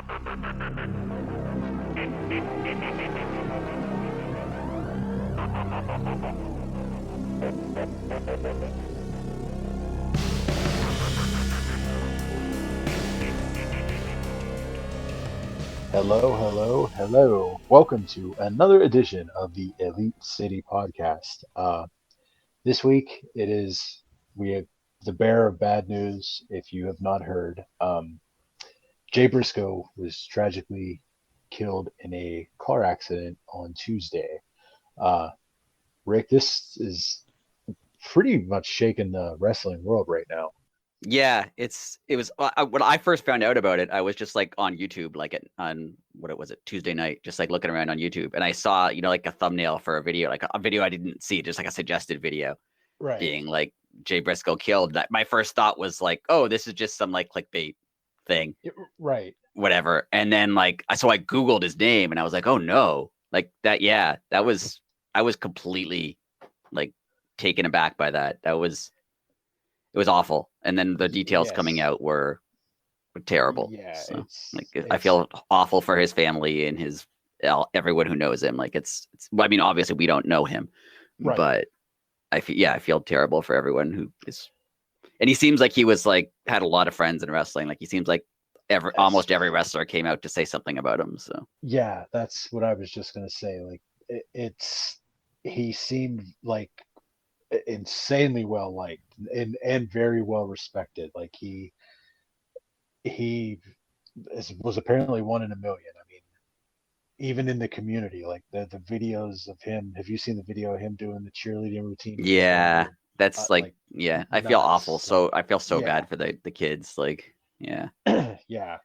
Hello, hello, hello. Welcome to another edition of the Elite City Podcast. This week we have the bearer of bad news. If you have not heard, Jay Briscoe was tragically killed in a car accident on Tuesday. Uh, Rick, this is pretty much shaking the wrestling world right now. Yeah, it was when I first found out about it, I was just like on YouTube, like on what it was it Tuesday night, just like looking around on YouTube, and I saw like a thumbnail for a video, like a video I didn't see, just like a suggested video Right. being like Jay Briscoe killed. That my first thought was like, oh, this is just some like clickbait thing, Right. whatever. And then like so I Googled his name, and I was like, oh no, like that. Yeah, I was completely like taken aback by that. It was awful, and then the details coming out were terrible. Yeah, so I feel awful for his family and his everyone who knows him. Like it's I mean, obviously we don't know him, right. But I feel terrible for everyone who is. And he seems like he was like had a lot of friends in wrestling. Like he seems like almost every wrestler came out to say something about him. So yeah, that's what I was just gonna say. Like he seemed like insanely well liked and very well respected. Like he was apparently one in a million. I mean, even in the community, like the videos of him. Have you seen the video of him doing the cheerleading routine? Yeah, that's yeah. I feel awful. So I feel so bad for the kids. Like yeah, yeah.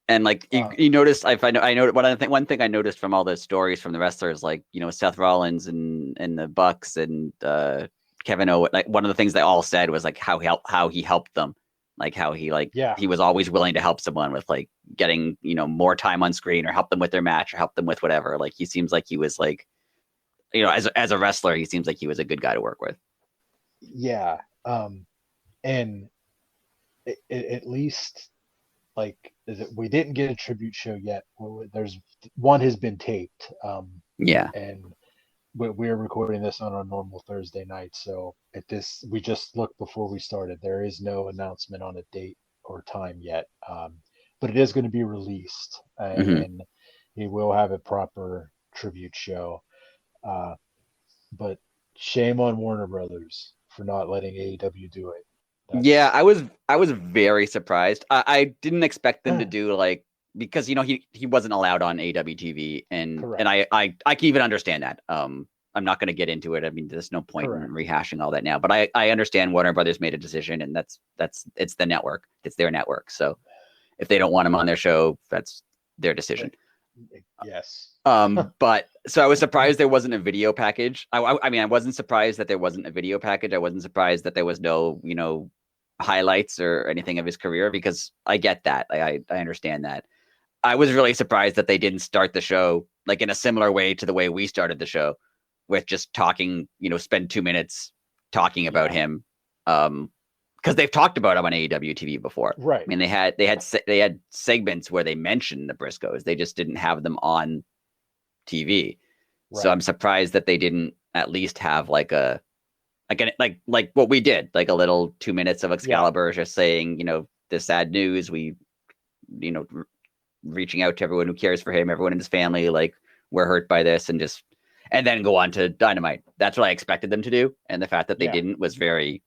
And like you noticed, I know one thing I noticed from all the stories from the wrestlers, like Seth Rollins and the Bucks and Kevin Owens, like one of the things they all said was like how he helped them, like how he he was always willing to help someone with like getting more time on screen or help them with their match or help them with whatever. Like he seems like he was like as a wrestler, he seems like he was a good guy to work with. Yeah, and at least like we didn't get a tribute show yet. There's one has been taped. Yeah, and we're recording this on our normal Thursday night, so we just looked before we started. There is no announcement on a date or time yet, but it is going to be released, and he will have a proper tribute show. But shame on Warner Brothers for not letting AEW do it. Yeah, I was very surprised. I didn't expect them to do like because he wasn't allowed on AEW TV, and I can even understand that. I'm not going to get into it. I mean, there's no point in rehashing all that now. But I understand Warner Brothers made a decision, and it's the network. It's their network. So if they don't want him on their show, that's their decision. Yes. But so I was surprised there wasn't a video package. I mean, I wasn't surprised that there wasn't a video package. I wasn't surprised that there was no highlights or anything of his career, because I get that. I understand that. I was really surprised that they didn't start the show like in a similar way to the way we started the show, with just talking, spend 2 minutes talking about him. Because they've talked about him on AEW TV before. Right. I mean, they had segments where they mentioned the Briscoes. They just didn't have them on TV. Right. So I'm surprised that they didn't at least have like what we did, like a little 2 minutes of Excalibur just saying, the sad news. We, reaching out to everyone who cares for him, everyone in his family, like we're hurt by this, and then go on to Dynamite. That's what I expected them to do. And the fact that they didn't was very,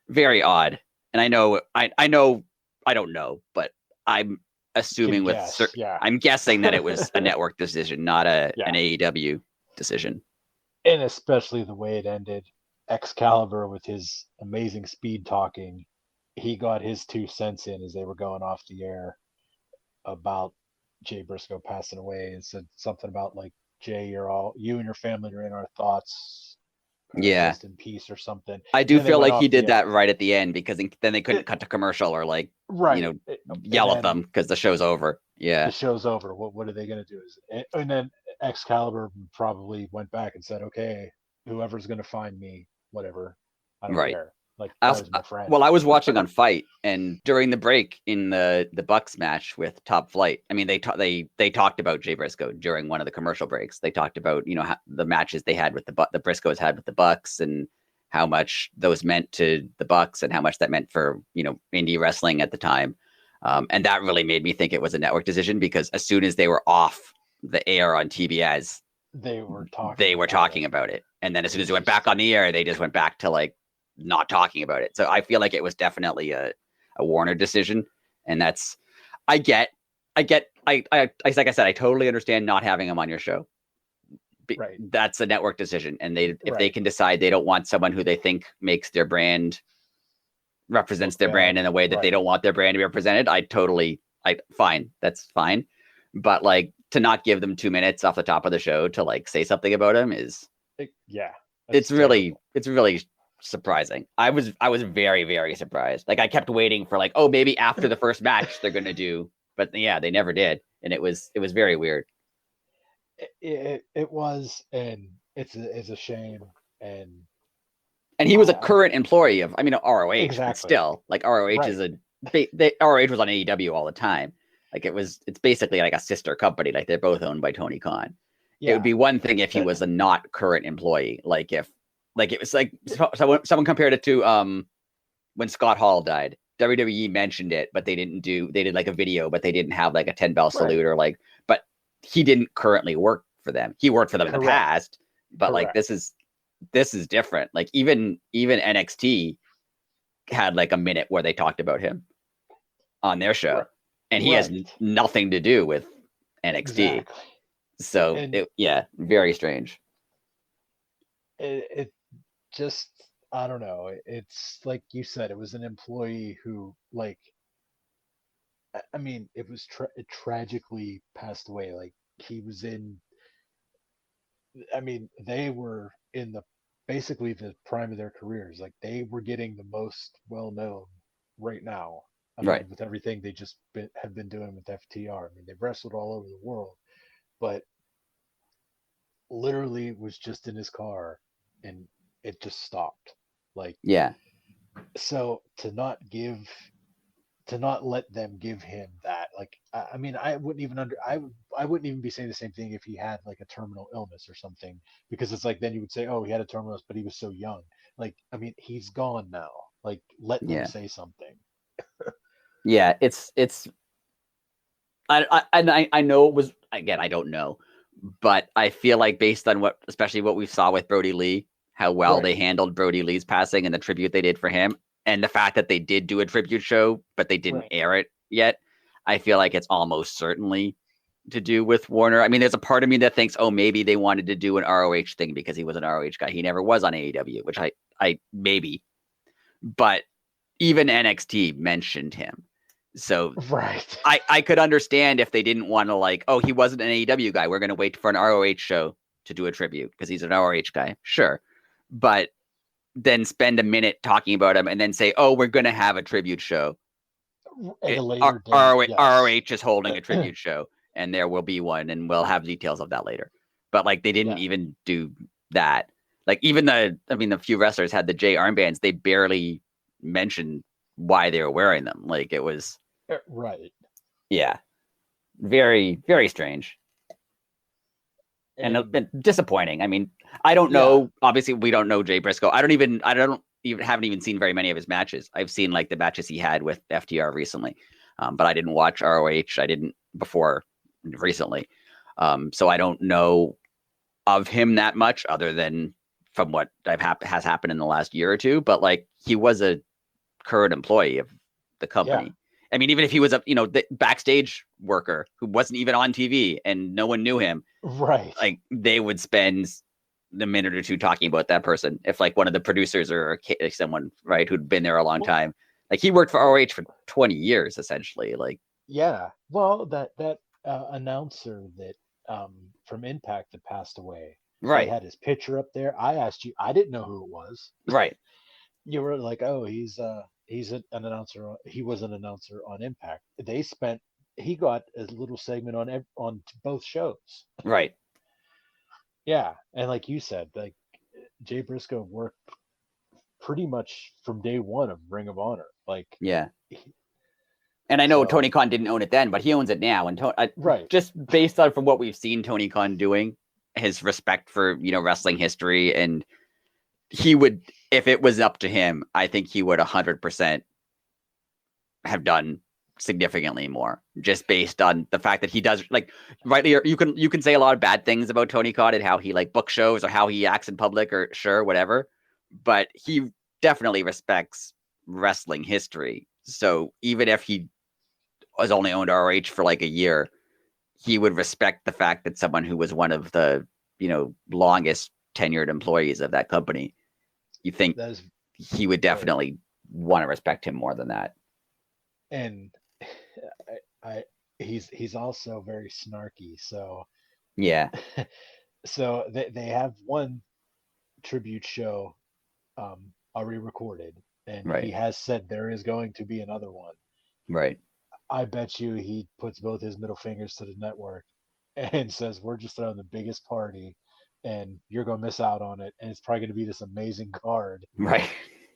very odd. And I don't know, but I'm assuming I'm guessing that it was a network decision, not an AEW decision. And especially the way it ended. Excalibur, with his amazing speed talking, he got his 2 cents in as they were going off the air about Jay Briscoe passing away, and said something about like, Jay, you and your family are in our thoughts. Rest in peace or something. I do feel like he did that right at the end, because then they couldn't cut to commercial or like yell at them because the show's over. Yeah, the show's over. What are they going to do? And then Excalibur probably went back and said, okay, whoever's going to find me, whatever, I don't care. Like I that also, was my friend. well, I was watching on Fight, and during the break in the Bucks match with Top Flight, I mean, they talked about Jay Briscoe during one of the commercial breaks. They talked about the matches they had with the Briscoes had with the Bucks, and how much those meant to the Bucks, and how much that meant for indie wrestling at the time. And that really made me think it was a network decision, because as soon as they were off the air on TBS, They were they talking were about talking it. about it, and then as soon as It's they went just back on the air, they just went back to like not talking about it. So I feel like it was definitely a Warner decision, and that's I get I like I said, I totally understand not having him on your show. right, That's a network decision, and if they right. can decide they don't want someone who they think makes their brand, represents Look their bad. brand in a way that they Right. don't want their brand to be represented, fine, that's fine. But like, to not give them 2 minutes off the top of the show to like say something about him is Yeah, it's that's really terrible. it's really surprising. I was very, very surprised. Like, I kept waiting for like, oh, maybe after the first match they're gonna do, but yeah, they never did, and it was very weird. It was, and it's a shame. And And he was a I current employee of, I mean, ROH, but exactly still, like, ROH is right. ROH was on AEW all the time. Like, it's basically like a sister company. Like, they're both owned by Tony Khan. It would Yeah, be one thing if he that was a not current employee. Like, if like it was like someone compared it to when Scott Hall died. WWE mentioned it, but they did like a video, but they didn't have like a 10 bell right. salute, or like, but he didn't currently work for them. He worked for them in the Correct. past, but like, Correct. this is different. Like, even NXT had like a minute where they talked about him on their show, Right. and he has Right. nothing to do with NXT. Exactly. So And yeah, very strange. it just, I don't know. It's like you said, it was an employee who, like, I mean, it tragically passed away. Like, he was in, I mean, they were in the basically the prime of their careers. Like, they were getting the most well known right now. I Right. mean, with everything they just have been doing with FTR. I mean, they've wrestled all over the world, but literally was just in his car and it just stopped. Like, Yeah. so to not let them give him that, like, I mean, I wouldn't even be saying the same thing if he had like a terminal illness or something, because it's like then you would say, oh, he had a terminal illness but he was so young. Like, I mean, he's gone now. Like, let them Yeah. say something. Yeah. It's I know it was, again, I don't know, but I feel like based on especially what we saw with Brody Lee, how well Right. they handled Brody Lee's passing and the tribute they did for him, and the fact that they did do a tribute show but they didn't Right. air it yet, I feel like it's almost certainly to do with Warner. I mean, there's a part of me that thinks, oh, maybe they wanted to do an ROH thing because he was an ROH guy. He never was on AEW, which I maybe, but even NXT mentioned him. So Right. I could understand if they didn't want to, like, oh, he wasn't an AEW guy, we're going to wait for an ROH show to do a tribute because he's an ROH guy. Sure. But then spend a minute talking about him and then say, oh, we're going to have a tribute show. At a later date, yes. ROH is holding a tribute show, and there will be one, and we'll have details of that later. But like, they didn't Yeah. even do that. Like, even the few wrestlers had the J armbands. They barely mentioned why they were wearing them. Like, it was, Right. yeah, very, very strange. And And disappointing. I mean, I don't yeah. know. Obviously, we don't know Jay Briscoe. I don't even haven't even seen very many of his matches. I've seen like the matches he had with FTR recently, but I didn't watch ROH. I didn't before recently, so I don't know of him that much, other than from what has happened in the last year or two. But like, he was a current employee of the Yeah. company. I mean, even if he was the backstage worker who wasn't even on TV and no one knew him, Right. like, they would spend the minute or two talking about that person. If like one of the producers or someone, right, who'd been there a long Well, time, like, he worked for ROH for 20 years essentially. Like, yeah. Well, that announcer that from Impact that passed away, they right, had his picture up there. I asked you, I didn't know who it was. right, You were like, oh, he's an announcer. He was an announcer on Impact. He got a little segment on both shows. right. Yeah, and like you said, like Jay Briscoe worked pretty much from day one of Ring of Honor. Like, Yeah. And I know so Tony Khan didn't own it then, but he owns it now. And right, just based on from what we've seen Tony Khan doing, his respect for, wrestling history, and he would, if it was up to him, I think he would 100% have done significantly more, just based on the fact that he does, like, rightly, you can say a lot of bad things about Tony Khan and how he like book shows or how he acts in public or sure, whatever, but he definitely respects wrestling history. So even if he was only owned ROH for like a year, he would respect the fact that someone who was one of the, longest tenured employees of that company, you think that is he would right. definitely want to respect him more than that. And I he's also very snarky. So Yeah. so they have one tribute show already recorded, and he Right. has said there is going to be another one. Right. I bet you he puts both his middle fingers to the network and says, "We're just throwing the biggest party, and you're gonna miss out on it. And it's probably gonna be this amazing card Right.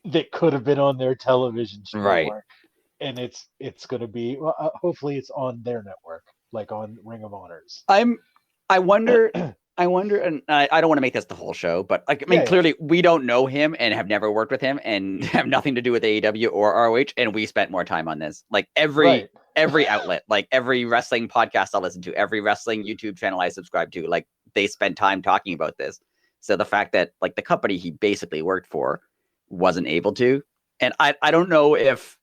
that could have been on their television Right. network, and it's gonna be well, hopefully it's on their network, like on Ring of Honors." I wonder, and I don't want to make this the whole show, but like, I mean, Yeah, yeah, clearly we don't know him and have never worked with him and have nothing to do with AEW or ROH, and we spent more time on this. Like right. every outlet, like every wrestling podcast I listen to, every wrestling YouTube channel I subscribe to, like they spend time talking about this. So the fact that like the company he basically worked for wasn't able to, and I don't know if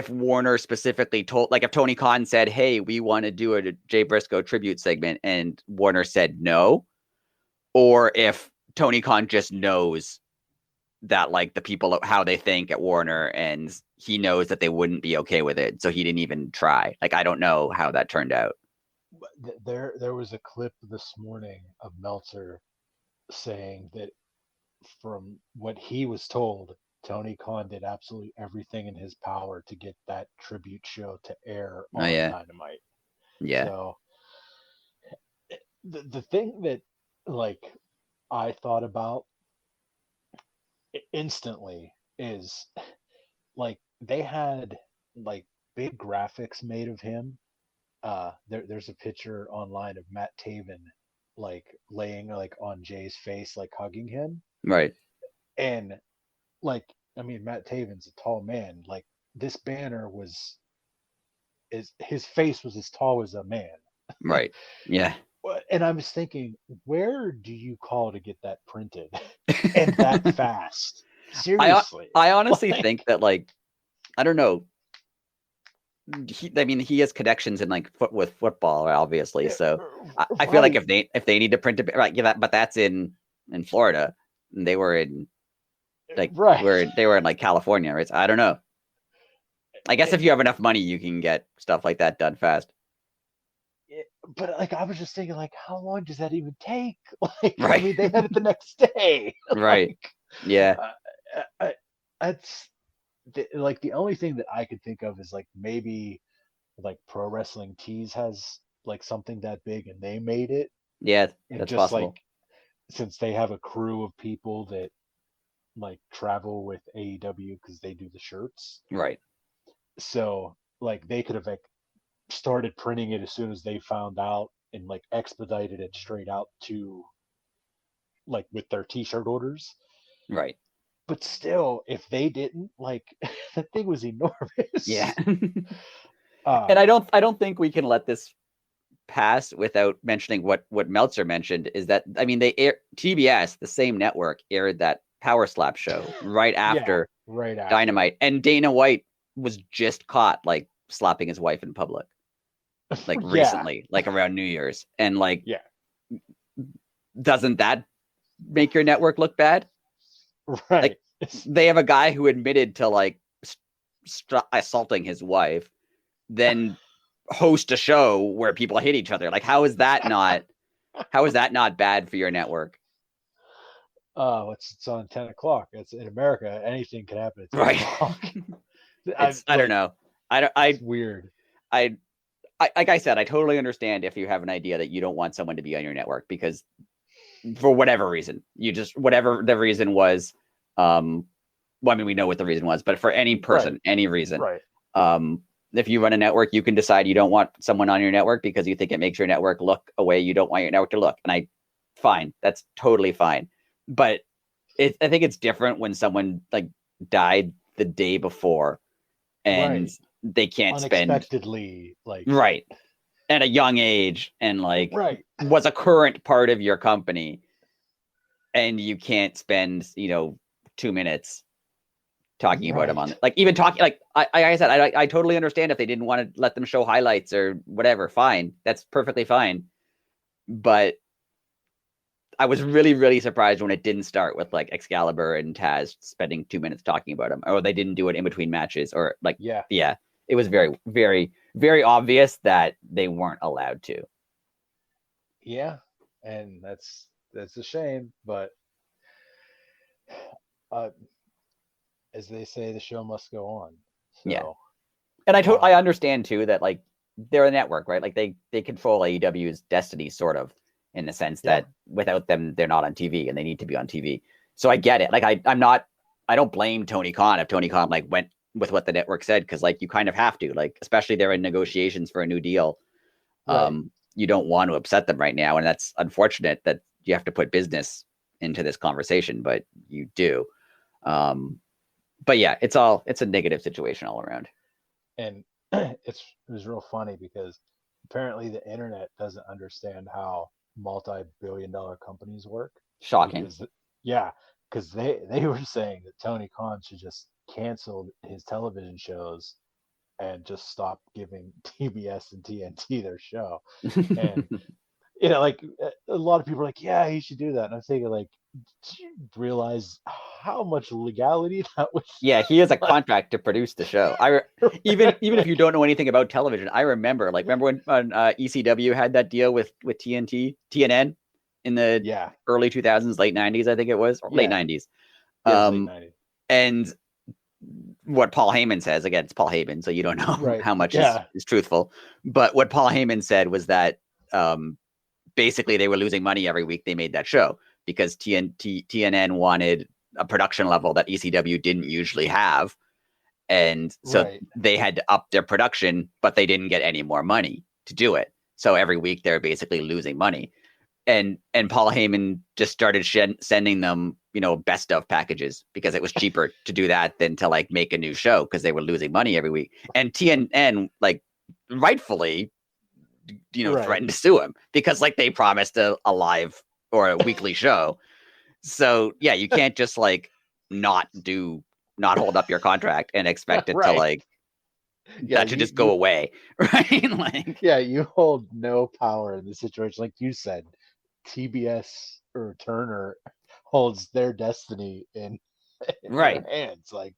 Warner specifically told, like if Tony Khan said, "Hey, we want to do a Jay Briscoe tribute segment," and Warner said no, or if Tony Khan just knows that like the people how they think at Warner, and he knows that they wouldn't be okay with it, so he didn't even try. Like I don't know how that turned out. There was a clip this morning of Meltzer saying that from what he was told, Tony Khan did absolutely everything in his power to get that tribute show to air Oh on yeah, Dynamite. yeah, So the thing that like I thought about instantly is like they had like big graphics made of him. There's a picture online of Matt Taven like laying like on Jay's face, like hugging him. right, And like, I mean, Matt Taven's a tall man. Like this banner was is his face was as tall as a man. right, yeah. And I was thinking, where do you call to get that printed and that fast? I Seriously. I honestly Like, think that like I don't know. I mean, he has connections in like with football, obviously. yeah, So I feel like right. if they need to print it, right? Yeah, but that's in Florida, and they were in like Right. they were in like California, right? So I don't know. I guess if you have enough money, you can get stuff like that done fast, But like I was just thinking, like, how long does that even take? Like, I right? mean, they had it the next day. Right. Like, Yeah. uh, that's like the only thing that I could think of is like maybe like Pro Wrestling Tees has like something that big and they made it, Yeah, and that's just like possible. since they have a crew of people that like travel with AEW because they do the shirts, Right. so like they could have like started printing it as soon as they found out and like expedited it straight out to like with their t-shirt orders. Right. But still, if they didn't, like that thing was Yeah. enormous. And uh I don't think we can let this pass without mentioning what Meltzer mentioned is that I mean TBS, the same network, aired that Power Slap show right yeah, after right after. Dynamite, and Dana White was just caught like slapping his wife in public, like Yeah, recently, like around New Year's, and like yeah. doesn't that make your network look bad? Like Right. they have a guy who admitted to like assaulting his wife, then host a show where people hit each other. Like how is that not bad for your network? Oh, it's on 10 o'clock. It's in America. Anything can happen at ten Right. o'clock. I don't Like know. I don't it's weird. I like I said, I totally understand if you have an idea that you don't want someone to be on your network because for whatever reason, you just whatever the reason was, Well, I mean, we know what the reason was, but for any person, any reason, Right. if you run a network, you can decide you don't want someone on your network because you think it makes your network look a way you don't want your network to look. And fine, that's totally fine. But I think it's different when someone like died the day before and Right. they can't spend Unexpectedly, like right at a young age and like right. was a current part of your company and you can't spend 2 minutes talking about him on Right. like even talking like I said I totally understand if they didn't want to let them show highlights or whatever. Fine, that's perfectly fine. But I was really really surprised when it didn't start with like Excalibur and Taz spending 2 minutes talking about him, or they didn't do it in between matches, or like Yeah. yeah, it was very very very obvious that they weren't allowed to. Yeah. And that's a shame, but uh, as they say, the show must go on. Yeah, So, and I um, understand too that like they're a network, right? Like they control AEW's destiny, sort of, in the sense yeah, that without them, they're not on TV, and they need to be on TV. So I get it. Like I'm not, I don't blame Tony Khan if Tony Khan like went with what the network said, because like you kind of have to, like especially they're in negotiations for a new deal. right. You don't want to upset them right now, and that's unfortunate that you have to put business into this conversation, but you do. Um, but yeah, it's a negative situation all around. And it was real funny because apparently the internet doesn't understand how multi-billion-dollar companies work Shocking. because yeah, because they were saying that Tony Khan should just cancel his television shows and just stop giving TBS and TNT their show. And like a lot of people are like, yeah, he should do that. And I'm thinking, like, did you realize how much legality that was? Yeah, he has a Like, contract to produce the show. Even if you like, don't know anything about television, I remember when ECW had that deal with TNN in the yeah, early 2000s, late 90s, I think it was, or late yeah, 90s. yeah, it was late Um, 90s. and what Paul Heyman says, again, it's Paul Heyman, so you don't know Right. how much Yeah. is truthful. But what Paul Heyman said was that um, basically they were losing money every week they made that show because TNN wanted a production level that ECW didn't usually have, and so Right. they had to up their production, but they didn't get any more money to do it. So every week they're basically losing money. And Paul Heyman just started sending them, best of packages because it was cheaper to do that than to like make a new show because they were losing money every week. And TNN like rightfully, Right. threatened to sue him because like they promised a live or a weekly show. So yeah, you can't just like not do not hold up your contract and expect it to Right. like Yeah. that should just go away, right? Like Yeah, you hold no power in the situation. Like you said, TBS or Turner holds their destiny in their right. hands. Like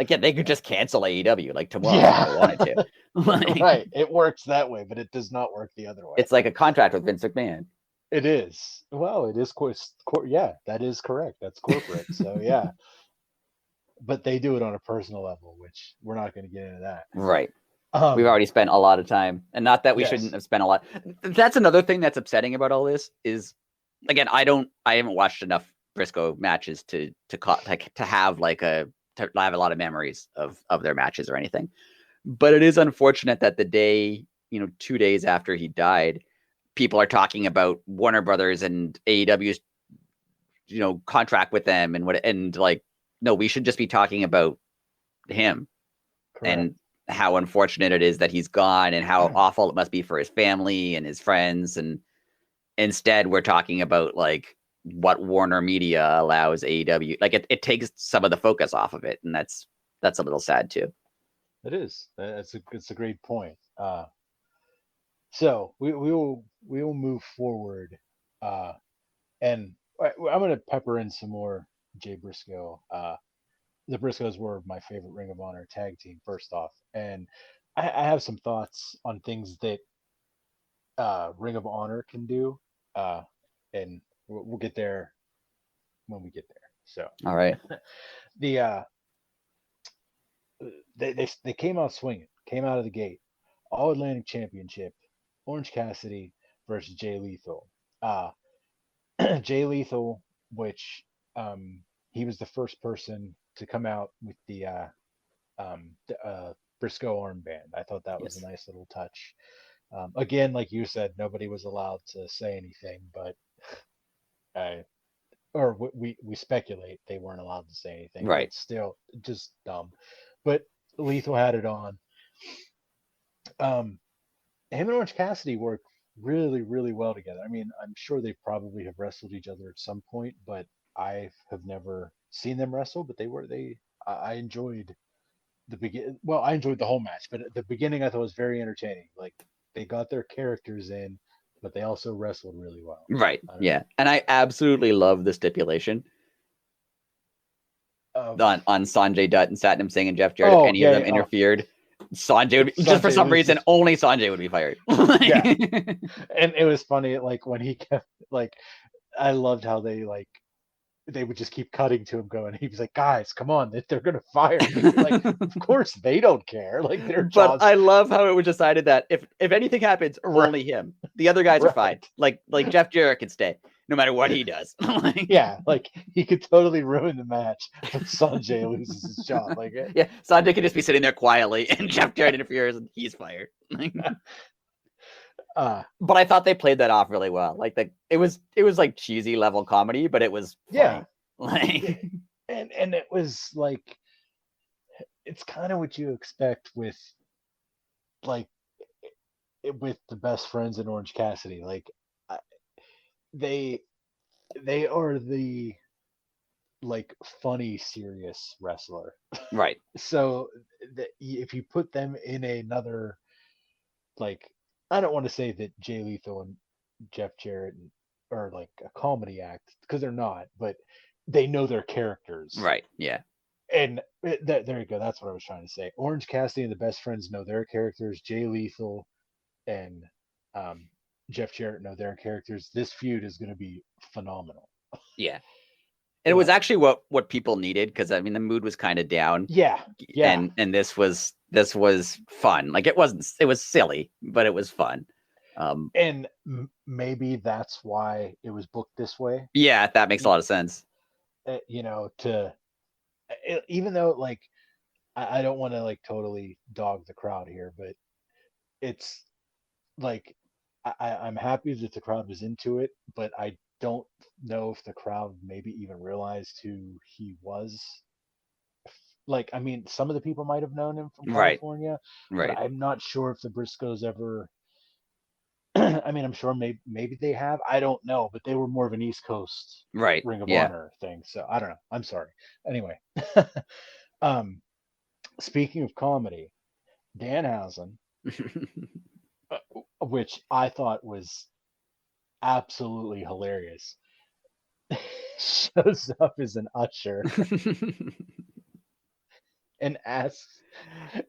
yeah, they could just cancel AEW like tomorrow if Yeah, they wanted to. Like right. It works that way, but it does not work the other way. it's like a contract with Vince McMahon. It is. Well, it is yeah, that is correct. That's corporate. So yeah, but they do it on a personal level, which we're not going to get into that. Right. We've Um, already spent a lot of time, and not that we shouldn't yes. have spent a lot. That's another thing that's upsetting about all this is, again, I haven't watched enough Briscoe matches to have like to have a lot of memories of their matches or anything. But it is unfortunate that the day, 2 days after he died, people are talking about Warner Brothers and AEW's, contract with them and like, no, we should just be talking about him Correct. and how unfortunate it is that he's gone and how awful it must be for his family and his friends. And instead, we're talking about like what Warner Media allows AEW. Like it takes some of the focus off of it, and that's a little sad too. It is. It's a great point. So we will move forward, uh, and I'm going to pepper in some more Jay Briscoe. The Briscoes were my favorite Ring of Honor tag team. First off, and I have some thoughts on things that Ring of Honor can do, uh, and we'll get there when we get there. So All right. the they came out swinging, came out of the gate, All Atlantic Championship, Orange Cassidy versus Jay Lethal. Uh, Jay Lethal, which um, he was the first person to come out with the Briscoe armband. I thought that was a Yes. nice little touch. Again, like you said, nobody was allowed to say anything, but I or we speculate they weren't allowed to say anything, Right. but still just dumb. But Lethal had it on. Um, him and Orange Cassidy work really, really well together. I mean, I'm sure they probably have wrestled each other at some point, but I have never seen them wrestle. But I enjoyed the begin. Well, I enjoyed the whole match, but at the beginning I thought was very entertaining. Like they got their characters in, but they also wrestled really well. Right. I don't know. Yeah. And I absolutely love the stipulation Of on Sanjay Dutt and Satnam Singh and Jeff Jarrett. If oh any of yeah, them yeah, oh interfered, Sanjay would be, just for Sanjay some reason, loses. only Sanjay would be fired. Yeah, and it was funny like when he kept like I loved how they would just keep cutting to him going. He was like, "Guys, come on, they're gonna fire me." Like, of course they don't care. Like their But jobs, I love how it was decided that if anything happens, right? only him. The other guys are fine. Right. Like Jeff Jarrett can stay no matter what he does. Like, Yeah, like he could totally ruin the match, but Sanjay loses his job. Like, yeah, Sanjay can just be sitting there quietly, and Jeff Jarrett interferes, and he's fired. uh, But I thought they played that off really well. Like it was like cheesy level comedy, but it was yeah, funny. Like and it was like it's kind of what you expect with like with the best friends in Orange Cassidy. Like I- they they are the like funny serious wrestler. right, So if you put them in another like I don't want to say that Jay Lethal and Jeff Jarrett are like a comedy act because they're not, but they know their characters. right, yeah, And there you go. That's what I was trying to say. Orange Cassidy and the best friends know their characters. Jay Lethal and um, Jeff Jarrett know their characters. This feud is going to be phenomenal. yeah. And it was But actually what people needed because I mean the mood was kind of down, yeah, yeah. and this was fun. Like it was silly, but it was fun. And maybe that's why it was booked this way. Yeah, that makes a lot of sense. You know, to even though like I don't want to like totally dog the crowd here, but it's like I'm happy that the crowd was into it, but I don't know if the crowd maybe even realized who he was. Like, I mean, some of the people might have known him from Right, California, but right, I'm not sure if the Briscoes ever. I mean, I'm sure maybe they have. I don't know, but they were more of an East Coast right. Ring of Yeah. Honor thing, so I don't know. I'm sorry. Anyway, um, speaking of comedy, Danhausen, which I thought was absolutely hilarious, shows up as an usher and asks.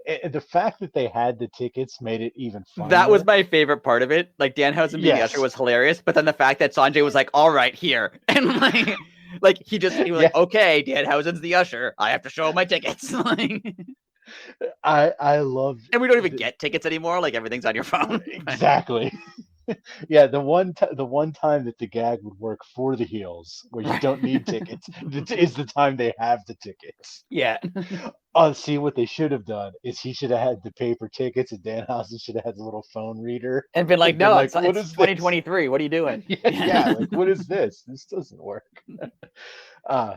The fact that they had the tickets made it even That was funnier. my favorite part of it. Like Danhausen being the usher Yes. was hilarious, but then the fact that Sanjay was like, "All right, here," and like he was Yeah, like, "Okay, Danhausen's the usher. I have to show him my tickets." Like, I love and we don't even get tickets anymore. Like everything's on your phone. exactly. Yeah, the one time that the gag would work for the heels, where you don't need tickets, is the time they have the tickets. Yeah, See what they should have done is he should have had the paper tickets, and Danhausen should have had the little phone reader, and been like, and been "No, like, it's "What it's is this?" 2023. What are you doing?" Yeah, yeah, like what is this? This doesn't work. Uh,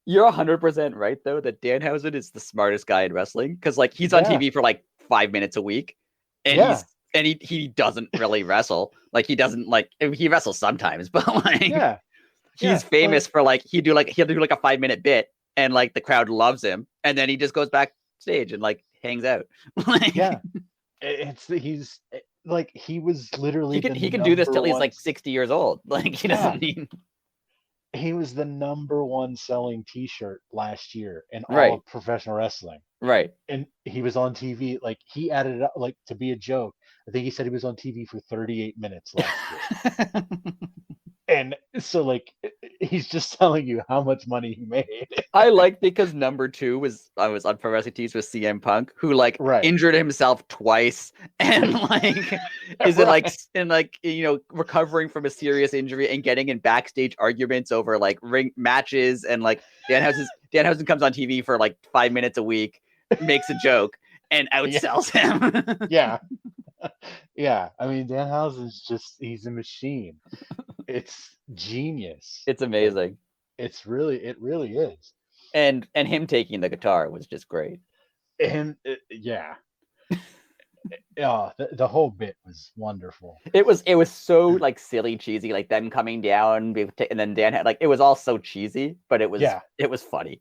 You're 100% right though that Danhausen is the smartest guy in wrestling because like he's on yeah, TV for like 5 minutes a week, and yeah, he doesn't really wrestle. Like he doesn't like he wrestles sometimes, but like yeah, yeah. he's But famous for like he'll do like a 5 minute bit, and like the crowd loves him, and then he just goes backstage and like hangs out. Like yeah, he's like he was literally the he can do this number till he's one. like 60 years old. Like he Yeah, doesn't need he was the number one selling T-shirt last year in all right, of professional wrestling, right. and he was on TV. Like he added it up, like to be a joke. I think he said he was on TV for 38 minutes last year, And so like he's just telling you how much money he made. I like because number 2 was I was on Pro Wrestling Tees with CM Punk, who like Right. injured himself twice and like is it like Right. and like recovering from a serious injury and getting in backstage arguments over like ring matches and like Danhausen comes on TV for like 5 minutes a week, makes a joke and Yeah. outsells him. Yeah. Yeah. I mean, Danhausen's he's a machine. It's genius. It's Like amazing. it really is. And him taking the guitar was just great. And yeah. Yeah, the whole bit was wonderful. It was so like silly, cheesy, like them coming down, and then Dan had like it was all so cheesy, but Yeah, it was funny.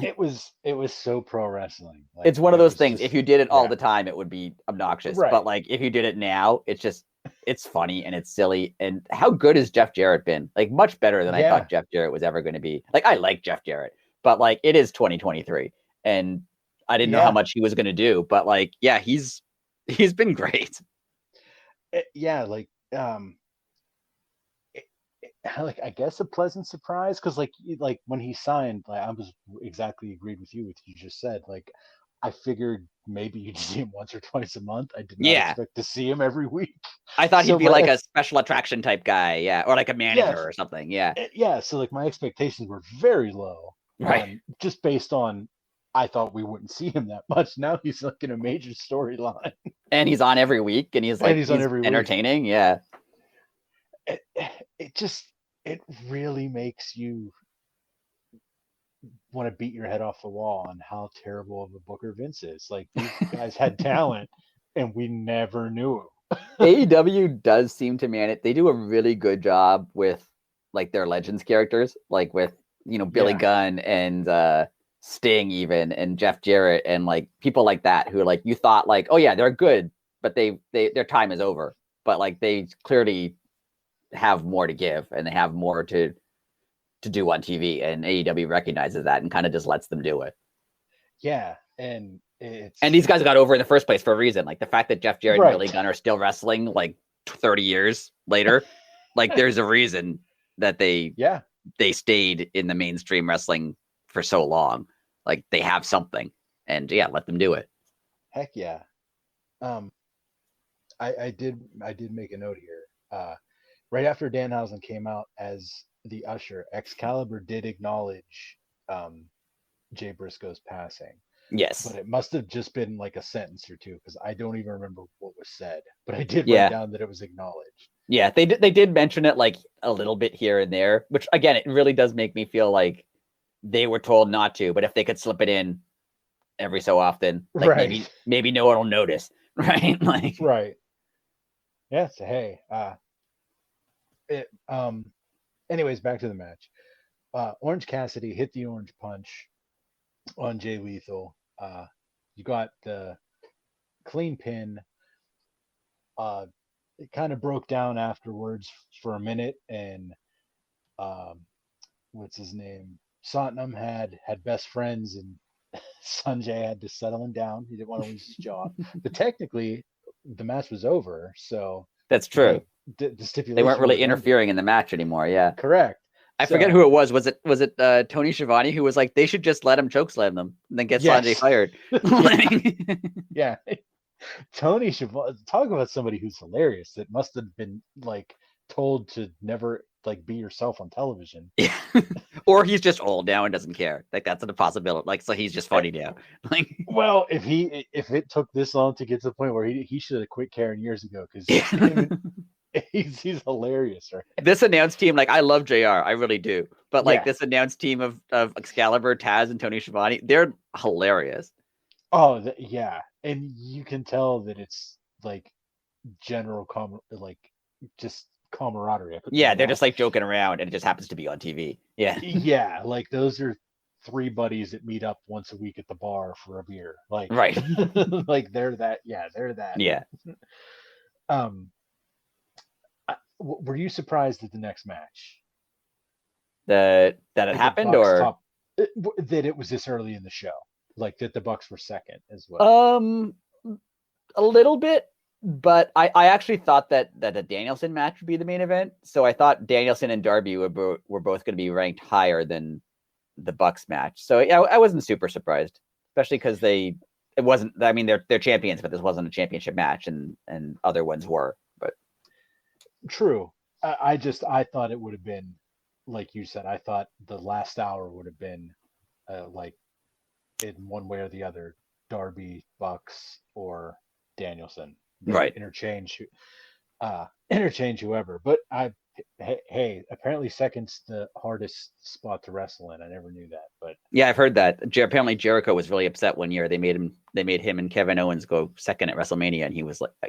it was so pro wrestling. Like It's one of it those was things. If just you did it all yeah, the time, it would be obnoxious. But right. like if you did it now, it's funny and it's silly. And how good has Jeff Jarrett been? Like much better than I Yeah, thought Jeff Jarrett was ever going to be. Like I like Jeff Jarrett, but like it is 2023, and I didn't know how yeah, much he was going to do. But like yeah, he's been great. yeah. Like I guess a pleasant surprise because like when he signed, like I was exactly agreed with you just said. Like I figured maybe you'd see him once or twice a month. I did not Yeah, expect to see him every week. I thought he'd So be like a special attraction type guy, yeah, or like a manager yes, or something, yeah. yeah. So like my expectations were very low Right. on just based on I thought we wouldn't see him that much. Now he's like in a major storyline, And he's on every week, and and he's on he's every week. entertaining, yeah. It, it just it really makes you want to beat your head off the wall on how terrible of a booker Vince is. Like these guys had talent, and we never knew him. AEW does seem to man it. They do a really good job with like their legends characters, like with Billy Yeah, Gunn and Sting even and Jeff Jarrett and like people like that who like you thought like oh yeah they're good but they their time is over but like they clearly have more to give and they have more to do on TV, and AEW recognizes that and kind of just lets them do it. yeah, and And it's these guys got over in the first place for a reason. Like the fact that Jeff Jarrett and Billy right. Gunn are still wrestling like 30 years later, like there's a reason that Yeah, they stayed in the mainstream wrestling for so long. Like they have something, and yeah, let them do it. heck yeah. Um, I did make a note here. Right after Danhausen came out as the usher, Excalibur did acknowledge um, Jay Briscoe's passing, but Yes, it must have just been like a sentence or two because I don't even remember what was said. But I did write yeah, down that it was acknowledged. yeah. They did mention it like a little bit here and there, which again, it really does make me feel like they were told not to. But if they could slip it in every so often, like Right, maybe no one will notice, right? Like right. Yeah. So hey, it, anyways, back to the match. Orange Cassidy hit the orange punch on Jay Lethal. You got the clean pin. It kind of broke down afterwards for a minute, and um, what's his name? Satnam had best friends, and Sanjay had to settle him down. He didn't want to lose his job, but technically, the match was over, so that's the true. the They weren't stipulation would really have ended. interfering in the match anymore. Yeah. Correct. I forget So who it was. Was it Tony Schiavone who was like they should just let him chokeslam them and then get Sanjay yes, fired? yeah, yeah. Tony Schiavone, talk about somebody who's hilarious. That must have been like told to never like be yourself on television. Yeah. Or he's just old now and doesn't care. Like that's a possibility. Like so he's just funny now. Like Well, if it took this long to get to the point where he should have quit caring years ago because yeah. he's hilarious, right? This announced team, like I love JR, I really do. But like Yeah. this announced team of Excalibur, Taz, and Tony Schiavone, they're hilarious. Oh, yeah, and you can tell that it's like general like just camaraderie. I couldn't think Yeah, of the they're word. just like joking around and it just happens to be on TV. Yeah. Yeah, like those are three buddies that meet up once a week at the bar for a beer. Like, Right. like they're that. Yeah, they're that. Yeah. Um, were you surprised at the next match? That it The happened Bucks or top that it was this early in the show, like that the Bucks were second as well. um a little bit But I actually thought that the Danielson match would be the main event. So I thought Danielson and Darby were both going to be ranked higher than the Bucks match. So I wasn't super surprised, especially because it wasn't. I mean, they're champions, but this wasn't a championship match, and other ones were. But True. I thought it would have been, like you said, I thought the last hour would have been like in one way or the other, Darby, Bucks, or Danielson. They would right. interchange whoever. But hey, apparently second's the hardest spot to wrestle in. I never knew that, but Yeah, I've heard that. Apparently Jericho was really upset one year. They made him and Kevin Owens go second at WrestleMania, and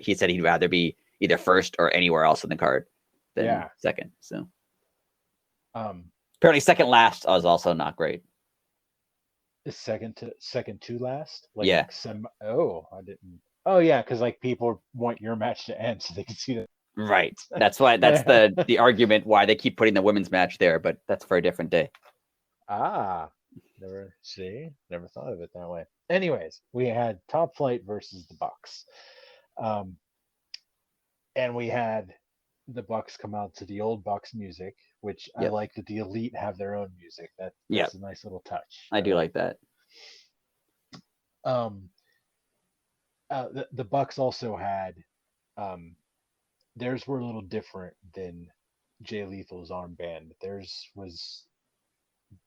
he said he'd rather be either first or anywhere else in the card than second. So apparently second last was also not great. second to last. Like, yeah. I didn't. Oh yeah, because like people want your match to end so they can see that. Right. That's why. That's the argument why they keep putting the women's match there, but that's for a different day. Never thought of it that way. Anyways, we had Top Flight versus the Bucks, and we had the Bucks come out to the old Bucks music, which I like that the Elite have their own music. That's a nice little touch. I do like that. The Bucks also had theirs were a little different than Jay Lethal's armband. Theirs was,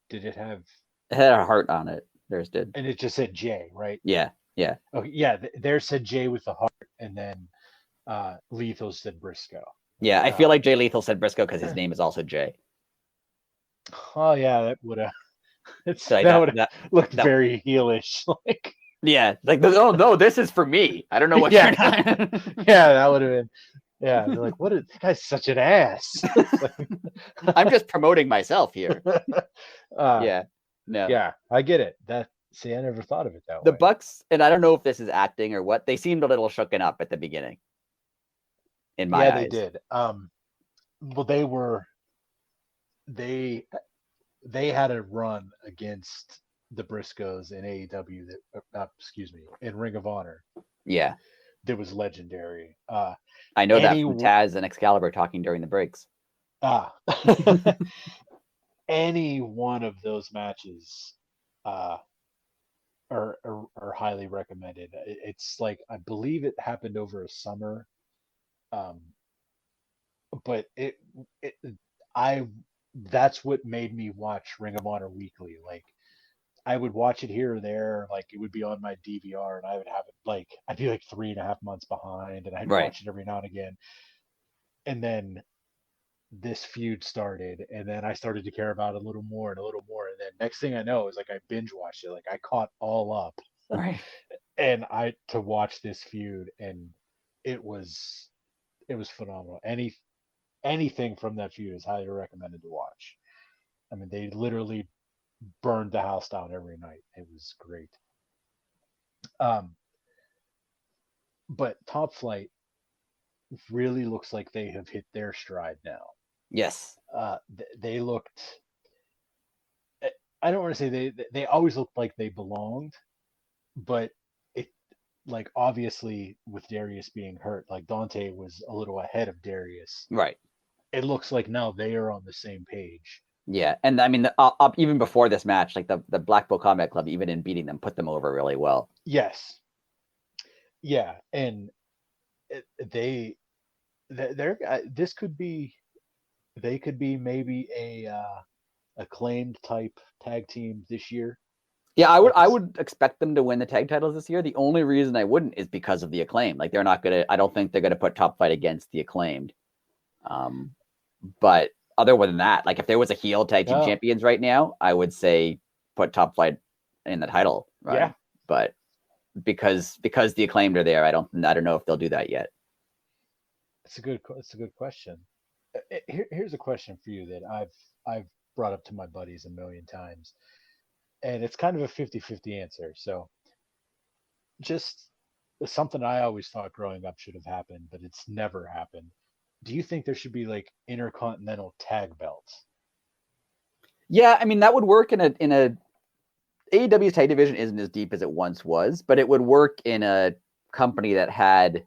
did it have? It had a heart on it. Theirs did, and it just said Jay, right? Yeah. Okay, yeah. Theirs said Jay with the heart, and then Lethal said Briscoe. Yeah, I feel like Jay Lethal said Briscoe because his name is also Jay. Oh yeah, that would have. That would have looked very heelish. Like, yeah, like, oh no, this is for me. I don't know what. Yeah, yeah, that would have been. Yeah, they're like, what is that guy's such an ass? I'm just promoting myself here. Yeah, no. Yeah, I get it. I never thought of it that way. The way. Bucks, and I don't know if this is acting or what, they seemed a little shooken up at the beginning. In my eyes. They did. Well, they had a run against the Briscoes in AEW in Ring of Honor. Yeah. That was legendary. I know that from Taz and Excalibur talking during the breaks. Any one of those matches are highly recommended. It's like, I believe it happened over a summer. But that's what made me watch Ring of Honor weekly. Like, I would watch it here or there. Like, it would be on my DVR, and I would have it, like, I'd be like 3.5 months behind, and I'd watch it every now and again. And then this feud started, and then I started to care about it a little more and a little more. And then next thing I know is, like, I binge watched it. Like, I caught all up. Right. And to watch this feud, and it was phenomenal. Anything from that feud is highly recommended to watch. I mean, they literally burned the house down every night. It was great. But Top Flight really looks like they have hit their stride now. Yes. They looked, I don't want to say they always looked like they belonged, but it, like, obviously with Darius being hurt, like, Dante was a little ahead of Darius. Right. It looks like now they are on the same page. Yeah, and I mean, even before this match, like the Blackpool Combat Club, even in beating them, put them over really well. Yes. Yeah, and they could be maybe a acclaimed type tag team this year. Yeah, I would expect them to win the tag titles this year. The only reason I wouldn't is because of the Acclaimed. Like, they're not gonna. I don't think they're gonna put Top Flight against the Acclaimed. But other than that, like, if there was a heel tag team champions right now, I would say put Top Flight in the title. Right? Yeah. But because the Acclaimed are there, I don't know if they'll do that yet. It's a good question. Here's a question for you that I've brought up to my buddies a million times, and it's kind of a 50-50 answer. So, just something I always thought growing up should have happened, but it's never happened. Do you think there should be, like, intercontinental tag belts? Yeah, I mean, that would work in a AEW's tag division isn't as deep as it once was, but it would work in a company that had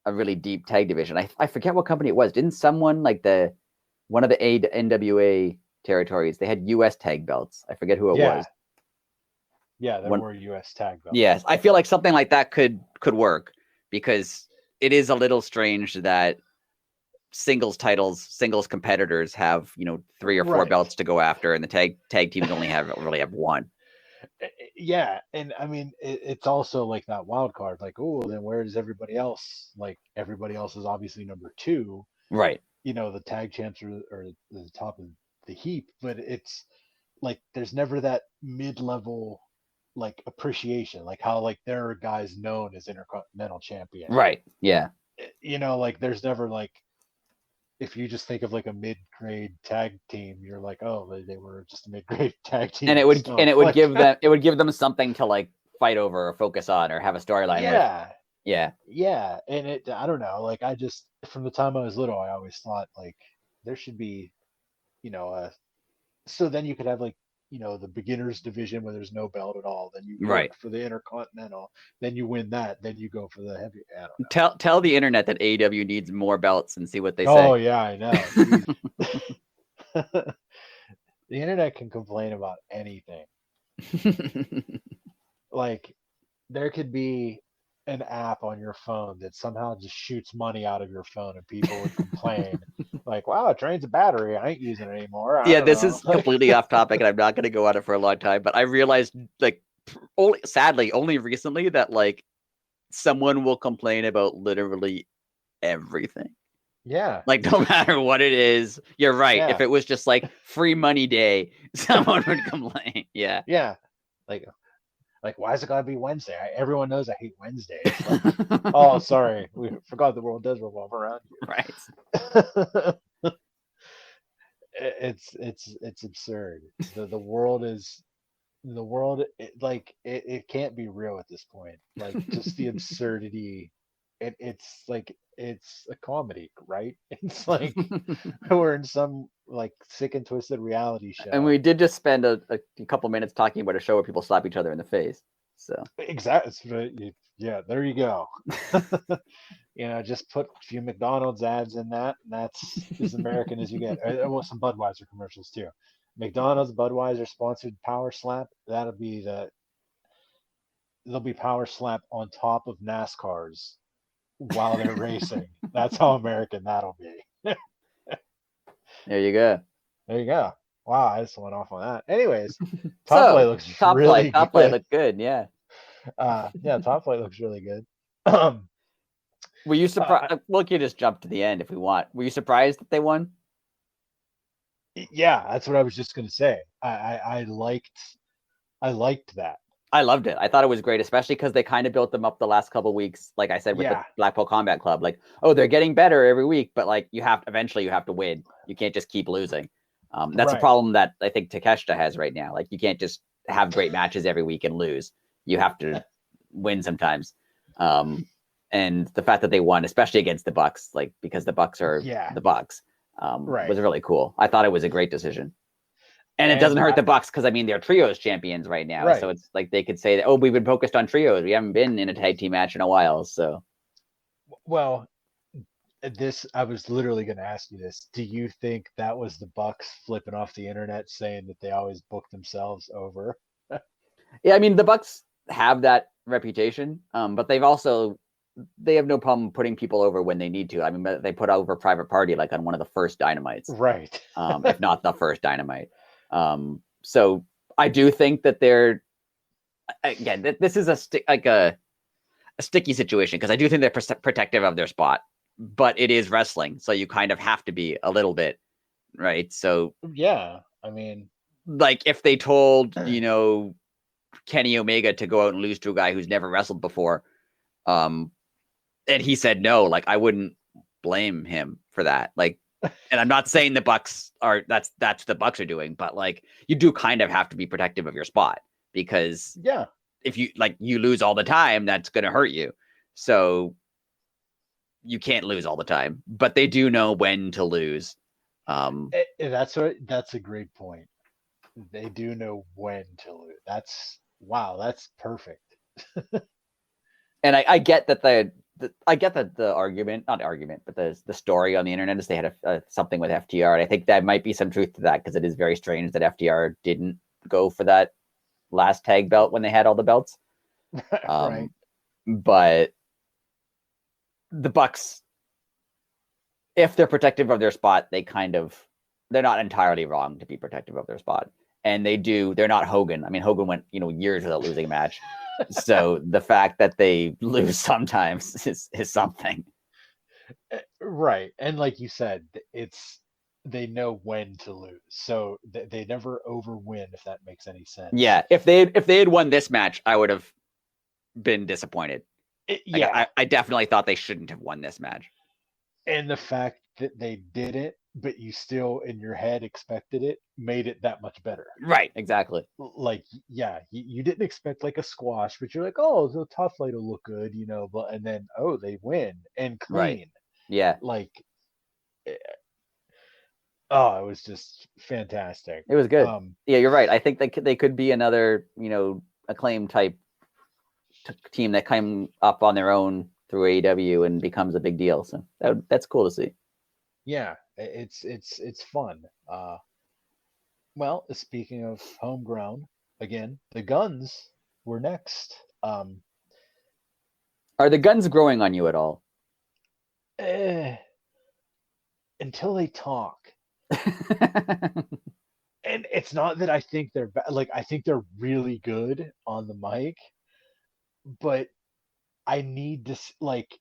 a really deep tag division. I forget what company it was. Didn't someone like one of the NWA territories, they had US tag belts. I forget who it was. Yeah, there were US tag belts. Yes, I feel like something like that could work, because it is a little strange that singles competitors have 3 or 4 belts to go after, and the tag teams only really have one. Yeah, and I mean it's also like that wild card. Like, oh, then where is everybody else? Like everybody else is obviously number 2. Right. The tag champs are the top of the heap, but it's like there's never that mid-level like appreciation, like how like there are guys known as intercontinental champion. Right. Yeah. Like there's never like, if you just think of like a mid-grade tag team, you're like, oh, they were just a mid-grade tag team. And it would like, give them something to like fight over or focus on or have a storyline with. Yeah, and I don't know, like I just, from the time I was little, I always thought like there should be, so then you could have like, the beginners division where there's no belt at all. Then you work for the intercontinental. Then you win that. Then you go for the heavy. I don't know. Tell the internet that AEW needs more belts and see what they say. Oh yeah, I know. The internet can complain about anything. Like there could be an app on your phone that somehow just shoots money out of your phone, and people would complain like, wow, it drains a battery, I ain't using it anymore. This is completely off topic, and I'm not going to go on it for a long time, but I realized like sadly only recently that like someone will complain about literally everything. Yeah, like no matter what it is. You're right. If it was just like free money day, someone would complain. Yeah like, why is it gotta be Wednesday? Everyone knows I hate Wednesdays. Like, oh, sorry, we forgot the world does revolve around you. Right. It's absurd. The world is it can't be real at this point. Like just the absurdity. It's like it's a comedy, right? It's like we're in some like sick and twisted reality show. And we did just spend a couple minutes talking about a show where people slap each other in the face. So exactly, yeah. There you go. Just put a few McDonald's ads in that, and that's as American as you get. Well, some Budweiser commercials too. McDonald's, Budweiser sponsored Power Slap. There'll be Power Slap on top of NASCARs while they're racing. That's how American that'll be. There you go. There you go. Wow, I just went off on that. Anyways, Top Flight looks really good. Top Flight looked good, yeah. Top Flight looks really good. Were you surprised? We can just jump to the end if we want. Were you surprised that they won? Yeah, that's what I was just gonna say. I liked that. I loved it. I thought it was great, especially because they kind of built them up the last couple of weeks, like I said, with the Blackpool Combat Club. Like, oh, they're getting better every week, but like eventually you have to win. You can't just keep losing. That's a problem that I think Takeshita has right now. Like, you can't just have great matches every week and lose. You have to win sometimes. And the fact that they won, especially against the Bucks, like because the Bucks are the Bucks, was really cool. I thought it was a great decision. And it doesn't hurt the Bucks because, I mean, they're trios champions right now. Right. So it's like they could say that, oh, we've been focused on trios. We haven't been in a tag team match in a while. So, well, I was literally going to ask you this. Do you think that was the Bucks flipping off the internet saying that they always book themselves over? Yeah, I mean, the Bucks have that reputation, but they have no problem putting people over when they need to. I mean, they put over Private Party like on one of the first Dynamites. Right. If not the first Dynamite. So I do think that they're, again, this is a sticky situation because I do think they're protective of their spot, but it is wrestling, so you kind of have to be a little bit, right? So yeah, I mean, like if they told Kenny Omega to go out and lose to a guy who's never wrestled before, and he said no, like I wouldn't blame him for that, like. And I'm not saying the Bucks are that's the Bucks are doing, but like you do kind of have to be protective of your spot because if you lose all the time, that's going to hurt you. So you can't lose all the time, but they do know when to lose. That's a great point. They do know when to lose. That's perfect. And I get that the I get that the argument, not argument, but the story on the internet is they had something with FTR, and I think that might be some truth to that because it is very strange that FTR didn't go for that last tag belt when they had all the belts. Right. But the Bucks, if they're protective of their spot, they're not entirely wrong to be protective of their spot. And they're not Hogan. I mean, Hogan went, years without losing a match. So the fact that they lose sometimes is something. Right. And like you said, they know when to lose. So they never overwin, if that makes any sense. Yeah. If they had won this match, I would have been disappointed. Yeah. I definitely thought they shouldn't have won this match. And the fact that they didn't, but you still in your head expected it, made it that much better. Right, exactly. Like, yeah, you didn't expect like a squash, but you're like, oh, the top flight will look good, but and then they win and clean. Right. Yeah. Like, it was just fantastic. It was good. Yeah, you're right. I think they could be another, Acclaim type team that came up on their own through AEW and becomes a big deal. So that's cool to see. Yeah, it's fun. Well, speaking of homegrown, again, the Guns were next. Are the Guns growing on you at all? Until they talk. And it's not that I think they're like, I think they're really good on the mic, but I need to like,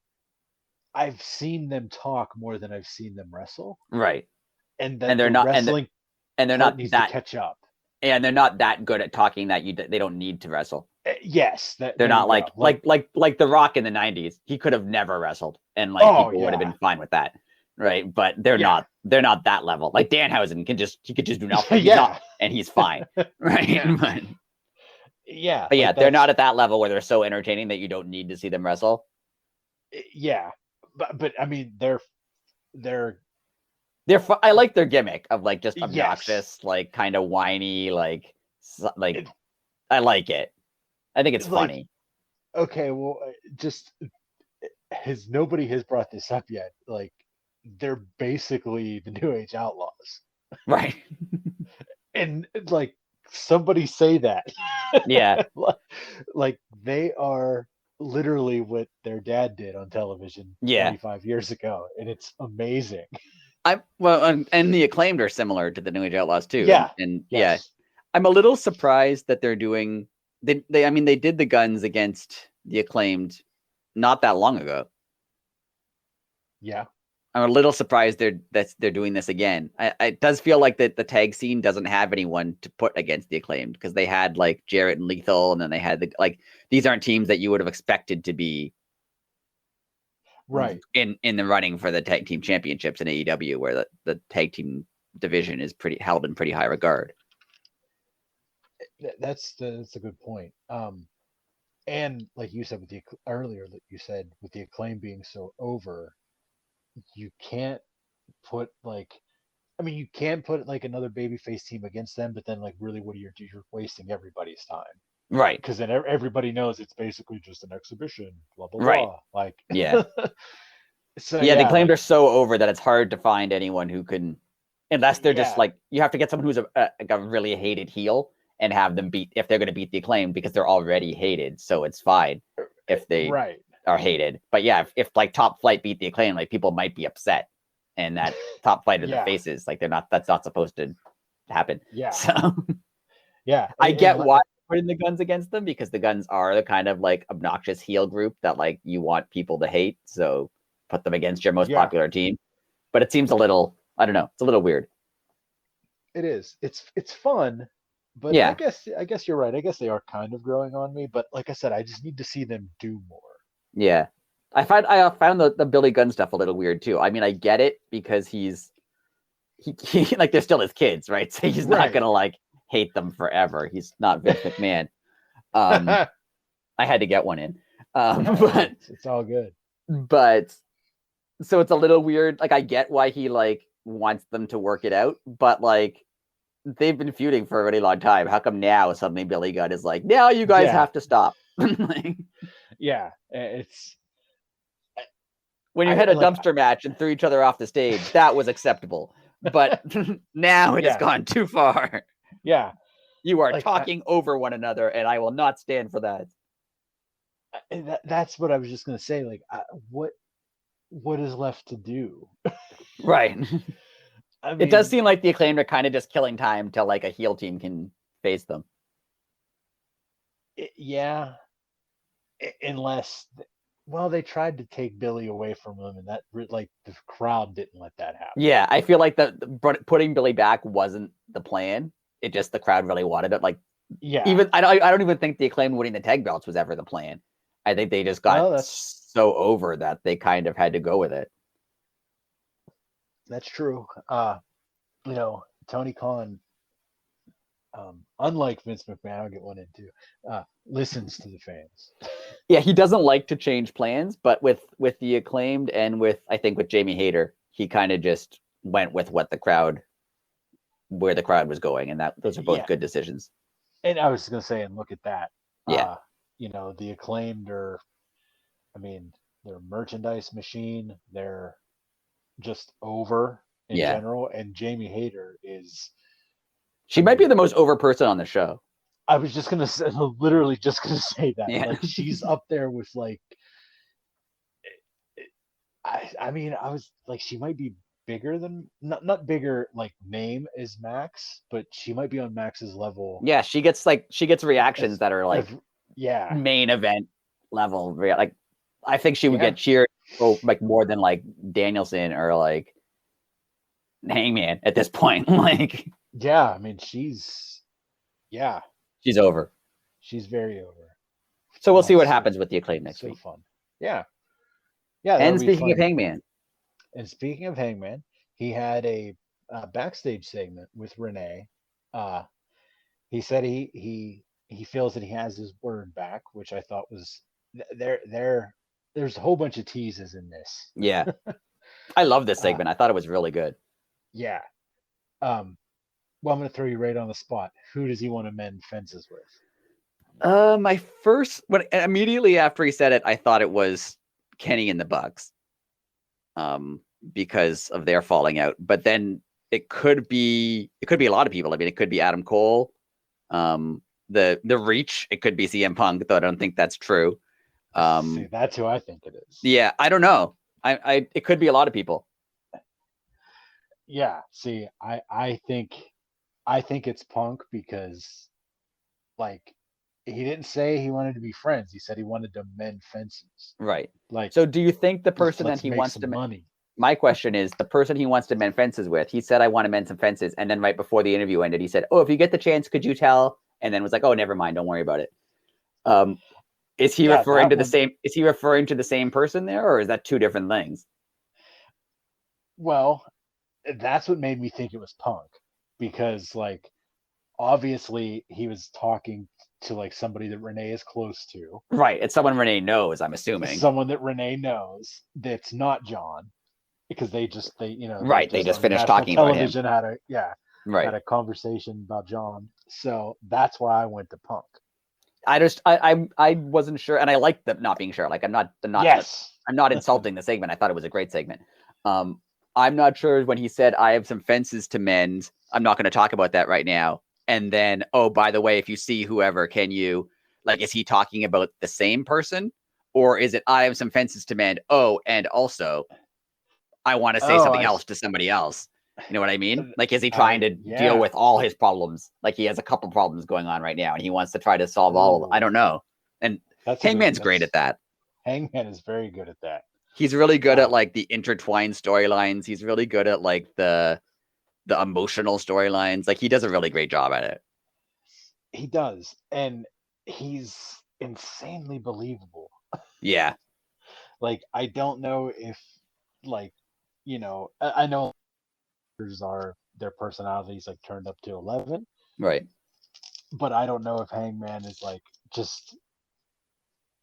I've seen them talk more than I've seen them wrestle. Right. And they're not wrestling, and they're not needs that to catch up. And they're not that good at talking that they don't need to wrestle. Yes, they're not like The Rock in the 90s. He could have never wrestled, and people would have been fine with that, right? But they're not that level. Like Danhausen he could just do nothing. And he's fine, right? Yeah. But they're not at that level where they're so entertaining that you don't need to see them wrestle. Yeah, but I mean they're I like their gimmick of like just obnoxious, like kind of whiny, like I like it. I think it's funny. Okay, well, nobody has brought this up yet. Like, they're basically the New Age Outlaws, right? And like, somebody say that. Yeah, like they are literally what their dad did on television 25 years ago, and it's amazing. And the Acclaimed are similar to the New Age Outlaws too. Yeah, I'm a little surprised that they're doing. They did the Guns against the Acclaimed not that long ago. Yeah, I'm a little surprised they're doing this again. It does feel like that the tag scene doesn't have anyone to put against the Acclaimed because they had like Jarrett and Lethal, and then they had these aren't teams that you would have expected to be right in the running for the tag team championships in AEW, where the tag team division is held in pretty high regard. That's a good point. And like you said with the Acclaim being so over, you can't put you can put like another babyface team against them, but then like really what you're wasting everybody's time, right? Because then everybody knows it's basically just an exhibition, blah blah right. blah. Like So the Acclaimed are so over that it's hard to find anyone who can, unless they're just like, you have to get someone who's a really hated heel and have them if they're going to beat the Acclaimed because they're already hated. So it's fine if they are hated. But yeah, if like Top Flight beat the Acclaimed, like people might be upset, and that Top Flight are the faces. Like that's not supposed to happen. Yeah. So I get why putting the Guns against them, because the Guns are the kind of like obnoxious heel group that like you want people to hate. So put them against your most popular team. But it seems a little, I don't know, it's a little weird. It is. It's fun. But I guess you're right. I guess they are kind of growing on me. But like I said, I just need to see them do more. Yeah. I found the Billy Gunn stuff a little weird too. I mean, I get it because he like they're still his kids, right? So he's not gonna like hate them forever. He's not Vince McMahon. I had to get one in. But it's all good. But so it's a little weird. Like I get why he like wants them to work it out, but like they've been feuding for a really long time. How come now suddenly Billy Gunn is like, now you guys have to stop? Yeah, it's When you had a dumpster match and threw each other off the stage, that was acceptable. But now it has gone too far. Yeah. You are talking over one another, and I will not stand for that. That's what I was just going to say. Like, what is left to do? Right. I mean, it does seem like the Acclaimed are kind of just killing time till like a heel team can face them. Yeah. Unless, well, they tried to take Billy away from him, and that like the crowd didn't let that happen. Yeah, I feel like putting Billy back wasn't the plan. It just the crowd really wanted it. Like, even I don't even think the Acclaimed winning the tag belts was ever the plan. I think they just got so over that they kind of had to go with it. That's true. You know, Tony Khan, unlike Vince McMahon, I'll get one in too, listens to the fans. Yeah, he doesn't like to change plans, but with the Acclaimed and with Jamie Hayter, he kind of just went with where the crowd was going, and those are both good decisions. And I was going to say, and look at that. Yeah. You know, the Acclaimed they're a merchandise machine. They're just over in general. And Jamie Hayter she might be the most over person on the show. I was just going to say, literally just going to say that. Yeah. Like, she's up there with like, I was like, she might be bigger than, not bigger like name as Max, but she might be on Max's level. Yeah, she gets reactions that are like main event level. Like, I think she would get cheered like more than like Danielson or like Hangman at this point. Like, yeah, I mean, she's over. She's very over. So we'll see what happens with the Acclaim next week. Fun. Yeah. And speaking of Hangman, he had a backstage segment with Renee. He said he feels that he has his word back, which I thought was there's a whole bunch of teases in this. Yeah. I love this segment. I thought it was really good. Yeah. Well, I'm going to throw you right on the spot. Who does he want to mend fences with? Immediately after he said it, I thought it was Kenny and the Bucks, because of their falling out. But then it could be a lot of people. I mean, it could be Adam Cole, the Reach. It could be CM Punk, though I don't think that's true. See, that's who I think it is. Yeah, I don't know. It could be a lot of people. Yeah. See, I think it's Punk because, like, he didn't say he wanted to be friends. He said he wanted to mend fences. Right. Like, so do you think the person that he wants to money? My question is, the person he wants to mend fences with, he said, I want to mend some fences. And then right before the interview ended, he said, oh, if you get the chance, could you tell? And then was like, oh, never mind. Don't worry about it. Is he referring to the same person there, or is that two different things? Well, that's what made me think it was Punk, because, like, obviously he was talking to like somebody that Renee is close to. Right. It's someone Renee knows, I'm assuming. Someone that Renee knows that's not John, because they just finished talking about him. Had a conversation about John. So that's why I went to Punk. I wasn't sure, and I like them not being sure. Like, I'm not insulting the segment. I thought it was a great segment. I'm not sure when he said, I have some fences to mend. I'm not going to talk about that right now. And then, oh, by the way, if you see whoever, can you, like, is he talking about the same person? Or is it, I have some fences to mend. Oh, and also, I want to say something else to somebody else. You know what I mean? Like, is he trying to deal with all his problems? Like, he has a couple problems going on right now, and he wants to try to solve all of them. I don't know. And Hangman's great at that. Hangman is very good at that. He's really good at, like, the intertwined storylines. He's really good at, like, the emotional storylines. Like, he does a really great job at it. He does. And he's insanely believable. Yeah. Like, I don't know if, like, you know, I know their personalities like turned up to 11. Right. But I don't know if Hangman is like just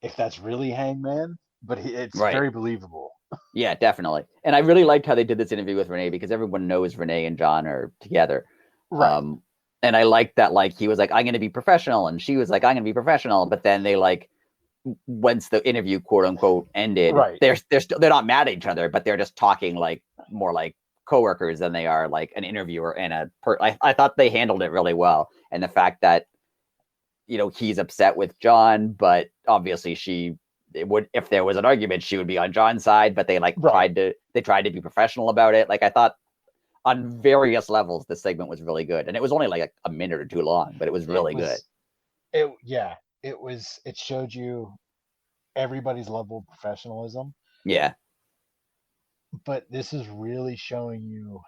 if that's really Hangman, but it's very believable. Yeah, definitely. And I really liked how they did this interview with Renee, because everyone knows Renee and John are together. Right. And I liked that, like, he was like, I'm going to be professional. And she was like, I'm going to be professional. But then they, like, once the interview quote unquote ended, Right. they're not mad at each other, but they're just talking like more like coworkers than they are like an interviewer and I thought they handled it really well. And the fact that, he's upset with John, but obviously if there was an argument, she would be on John's side, but they Right. tried to be professional about it. Like I thought on various levels, this segment was really good. And it was only like a minute or two long, but it was It really good. was it showed you everybody's level of professionalism, Yeah. but this is really showing you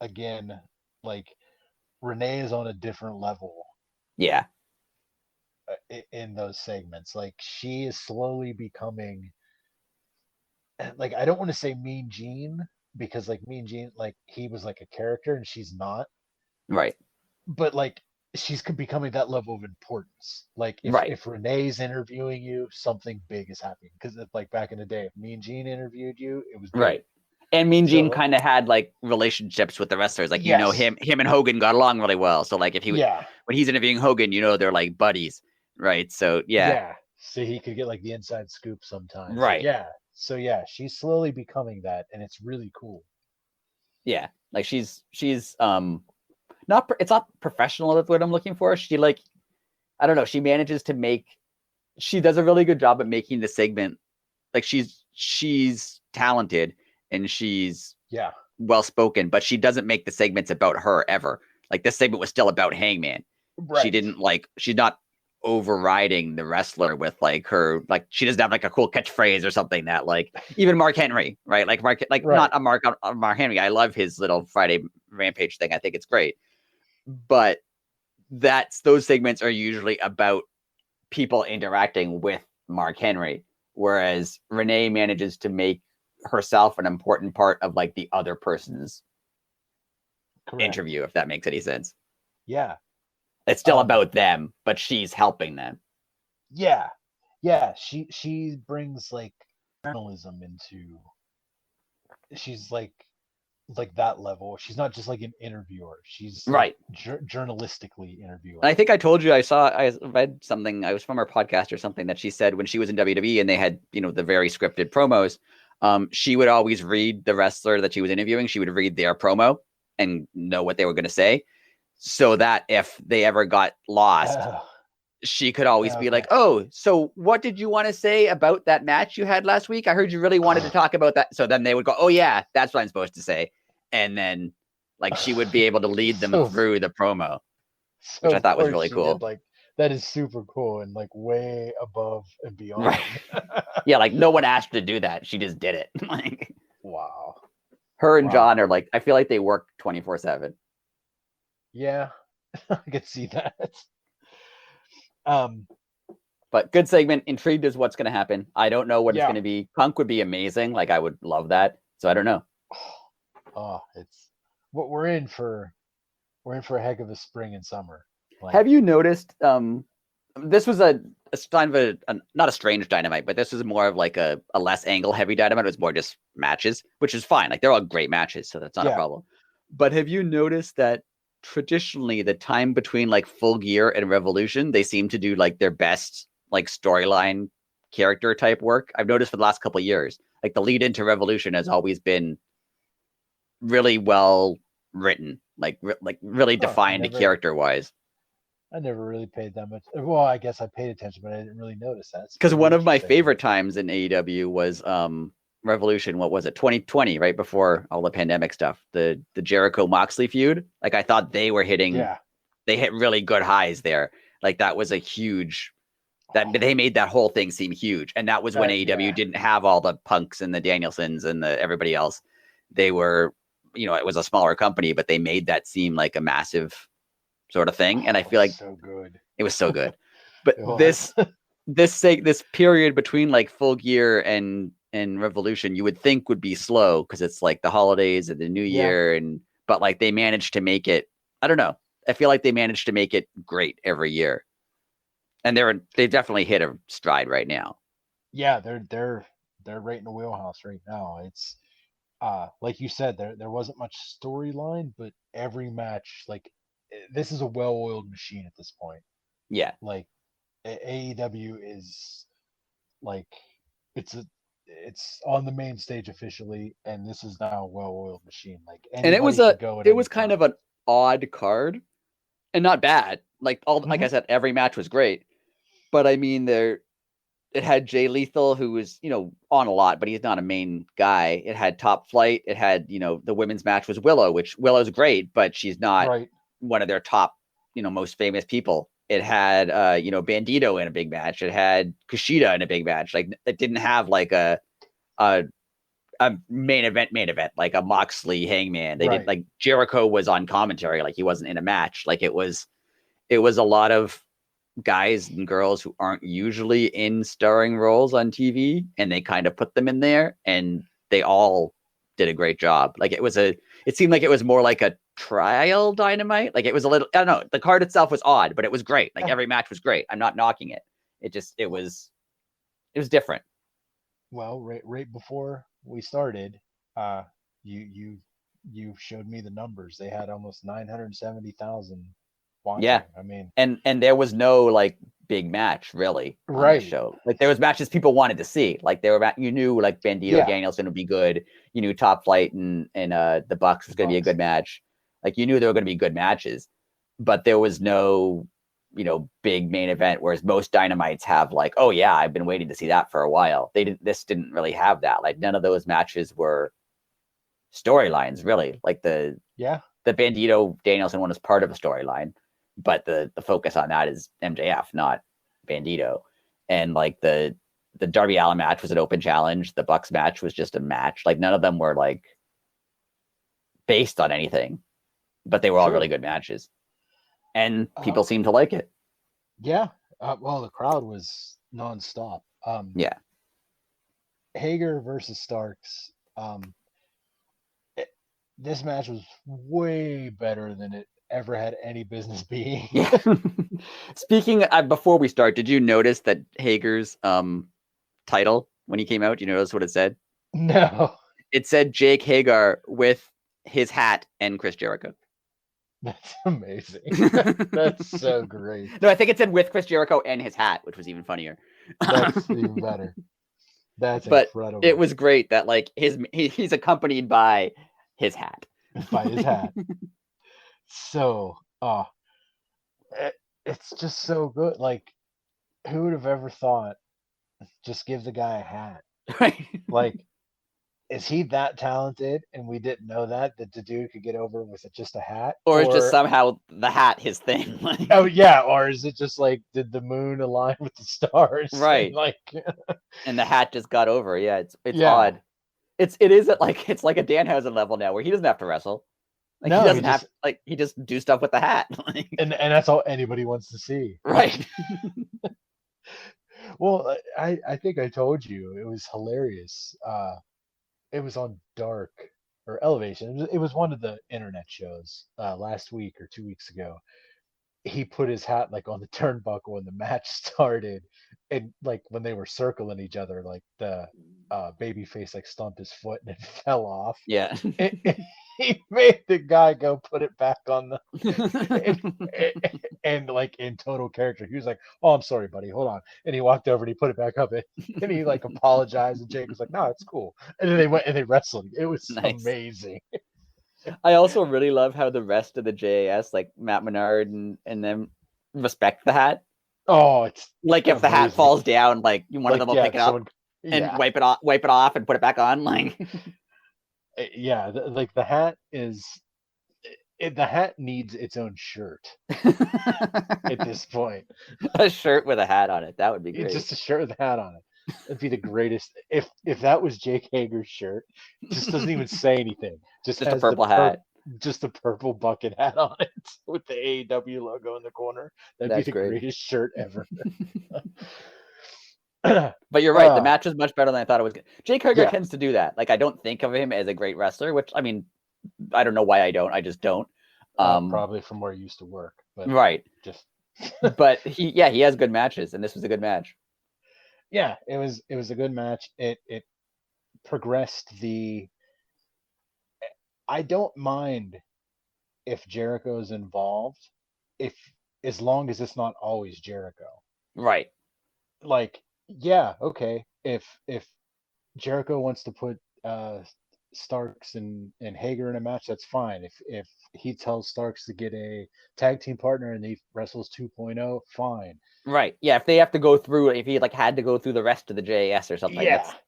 again, like Renee is on a different level Yeah. in those segments. Like she is slowly becoming, like, I don't want to say Mean Gene, because like Mean Gene, like he was like a character and she's not, Right. but like she's becoming that level of importance. Like Right. if Renee's interviewing you, something big is happening. Because like back in the day, if Mean Gene interviewed you, it was big. Right. And Mean Gene So kind of had like relationships with the wrestlers. Like, yes, him and Hogan got along really well. So like yeah, when he's interviewing Hogan, they're like buddies. Right. So yeah. yeah. So he could get like the inside scoop sometimes. Like Right. yeah. So yeah, she's slowly becoming that, and it's really cool. Yeah. Like she's it's not professional. That's what I'm looking for. She like, I don't know. She does a really good job at making the segment. Like she's talented and she's Yeah. well spoken, but she doesn't make the segments about her ever. Like this segment was still about Hangman. Right. She's not overriding the wrestler with like her, like she doesn't have like a cool catchphrase or something that like even Mark Henry, right? Like not Right. a Mark Henry. I love his little Friday Rampage thing. I think it's great. But those segments are usually about people interacting with Mark Henry, whereas Renee manages to make herself an important part of like the other person's Correct. interview, if that makes any sense. Yeah. It's still Um. about them, but she's helping them. Yeah. Yeah. She brings like journalism into. She's like that level. She's not just like an interviewer. She's like Right. journalistically interviewing. And I think I told you I read something, I was from our podcast or something, that she said when she was in WWE and they had, the very scripted promos, she would always read the wrestler that she was interviewing. She would read their promo and know what they were going to say, so that if they ever got lost, Oh, she could always be okay. like, "Oh, so what did you want to say about that match you had last week? I heard you really wanted to talk about that." So then they would go, "Oh yeah, that's what I'm supposed to say," and then like she would be able to lead them so through the promo, so which I of thought was course really she did cool. like that is super cool and like way above and Right? beyond. Yeah, like no one asked her to do that; she just did it. Like Wow. her and Wow. John are like, I feel like they work 24/7. Yeah, I could see that. Um. But good segment. Intrigued as what's going to happen. I don't know what it's Yeah. going to be. Punk would be amazing. Like I would love that. So I don't know. Oh, it's what we're in for. We're in for a heck of a spring and summer. Like, Have you noticed? This was a kind of not a strange dynamite, but this was more of like a less angle heavy dynamite. It was more just matches, which is fine. Like they're all great matches, so that's not a yeah. problem. But have you noticed that traditionally the time between like Full Gear and Revolution, they seem to do like their best like storyline character type work? I've noticed for the last couple of years, like the lead into Revolution has always been really well written, like really Huh, defined character wise. I never really paid that much. Well, I guess I paid attention, but I didn't really notice that. It's Because very one of my interesting. favorite times in AEW was Revolution. What was it? 2020, right before all the pandemic stuff. The Jericho Moxley feud. Like I thought Yeah. they hit really good highs there. Like that was a huge that Oh, they made that whole thing seem huge. And that was when AEW yeah. didn't have all the Punks and the Danielsons and the everybody else. They were, it was a smaller company, but they made that seem like a massive sort of thing. And Oh, I it was feel like so good. it was so good. But It was. this period between like Full Gear and Revolution, you would think would be slow because it's like the holidays and the New Yeah. Year, but like they managed to make it. I don't know. I feel like they managed to make it great every year, and they definitely hit a stride right now. Yeah, they're right in the wheelhouse right now. It's like you said, there wasn't much storyline, but every match, like this is a well-oiled machine at this point. Yeah, Like AEW is. like it's on the main stage officially, and this is now a well-oiled machine. Like And anybody can go at it any was kind time. of an odd card and not bad. Like I Hmm. said, every match was great. But I mean, it had Jay Lethal, who was, on a lot, but he's not a main guy. It had Top Flight. It had, the women's match was Willow, which Willow's great, but she's not Right. one of their top, most famous people. It had, Bandido in a big match. It had Kushida in a big match. Like, it didn't have like a, a main event, like a Moxley Hangman. They did Right. like Jericho was on commentary, like he wasn't in a match. Like it was a lot of guys and girls who aren't usually in starring roles on TV, and they kind of put them in there, and they all did a great job. Like it seemed like it was more like a trial Dynamite. Like it was a little, I don't know. The card itself was odd, but it was great. Like Yeah. every match was great. I'm not knocking it. It was different. Well, right before we started, uh, you showed me the numbers. They had almost 970,000 Yeah. watching. I mean, And there was no like big match really on this right. show. Like there was matches people wanted to see. Like you knew like Bandido Yeah, Danielson would be good. You knew Top Flight and the Bucks was the going to be a good Bucks. match. Like you knew there were going to be good matches, but there was no big main event. Whereas most Dynamites have like, oh yeah, I've been waiting to see that for a while. They didn't. This didn't really have that. Like none of those matches were storylines really. Like Yeah. the Bandido Danielson one is part of a storyline, but the focus on that is MJF, not Bandido. And like the Darby Allin match was an open challenge. The Bucks match was just a match. Like none of them were like based on anything, but they were all really True. good matches, and Uh, people seemed to like it. yeah. Well, the crowd was nonstop. Yeah, Hager versus Starks. It, this match was way better than it ever had any business being. yeah. Speaking before we start, did you notice that Hager's title when he came out? Do you notice what it said? No, It said Jake Hagar with his hat and Chris Jericho. that's amazing. That's so great. No, I think it said with Chris Jericho and his hat, which was even funnier. That's even better. That's But it incredible. was great that like he's accompanied by his hat. By his hat. So, it, it's just so good. Like, who would have ever thought? Just give the guy a hat. Right? Like, is he that talented and we didn't know that the dude could get over with just a hat? Or is just Or somehow the hat his thing? oh yeah, or is it just like did the moon align with the stars and Right. like And the hat just got over. Yeah, it's yeah. odd. It is at like it's like a Danhausen level now where he doesn't have to wrestle. Like he No, he doesn't have just like he just do stuff with the hat. and that's all anybody wants to see. Right. Well, I think I told you it was hilarious. It was on Dark or Elevation. It was one of the internet shows last week or 2 weeks ago. He put his hat like on the turnbuckle when the match started, and like when they were circling each other, like the babyface like stumped his foot and it fell off. Yeah. And he made the guy go put it back on the and, and like in total character, he was like, "Oh, I'm sorry, buddy. Hold on." And he walked over and he put it back up, and he like apologized, and Jake was like, "No, it's cool." And then they went and they wrestled. It was Nice. amazing. I also really love how the rest of the JAS, like Matt Menard and them, respect the hat. Oh, it's Like if the hat amazing. falls down, like one of them Like will yeah, pick it up someone and yeah. wipe it off, and put it back on. Like Yeah, like the hat is the hat needs its own shirt at this point. a shirt with a hat on it. That would be It's great. just a shirt with a hat on it. It'd be the greatest if that was Jake Hager's shirt. Just doesn't even say anything. Just Just a has the purple hat. just a purple bucket hat on it with the AEW logo in the corner. That'd be That's the great. greatest shirt ever. But you're right. The match was much better than I thought it was. Jake Hager Yeah, tends to do that. Like I don't think of him as a great wrestler, which I mean, I don't know why I don't. I just don't. Um, probably from where he used to work, but right. just But he has good matches, and this was a good match. yeah, it was a good match. It progressed the. I don't mind if Jericho's involved, if as long as it's not always Jericho. Right. Like Yeah, okay. If Jericho wants to put Starks and Hager in a match, that's fine. If he tells Starks to get a tag team partner and he wrestles 2.0, fine. Right. Yeah. If they have to go through, if he like had to go through the rest of the JAS or something,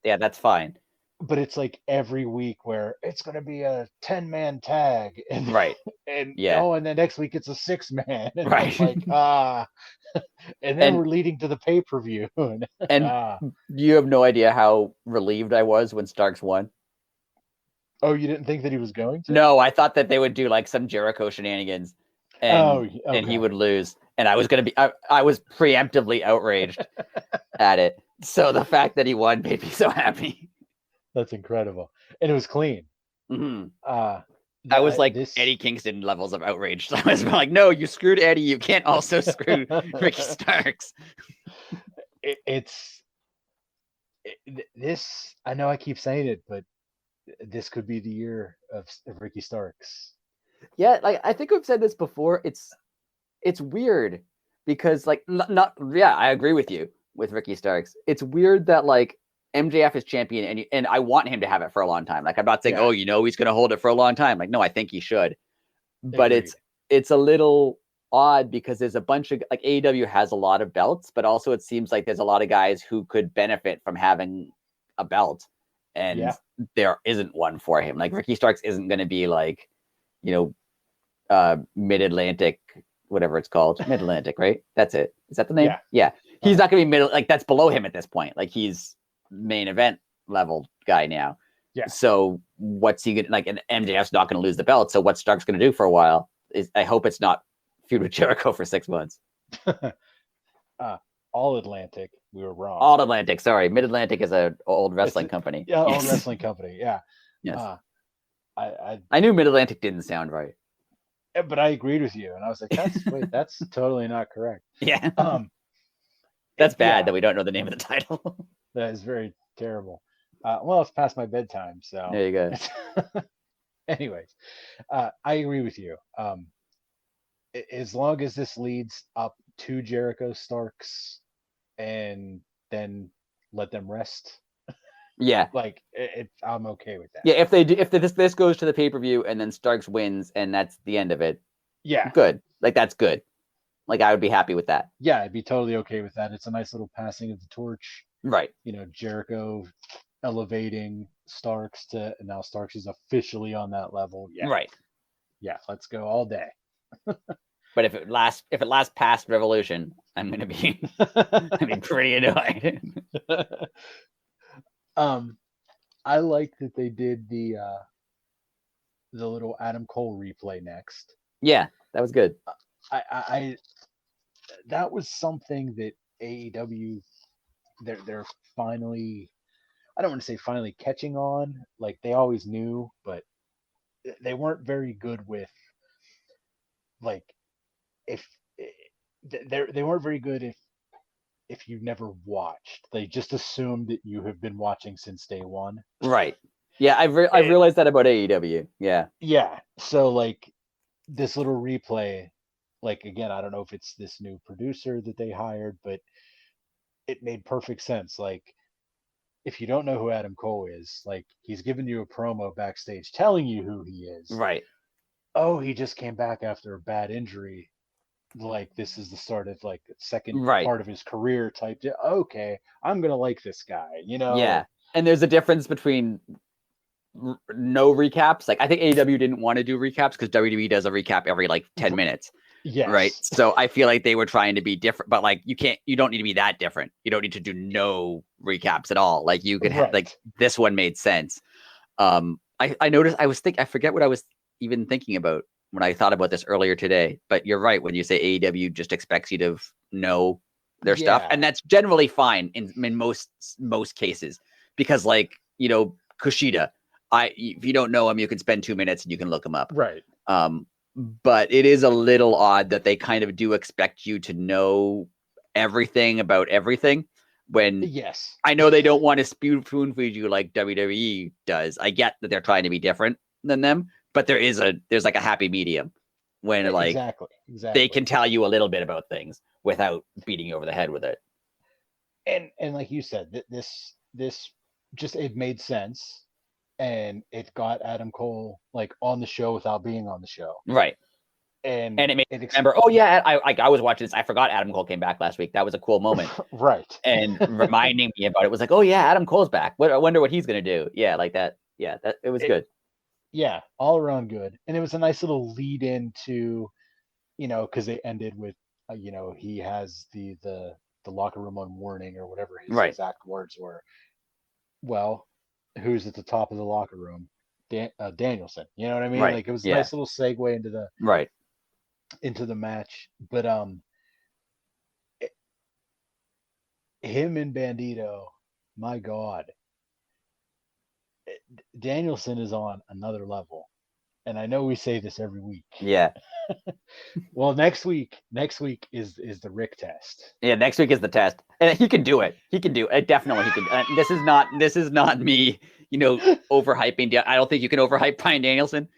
Yeah, that's fine. but it's like every week where it's going to be a 10-man tag and Right. and Yeah. oh, and then next week it's a 6-man and I'm Right. like, and then and we're leading to the pay-per-view. and ah. you have no idea how relieved I was when Starks won. Oh, you didn't think that he was going to? No, I thought that they would do like some Jericho shenanigans Oh, and he okay. would lose. And I was gonna be I was preemptively outraged at it. So the fact that he won made me so happy. That's incredible. And it was clean. Mm-hmm. Uh I was like this Eddie Kingston levels of outrage. So I was like, no, you screwed Eddie. You can't also screw Ricky Starks. it's this. I know I keep saying it, but this could be the year of Ricky Starks. Yeah, like I think we've said this before. It's weird because like not yeah, I agree with you with Ricky Starks. It's weird that like MJF is champion and I want him to have it for a long time. Like I'm not saying, Yeah, oh, he's going to hold it for a long time. Like no, I think he should. But agreed. it's a little odd because there's a bunch of like AEW has a lot of belts, but also it seems like there's a lot of guys who could benefit from having a belt and Yeah, there isn't one for him. Like Ricky Starks isn't going to be like, you know, mid-Atlantic, whatever it's called, mid-Atlantic, right? That's it. Is that the name? yeah. Yeah. He's Uh-huh. not going to be middle, like that's below him at this point. Like he's main event level guy now. Yeah. So what's he gonna like? And MJF's not going to lose the belt. So what's Stark's going to do for a while? I hope it's not feud with Jericho for 6 months. uh, All Atlantic. We were wrong. All Atlantic, sorry, Mid Atlantic is an old It's wrestling company. yeah, old Yes, wrestling company. Yeah. yes. Uh, I I knew Mid Atlantic didn't sound right. but I agreed with you, and I was like, that's totally not correct. Yeah, Um, that's bad yeah, that we don't know the name of the title. that is very terrible. Well, it's past my bedtime, so. There you go. Anyways, I agree with you. As long as this leads up to Jericho Starks, and then let them rest, Yeah, like I'm okay with that. yeah. If they do, if this goes to the pay per view and then Starks wins and that's the end of it, Yeah, good. Like that's good. Like I would be happy with that. yeah, I'd be totally okay with that. It's a nice little passing of the torch. Right. Jericho elevating Starks to, and now Starks is officially on that level. Yeah, Right. yeah, let's go all day. But if it lasts past Revolution, I'm gonna be pretty annoyed. um, I like that they did the little Adam Cole replay next. Yeah, that was good. I that was something that AEW they're finally, I don't want to say finally catching on, like they always knew, but they weren't very good with, like, if they weren't very good if you never watched. They just assumed that you have been watching since day one. Right. Yeah, I've And realized that about AEW. Yeah. yeah, so like this little replay, like again, I don't know if it's this new producer that they hired, but it made perfect sense. Like, if you don't know who Adam Cole is, like he's giving you a promo backstage telling you who he is. Right. Oh, he just came back after a bad injury. Like this is the start of like second Right. part of his career type. Okay, I'm gonna like this guy. Yeah. And there's a difference between no recaps. Like I think AEW didn't want to do recaps because WWE does a recap every like 10 minutes. Right. Yes. So I feel like they were trying to be different, but like you don't need to be that different. You don't need to do no recaps at all. Like you could have like Right. this one made sense. I noticed I forget what I was even thinking about when I thought about this earlier today, but you're right when you say AEW just expects you to know their stuff, Yeah. and that's generally fine in most cases because like Kushida, if you don't know him, you can spend 2 minutes and you can look him up. Right. But it is a little odd that they kind of do expect you to know everything about everything when Yes. I know they don't want to spoon feed you like WWE does. I get that they're trying to be different than them, but there's like a happy medium when like Exactly. they Exactly. can tell you a little bit about things without beating you over the head with it. and like you said, this just it made sense, and it got Adam Cole like on the show without being on the show, Right. and And it made it me remember, oh yeah, I was watching this. I forgot Adam Cole came back last week. That was a cool moment. right. And reminding me about it was like, oh yeah, Adam Cole's back. I wonder what he's gonna do. Yeah, like that. Yeah, that it was it, good. yeah, all around good, and it was a nice little lead into, because they ended with, he has the locker room on warning or whatever his Right. exact words were. Well, who's at the top of the locker room? Danielson. You know what I mean? Right. Like, it was a Yeah. nice little segue into the Right. match. But him and Bandido, my God, Danielson is on another level. And I know we say this every week. Yeah. Well, next week is the Rick test. Yeah. Next week is the test, and he can do it. He can do it. Definitely, he can. This is not me. Overhyping. I don't think you can overhype Bryan Danielson.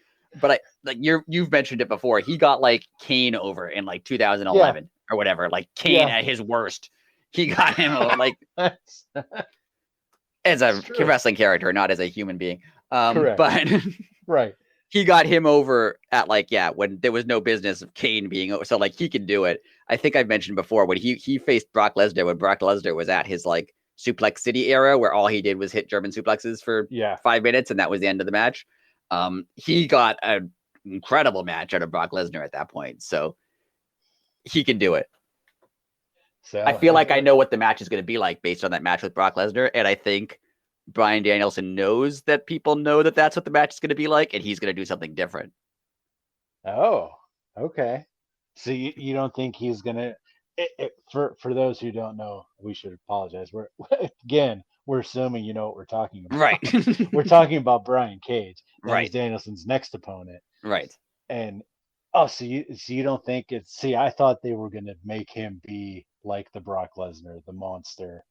But you've mentioned it before. He got like Kane over in like Yeah, 2011 or whatever. Like Kane yeah. at his worst. He got him over, like That's as a true. wrestling character, not as a human being. Correct. But Right. he got him over at when there was no business of Kane being over. So he can do it. I think I've mentioned before when he faced Brock Lesnar, when Brock Lesnar was at his Suplex City era, where all he did was hit German suplexes for Yeah. 5 minutes, and that was the end of the match. He got an incredible match out of Brock Lesnar at that point, so he can do it. So I feel like I know what the match is going to be like based on that match with Brock Lesnar, and I think Bryan Danielson knows that people know that that's what the match is going to be like, and he's going to do something different. Oh, okay. So you don't think he's gonna? For those who don't know, we should apologize. We're assuming you know what we're talking about. Right. We're talking about Brian Cage. That is Right. Danielson's next opponent. Right. And so you don't think it's? See, I thought they were gonna make him be like the Brock Lesnar, the monster,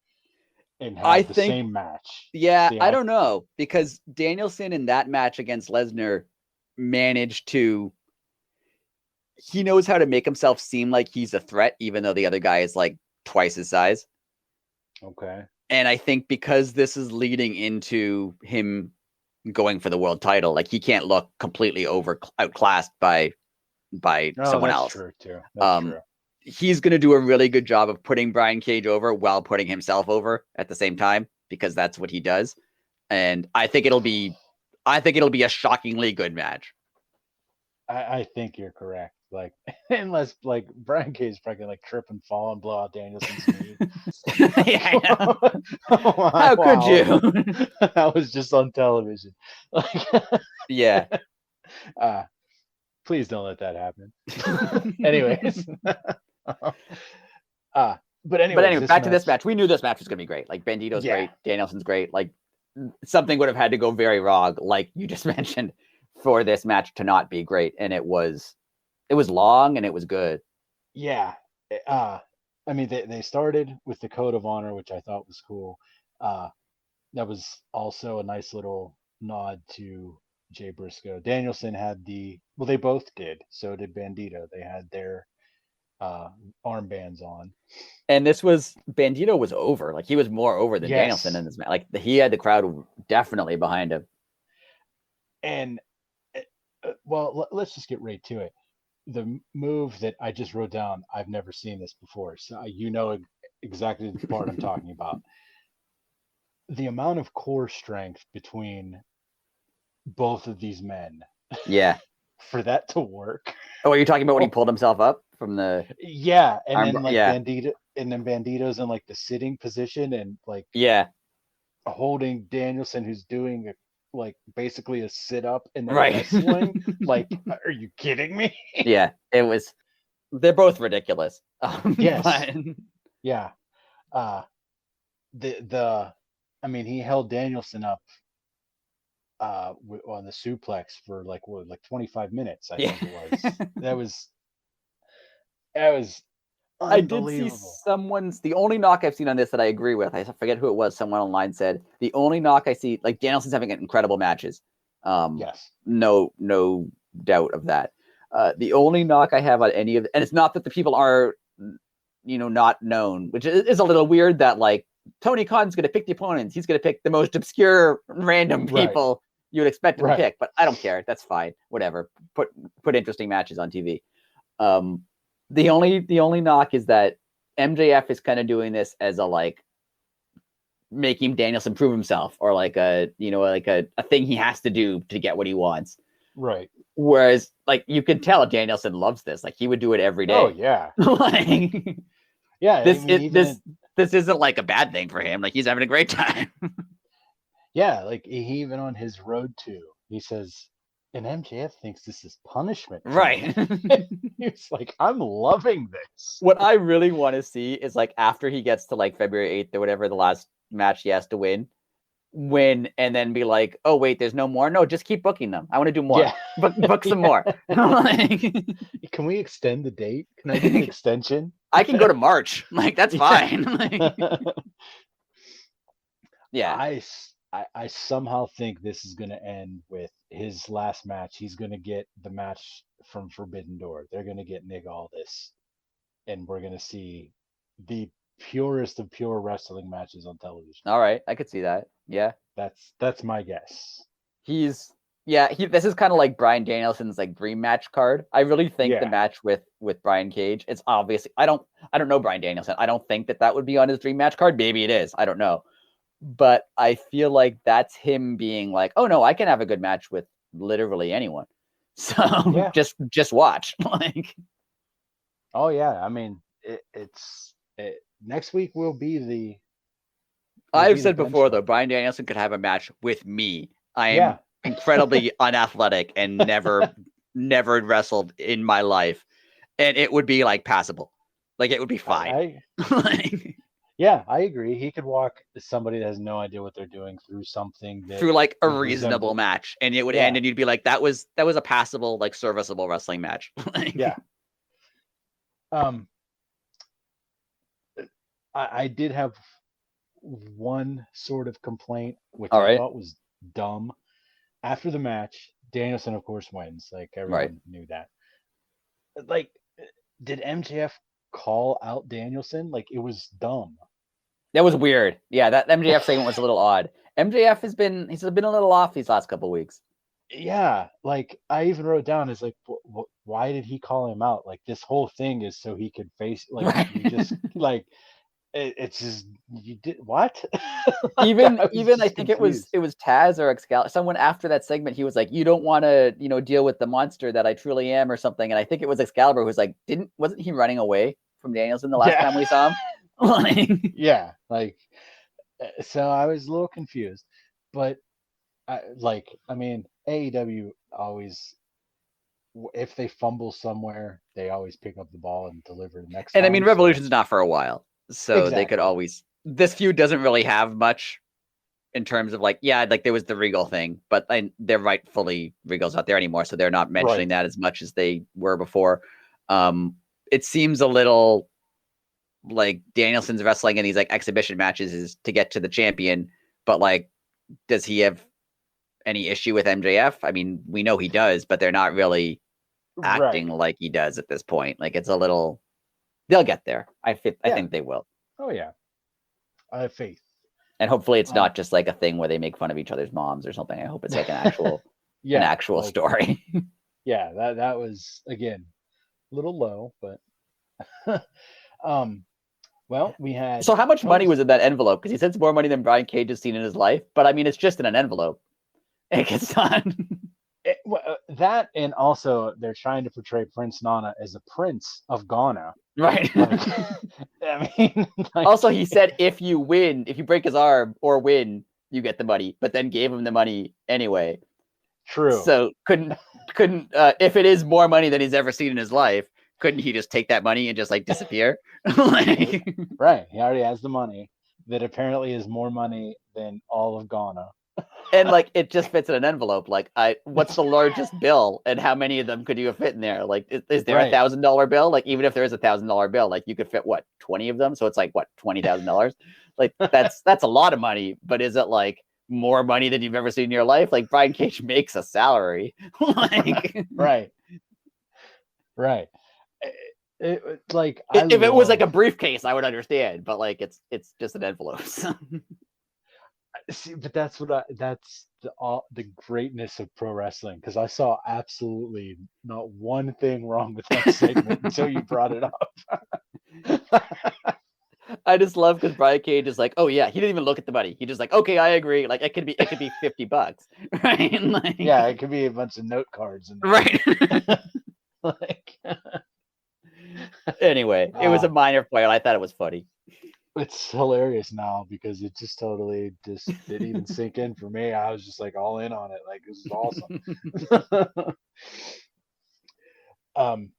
and I have the think, same match. yeah, See, I don't know, because Danielson in that match against Lesnar managed to, he knows how to make himself seem like he's a threat, even though the other guy is like twice his size. Okay. And I think because this is leading into him going for the world title, like he can't look completely outclassed by someone That's else. true too. That's true. He's going to do a really good job of putting Brian Cage over while putting himself over at the same time, because that's what he does. And I think it'll be a shockingly good match. I think you're correct. Like, unless like Brian Cage is probably gonna like trip and fall and blow out Danielson's knee. Yeah, I know. Wow, How could you? That was just on television. Like, Yeah. Please don't let that happen. Anyways, but anyway, back to this match. We knew this match was going to be great. Like Bandido's great, Danielson's great. Like something would have had to go very wrong, like you just mentioned, for this match to not be great, and it was long and it was good. Yeah. I mean, they started with the code of honor, which I thought was cool. That was also a nice little nod to Jay Briscoe. Danielson had they both did. So did Bandido. They had their armbands on. And Bandido was over. Like he was more over than Danielson in this match. Like he had the crowd definitely behind him. And well, let's just get right to it. The move that I just wrote down, I've never seen this before. So you know exactly the part I'm talking about. The amount of core strength between both of these men. Yeah. For that to work. Oh, are you talking about when he pulled himself up from the? Yeah, and then Bandido, and then Bandido's in like the sitting position and like holding Danielson, who's doing basically a sit up and then a swing. Like, are you kidding me? Yeah, it was. They're both ridiculous. Yes. But... Yeah. I mean, he held Danielson up on the suplex for like 25 minutes, I think it was. That was I did see the only knock I've seen on this that I agree with, I forget who it was, someone online said the only knock I see, like Danielson's having incredible matches. Yes. No doubt of that. The only knock I have on any of, and it's not that the people are not known, which is a little weird that like Tony Khan's going to pick the opponents. He's going to pick the most obscure random people you would expect him to pick, but I don't care. That's fine. Whatever. Put interesting matches on TV. The only knock is that MJF is kind of doing this as a like making Danielson prove himself, or like a thing he has to do to get what he wants. Right. Whereas like you could tell Danielson loves this. Like he would do it every day. Oh yeah. Like, yeah. This isn't like a bad thing for him. Like he's having a great time. Yeah. Like he even on his road to, he says, and MJF thinks this is punishment. Right. He's like, I'm loving this. What I really want to see is like after he gets to like February 8th or whatever, the last match he has to win, and then be like, oh wait, there's no more. No, just keep booking them. I want to do more. Yeah. Book some more. Can we extend the date? Can I get an extension? I can go to March. Like that's fine. Yeah. I somehow think this is going to end with his last match. He's going to get the match from Forbidden Door. They're going to get Nick Aldis, and we're going to see the purest of pure wrestling matches on television. All right, I could see that. Yeah, that's my guess. This is kind of like Bryan Danielson's like dream match card. I really think the match with Brian Cage. It's obviously I don't know Bryan Danielson. I don't think that would be on his dream match card. Maybe it is. I don't know. But I feel like that's him being like, oh no, I can have a good match with literally anyone. So just watch. Like, oh yeah, I mean, it's next week will be the. I've said before though, Bryan Danielson could have a match with me. I am incredibly unathletic and never wrestled in my life, and it would be like passable. Like it would be fine. Yeah, I agree. He could walk somebody that has no idea what they're doing through something through like a reasonable match, and it would end, and you'd be like, that was a passable, like serviceable wrestling match. Yeah. I did have one sort of complaint, which I thought was dumb. After the match, Danielson, of course, wins. Like everyone knew that. Like, did MJF call out Danielson? Like it was dumb. That was weird. Yeah, that MJF segment was a little odd. MJF he's been a little off these last couple of weeks. Yeah, like I even wrote down is like, why did he call him out? Like this whole thing is so he could face like you just like it's just you did what? even I think confused. it was Taz or Excalibur. Someone after that segment, he was like, "You don't want to, deal with the monster that I truly am," or something. And I think it was Excalibur who was like, wasn't he running away from Danielson the last time we saw him? Yeah, like so I was a little confused, but I mean, AEW always, if they fumble somewhere, they always pick up the ball and deliver the next. And time, I mean, Revolution's not for a while. So exactly. They could always. This feud doesn't really have much in terms of like there was the Regal thing, but they're rightfully Regal's not there anymore, so they're not mentioning that as much as they were before. It seems a little like Danielson's wrestling in these like exhibition matches is to get to the champion, but like, does he have any issue with MJF? I mean, we know he does, but they're not really acting like he does at this point. Like it's a little. They'll get there. I think they will. Oh yeah, I have faith. And hopefully it's not just like a thing where they make fun of each other's moms or something. I hope it's like an actual, an actual story. Yeah, that was again a little low, but well, we had. So how much money was in that envelope? Because he said it's more money than Brian Cage has seen in his life. But I mean, it's just in an envelope. It gets done. That, and also they're trying to portray Prince Nana as a prince of Ghana. Right. I mean, also he said if you break his arm or win, you get the money, but then gave him the money anyway. True. So couldn't if it is more money than he's ever seen in his life, couldn't he just take that money and just like disappear? Right. He already has the money that apparently is more money than all of Ghana. And like it just fits in an envelope. Like what's the largest bill, and how many of them could you fit in there? Like is there $1,000 bill? Like even if there is $1,000 bill, like you could fit 20 of them. So it's like $20,000. Like that's a lot of money. But is it like more money than you've ever seen in your life? Like Brian Cage makes a salary. Like right. Like if it was like a briefcase, I would understand, but like it's just an envelope. see, but that's the greatness of pro wrestling, because I saw absolutely not one thing wrong with that segment until you brought it up. I just love because Brian Cage is like, oh yeah, he didn't even look at the money. He just like, okay, I agree. Like it could be $50, right? Like, Yeah, it could be a bunch of note cards in there. Right. Like, anyway, it was a minor point. I thought it was funny. It's hilarious now because it just totally just didn't even sink in for me. I was just like all in on it. Like, this is awesome.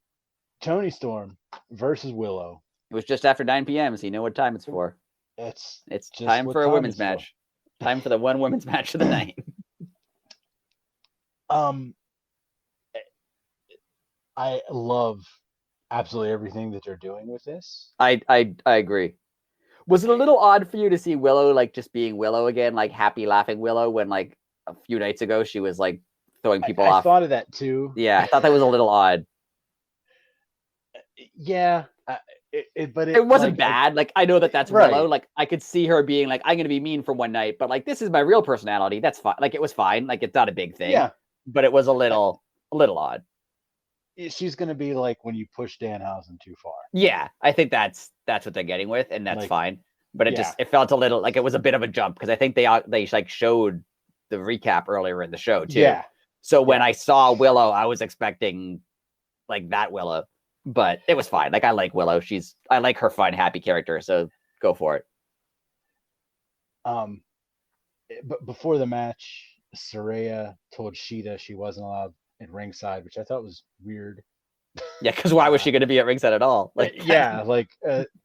Toni Storm versus Willow. It was just after 9 p.m., so you know what time it's for. It's just time for a women's match. Time for the one women's match of the night. I love absolutely everything that they're doing with this. I agree. Was it a little odd for you to see Willow like just being Willow again, like happy laughing Willow, when like a few nights ago she was like throwing people off? I thought of that too. Yeah, I thought that was a little odd. Yeah, but it wasn't like, bad. Like I know that's right. Willow. Like I could see her being like, I'm gonna be mean for one night, but like this is my real personality. That's fine. Like it was fine. Like it's not a big thing. Yeah, but it was a little odd. She's gonna be like when you push Danhausen too far. Yeah, I think that's what they're getting with, and that's like, fine. But it felt a little like it was a bit of a jump, because I think they like showed the recap earlier in the show too. Yeah. So when I saw Willow, I was expecting like that Willow, but it was fine. Like I like Willow. I like her fun, happy character. So go for it. But before the match, Saraya told Shida she wasn't allowed at ringside, which I thought was weird. Yeah, because why was she going to be at ringside at all? Like, yeah, like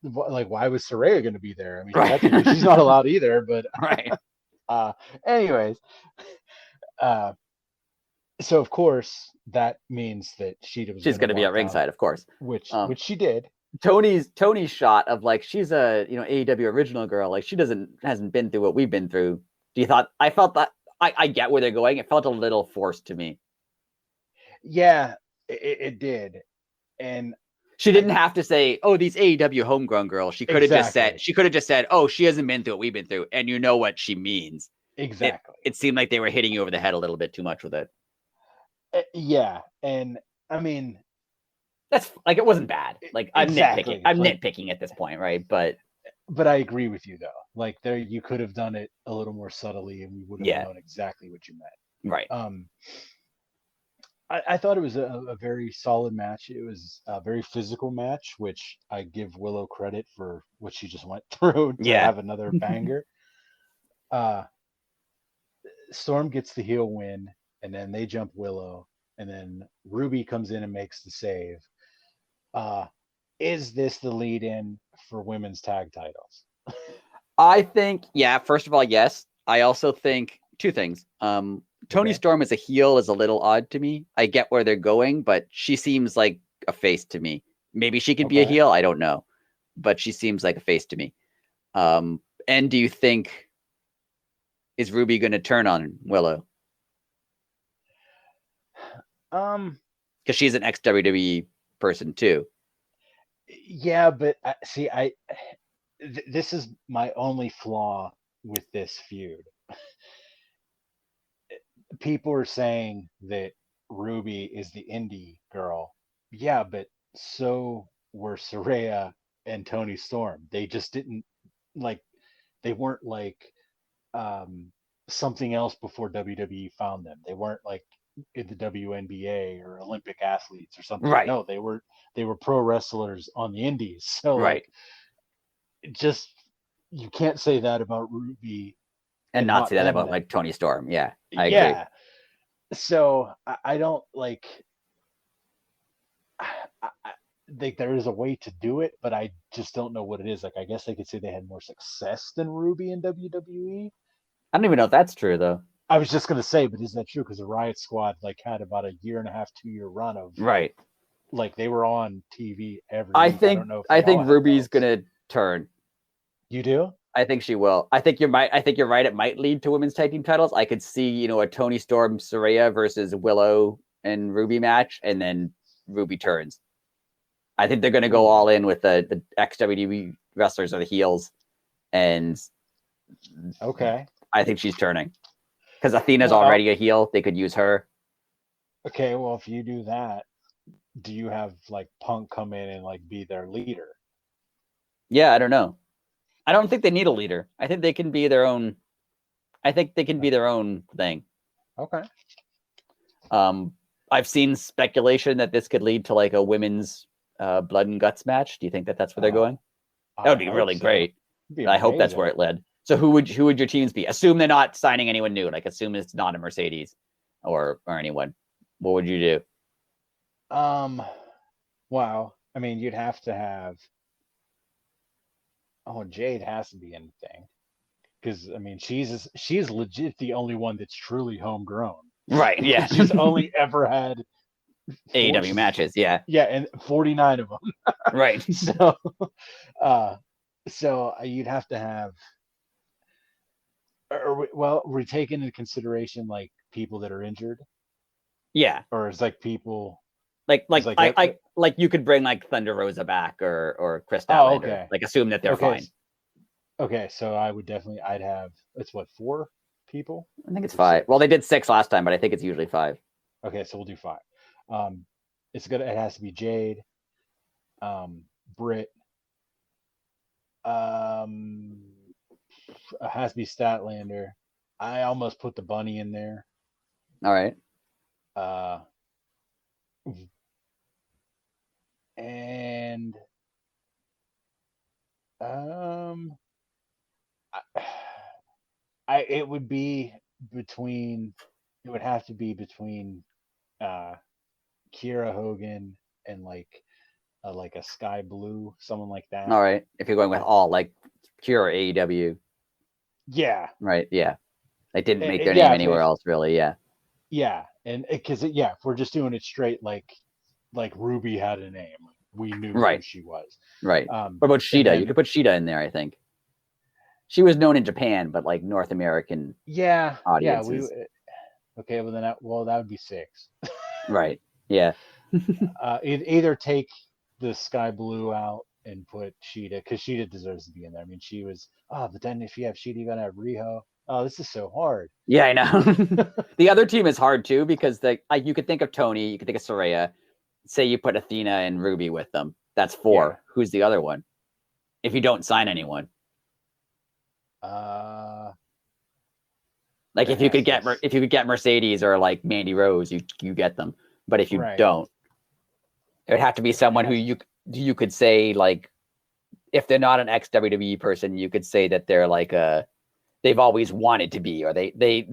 why was Saraya going to be there? I mean, technically she's not allowed either. But right. Anyways, so of course that means that Shida was. She's going to be at ringside, of course. Which she did. Tony's shot of like she's a AEW original girl, like she hasn't been through what we've been through. I felt that I get where they're going. It felt a little forced to me. Yeah, it did. And she didn't have to say, "Oh, these AEW homegrown girls." She could have just said, "Oh, she hasn't been through what we've been through," and you know what she means. Exactly. It seemed like they were hitting you over the head a little bit too much with it. Yeah, and I mean, that's like it wasn't bad. Like I'm nitpicking. I'm nitpicking at this point, right? But I agree with you though. Like there, you could have done it a little more subtly, and we would have known exactly what you meant. Right. I thought it was a very solid match. It was a very physical match, which I give Willow credit for what she just went through to have another banger. Storm gets the heel win, and then they jump Willow, and then Ruby comes in and makes the save. Is this the lead-in for women's tag titles? I think, first of all, yes. I also think two things. Toni Storm as a heel is a little odd to me. I get where they're going, but she seems like a face to me. Maybe she could be a heel. I don't know. But she seems like a face to me. And do you think, is Ruby going to turn on Willow? Because she's an ex-WWE person too. Yeah, but see, this is my only flaw with this feud. People are saying that Ruby is the indie girl. Yeah, but so were Saraya and Toni Storm. They just didn't they weren't like something else before WWE found them. They weren't like in the WNBA or Olympic athletes or something. Right. No, they were pro wrestlers on the indies. So right. Just you can't say that about Ruby and not say that about like Toni Storm. Yeah, I agree. Yeah. So I don't like. I think there is a way to do it, but I just don't know what it is. Like, I guess I could say they had more success than Ruby in WWE. I don't even know if that's true, though. I was just gonna say, but is that true? Because the Riot Squad had about a 1.5, 2-year run of right. Like they were on TV every. I think Ruby's gonna turn. You do? I think she will. I think you're right. It might lead to women's tag team titles. I could see, a Toni Storm Saraya versus Willow and Ruby match, and then Ruby turns. I think they're going to go all in with the ex-WWE wrestlers are the heels, and Okay. I think she's turning because Athena's Well, already a heel. They could use her. okay. Well, if you do that, do you have like Punk come in and like be their leader? Yeah, I don't know. I don't think they need a leader. I think they can be their own. I think they can be their own thing. Okay. I've seen speculation that this could lead to like a women's blood and guts match. Do you think that that's where they're going? That would be really great. I hope that's where it led. So who would your teams be? Assume they're not signing anyone new. Like assume it's not a Mercedes or anyone. What would you do? Wow. I mean, you'd have to have. Oh, Jade has to be in the thing because I mean, she's legit the only one that's truly homegrown. Right. Yeah. She's only ever had AEW matches. Yeah. Yeah, and 49 of them. Right. So, you'd have to have. Well, we take into consideration like people that are injured. Yeah. Or it's like people. Like you could bring like Thunder Rosa back or Chris Statlander. Oh, okay. Like assume that they're fine. Okay, so I'd have it's what 4 people? I think it's 5. Well, they did 6 last time, but I think it's usually 5. Okay, so we'll do 5. It has to be Jade, Britt, it has to be Statlander. I almost put the bunny in there. All right. And it would be between. It would have to be between Kiera Hogan and like a Sky Blue, someone like that. All right. If you're going with all like Kiera AEW. Yeah. Right. Yeah. They didn't make their name anywhere else, really. Yeah. Yeah, and because if we're just doing it straight, like Ruby had a name, we knew who she was. Right. What about Shida? You could put Shida in there, I think. She was known in Japan, but like North American. Audiences. Yeah. Okay, well then, that would be 6. Right. Yeah. Either take the Sky Blue out and put Shida, because Shida deserves to be in there. I mean, she was. Oh, but then if you have Shida, you're gonna have Riho. Oh, this is so hard. Yeah, I know. The other team is hard too because you could think of Toni, you could think of Saraya. Say you put Athena and Ruby with them. That's 4. Yeah. Who's the other one? If you don't sign anyone. Like if you could get Mercedes or like Mandy Rose, you get them. But if you don't, it would have to be someone who you could say like, if they're not an ex-WWE person, you could say that they're like they've always wanted to be, or they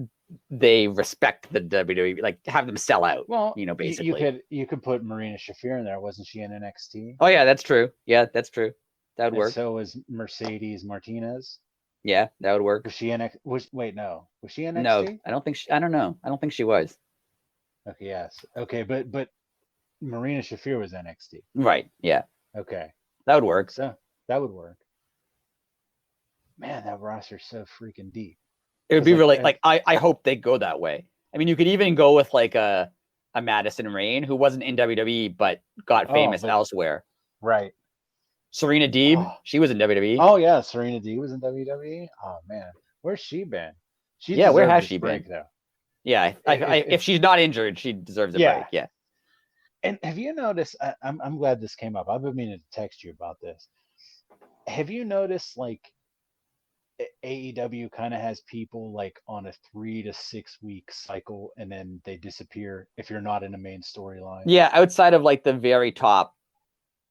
respect the WWE, like have them sell out. Well, basically. You could put Marina Shafir in there. Wasn't she in NXT? Oh yeah, that's true. Yeah, that's true. That would work. So was Mercedes Martinez. Yeah, that would work. Was she in? Wait, no. Was she in NXT? No, I don't think. I don't know. I don't think she was. Okay. Yes. Okay, but Marina Shafir was NXT. Right. Yeah. Okay. That would work. So that would work. Man, that roster's so freaking deep. It would be really like I hope they go that way. I mean, you could even go with like a Madison Rayne who wasn't in WWE but got famous elsewhere. Right. Serena Deeb, she was in WWE. Oh yeah, Serena Deeb was in WWE. Oh man, where's she been? Where has she been? Though. Yeah, if she's not injured, she deserves a break. Yeah. And have you noticed? I'm glad this came up. I've been meaning to text you about this. Have you noticed like AEW kind of has people like on a 3 to 6 week cycle, and then they disappear if you're not in a main storyline? Yeah, outside of like the very top.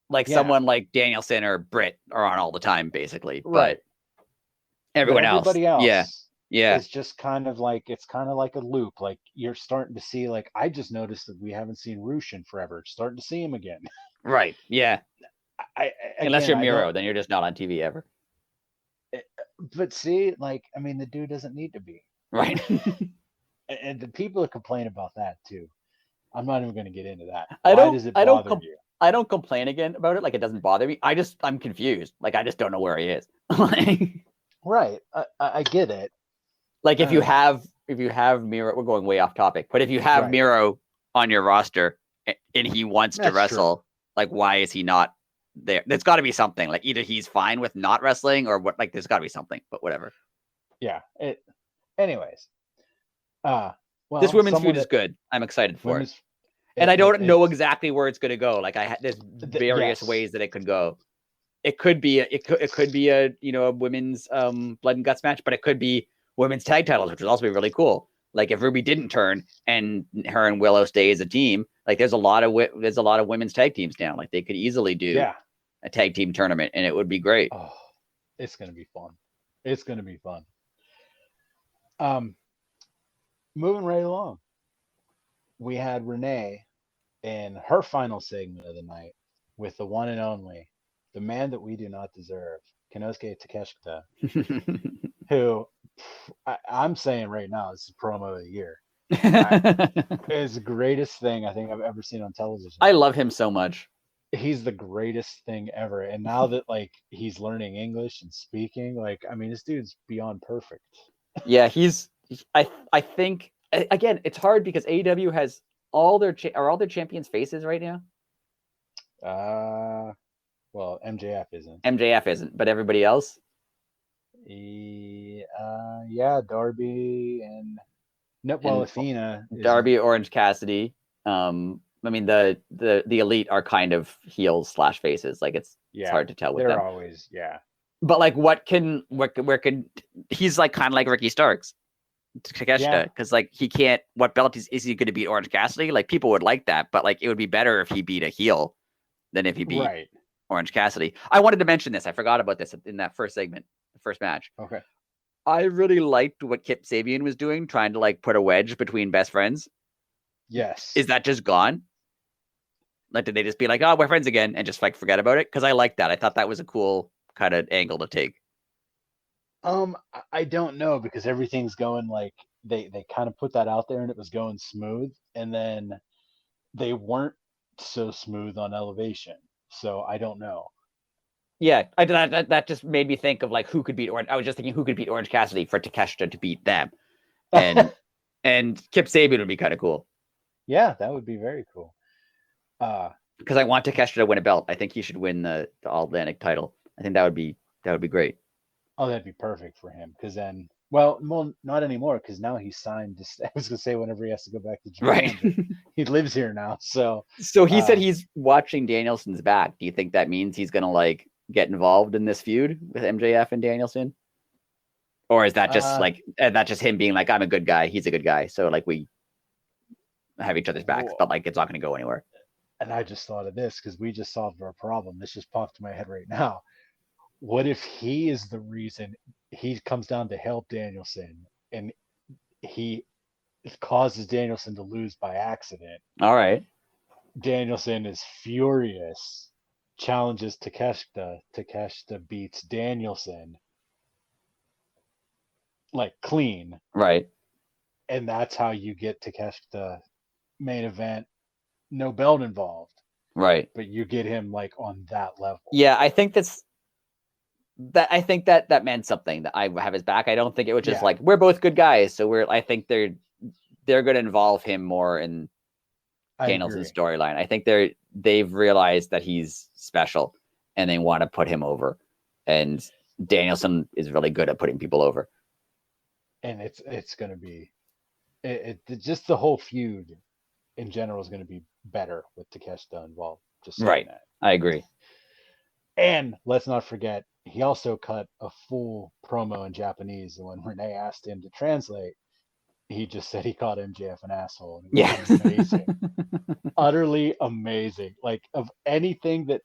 Like someone like Danielson or Britt are on all the time, basically. Right. But everybody else. Yeah. It's just kind of like a loop. Like you're starting to see, like I just noticed that we haven't seen Roosh in forever. Starting to see him again. Right. Yeah. Unless you're Miro, then you're just not on TV ever. But see, like, I mean, the dude doesn't need to be. Right. And the people complain about that too. I'm not even going to get into that. Why does it bother you? I don't complain again about it. Like, it doesn't bother me. I'm confused. Like, I just don't know where he is. Right. I get it. Like, if you have Miro, we're going way off topic, but if you have Miro on your roster and he wants to wrestle, Like, why is he not there? There's got to be something. Like, either he's fine with not wrestling or what. Like, there's got to be something. But whatever. Yeah. Anyways, This well, women's someone feud is that good. I'm excited for it. women's And I don't know it's exactly where it's going to go. Like, there's various yes, ways that it could go. It could be a a women's blood and guts match, but it could be women's tag titles, which would also be really cool. Like if Ruby didn't turn and her and Willow stay as a team, like there's a lot of women's tag teams now. Like they could easily do a tag team tournament, and it would be great. Oh, it's gonna be fun. It's gonna be fun. Moving right along, we had Renee in her final segment of the night with the one and only, the man that we do not deserve, Konosuke Takeshita, who I'm saying right now is the promo of the year. It's the greatest thing I think I've ever seen on television. I love him so much. He's the greatest thing ever. And now that like he's learning English and speaking, like I mean, this dude's beyond perfect. Yeah, I think again, it's hard because AEW has all their champions faces right now. Well, MJF isn't. MJF isn't, but everybody else. Yeah, Darby and no, well, Athena. Darby, Orange Cassidy. I mean the elite are kind of heels / faces. Like it's hard to tell with them. They're always But like, where can he's like kind of like Ricky Starks, Takeshita, because like he can't. What belt is he going to beat Orange Cassidy? Like people would like that, but like it would be better if he beat a heel than if he beat Orange Cassidy. I wanted to mention this. I forgot about this in that first segment, the first match. Okay. I really liked what Kip Sabian was doing, trying to like put a wedge between best friends. Yes. Is that just gone? Like, did they just be like, oh, we're friends again and just like forget about it? Because I like that. I thought that was a cool kind of angle to take. I don't know because everything's going like they kind of put that out there and it was going smooth, and then they weren't so smooth on Elevation. So I don't know. Yeah, that just made me think of like who could beat Orange. I was just thinking who could beat Orange Cassidy for Takeshita to beat them, and Kip Sabian would be kind of cool. Yeah, that would be very cool. Because I want Takeshita to win a belt. I think he should win the All Atlantic title. I think that would be great. Oh, that'd be perfect for him. Because then, well, not anymore. Because now he's signed. I was gonna say whenever he has to go back to Japan, right? He lives here now. So he said he's watching Danielson's back. Do you think that means he's gonna like get involved in this feud with MJF and Danielson? Or is that just that's just him being like, I'm a good guy, he's a good guy, so like we have each other's backs, but like it's not going to go anywhere. And I just thought of this because we just solved our problem. This just popped in my head right now. What if he is the reason he comes down to help Danielson and he causes Danielson to lose by accident? All right. Danielson is furious, challenges Takeshita. Takeshita beats Danielson like clean. Right. And that's how you get Takeshita main event, no belt involved. Right. But you get him like on that level. Yeah, I think that meant something, that I have his back. I don't think it was just like we're both good guys, so I think they're going to involve him more in Danielson's storyline. I think they've realized that he's special and they want to put him over. And Danielson is really good at putting people over. And it's going to be just the whole feud in general is going to be better with Takeshita involved. Just right. That. I agree. And let's not forget, he also cut a full promo in Japanese. And when Renee asked him to translate, he just said he called MJF an asshole. And it was amazing. Utterly amazing. Like, of anything that,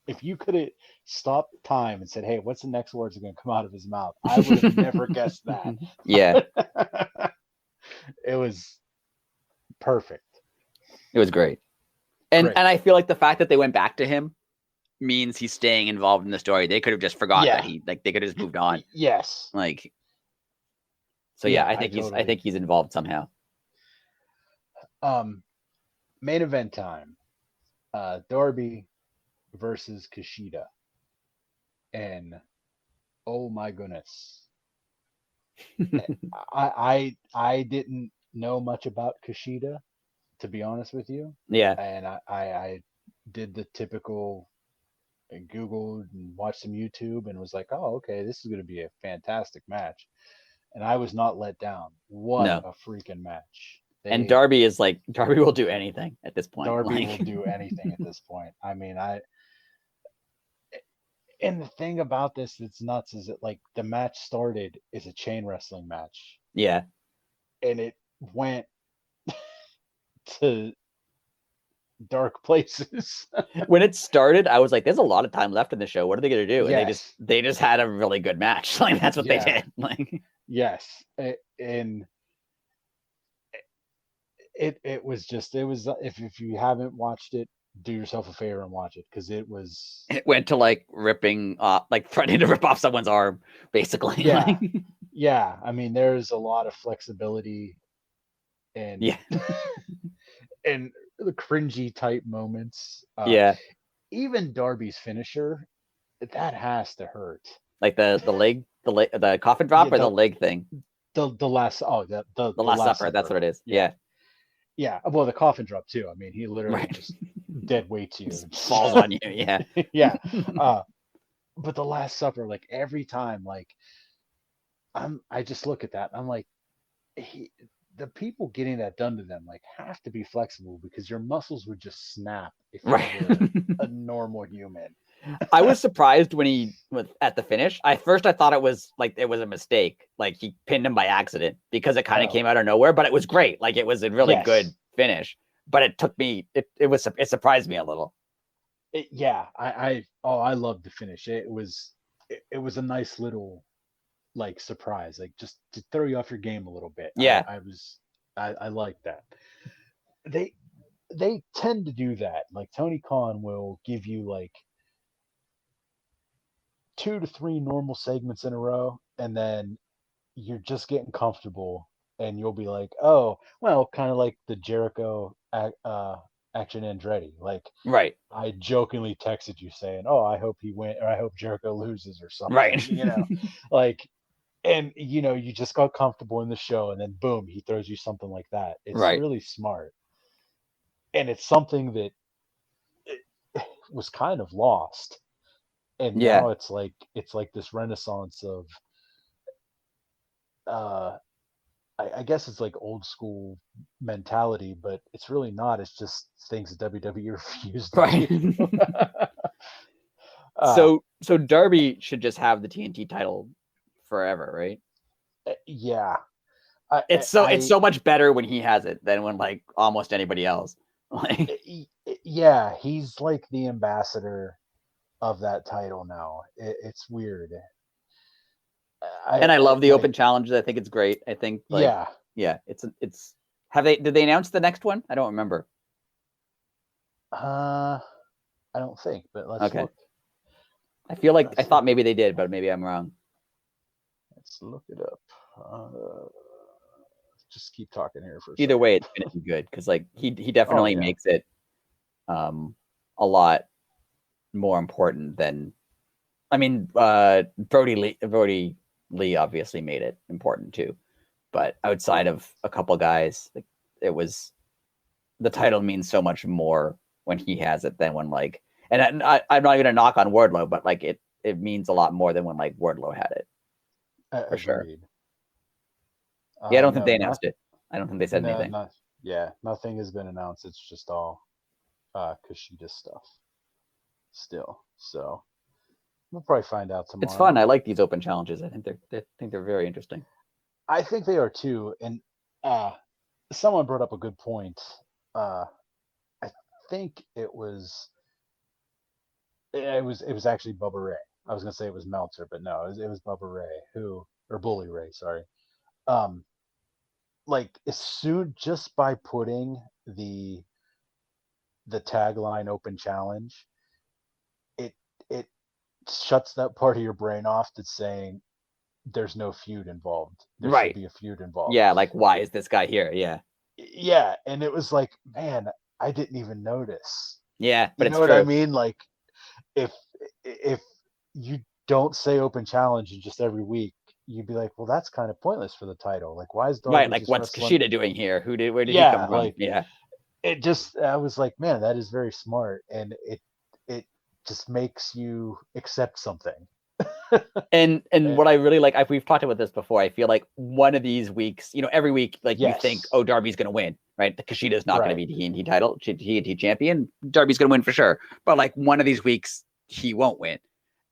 if you could have stopped time and said, hey, what's the next words that are going to come out of his mouth? I would have never guessed that. Yeah. It was perfect. It was great. And I feel like the fact that they went back to him means he's staying involved in the story. They could have just forgot that they could have just moved on. Yes. Like, so I think he's involved somehow. Main event time. Darby versus Kushida. And oh my goodness. I didn't know much about Kushida, to be honest with you. Yeah. And I did the typical and Googled and watched some YouTube and was like, oh, okay, this is going to be a fantastic match. And I was not let down. What No. a freaking match. And Darby is like, Darby will do anything at this point. Darby Like, will do anything at this point. I mean, and the thing about this that's nuts is that like the match started as a chain wrestling match yeah. and it went to dark places. When it started, I was like, there's a lot of time left in the show. What are they going to do? And Yes. they just had a really good match. Like, that's what they Yeah. did. Like, Yes. And it was just, it was, if you haven't watched it, do yourself a favor and watch it because it was, it went to like ripping off, like threatening to rip off someone's arm, basically. yeah. Like, Yeah. I mean, there's a lot of flexibility and, yeah. and the cringy type moments. Yeah. Even Darby's finisher, that has to hurt. Like the coffin drop Yeah, or the leg thing? the last the Last last supper. That's supper. what it is. Yeah. Yeah. Yeah. Well, the coffin drop too. I mean, he literally Right. just dead weights you. Just falls on you. Yeah. Yeah. But the last supper, like every time, like I just look at that. I'm like, the people getting that done to them like have to be flexible because your muscles would just snap if you Right. were a normal human. I was surprised when he was at the finish. I thought it was like it was a mistake. Like he pinned him by accident because it kind of came out of nowhere, but it was great. Like it was a really good finish. But it took me it surprised me a little. I loved the finish. It was a nice little like surprise, like just to throw you off your game a little bit. Yeah. I like that. They tend to do that. Like Tony Khan will give you like 2 to 3 normal segments in a row, and then you're just getting comfortable, and you'll be like, oh, well, kind of like the Jericho Action Andretti. Like, right. I jokingly texted you saying, oh, I hope he win, or I hope Jericho loses, or something. Right. Like, and you just got comfortable in the show, and then boom, he throws you something like that. It's right. really smart, and it's something that was kind of lost. And now it's like this renaissance of I guess it's like old school mentality, but it's really not. It's just things that WWE refused to do. So Darby should just have the TNT title forever, right? Yeah. It's so much better when he has it than when like almost anybody else. Like, yeah, he's like the ambassador of that title now. It's weird. I love the open challenges. I think it's great. I think like it's did they announce the next one? I don't remember. I don't think, but let's look. I feel like I thought maybe they did, but maybe I'm wrong. Let's look it up. Just keep talking here for a Either second. way, it's gonna be good because like he definitely makes it a lot more important than I mean Brody Lee obviously made it important too, but outside of a couple guys, like it was the title means so much more when he has it than when like and I'm not even a knock on Wardlow, but like it means a lot more than when like Wardlow had it. For Agreed. sure. Yeah, I don't think they announced it. I don't think they said anything. Nothing has been announced. It's just all Kushida stuff still. So we'll probably find out tomorrow. It's fun. I like these open challenges. I think they're very interesting. I think they are too. And someone brought up a good point. I think it was actually Bubba Ray. I was gonna say it was Meltzer, but no, it was Bubba Ray or Bully Ray, sorry. Like as soon just by putting the tagline open challenge, it shuts that part of your brain off that's saying there's no feud involved. There should be a feud involved. Yeah, like why is this guy here? Yeah. Yeah, and it was like, man, I didn't even notice. Yeah, but you know what I mean? Like if you don't say open challenge in just every week, you'd be like, well, that's kind of pointless for the title. Like, why is Darby like what's wrestling? Kushida doing here? Where did he come from? Like, yeah, I was like, man, that is very smart, and it just makes you accept something. And Eh, what I really like, we've talked about this before. I feel like one of these weeks, every week, like you think, yes, oh, Darby's going to win, right? Kushida's not going to right, be TNT title, TNT champion. Darby's going to win for sure. But like one of these weeks, he won't win,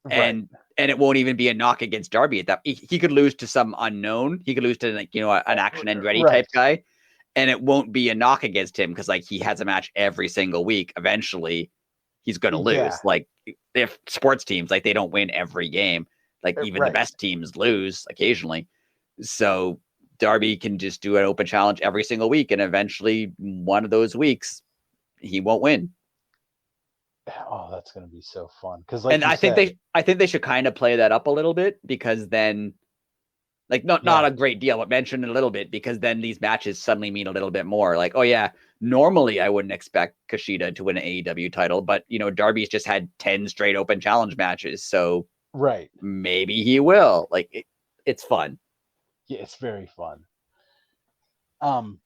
right, and it won't even be a knock against Darby at that. He could lose to some unknown. He could lose to like an action and ready type right. guy, and it won't be a knock against him because like he has a match every single week. Eventually, he's going to Yeah, lose. Like if sports teams, like they don't win every game. Like even the right. best teams lose occasionally. So Darby can just do an open challenge every single week, and eventually one of those weeks he won't win. Oh, that's gonna be so fun because, like And you said, I think they should kind of play that up a little bit because then like not yeah, a great deal, but mention it a little bit because then these matches suddenly mean a little bit more. Like, oh yeah, normally I wouldn't expect Kushida to win an AEW title, but Darby's just had 10 straight open challenge matches, so right. maybe he will. Like it's fun. Yeah, it's very fun. Um,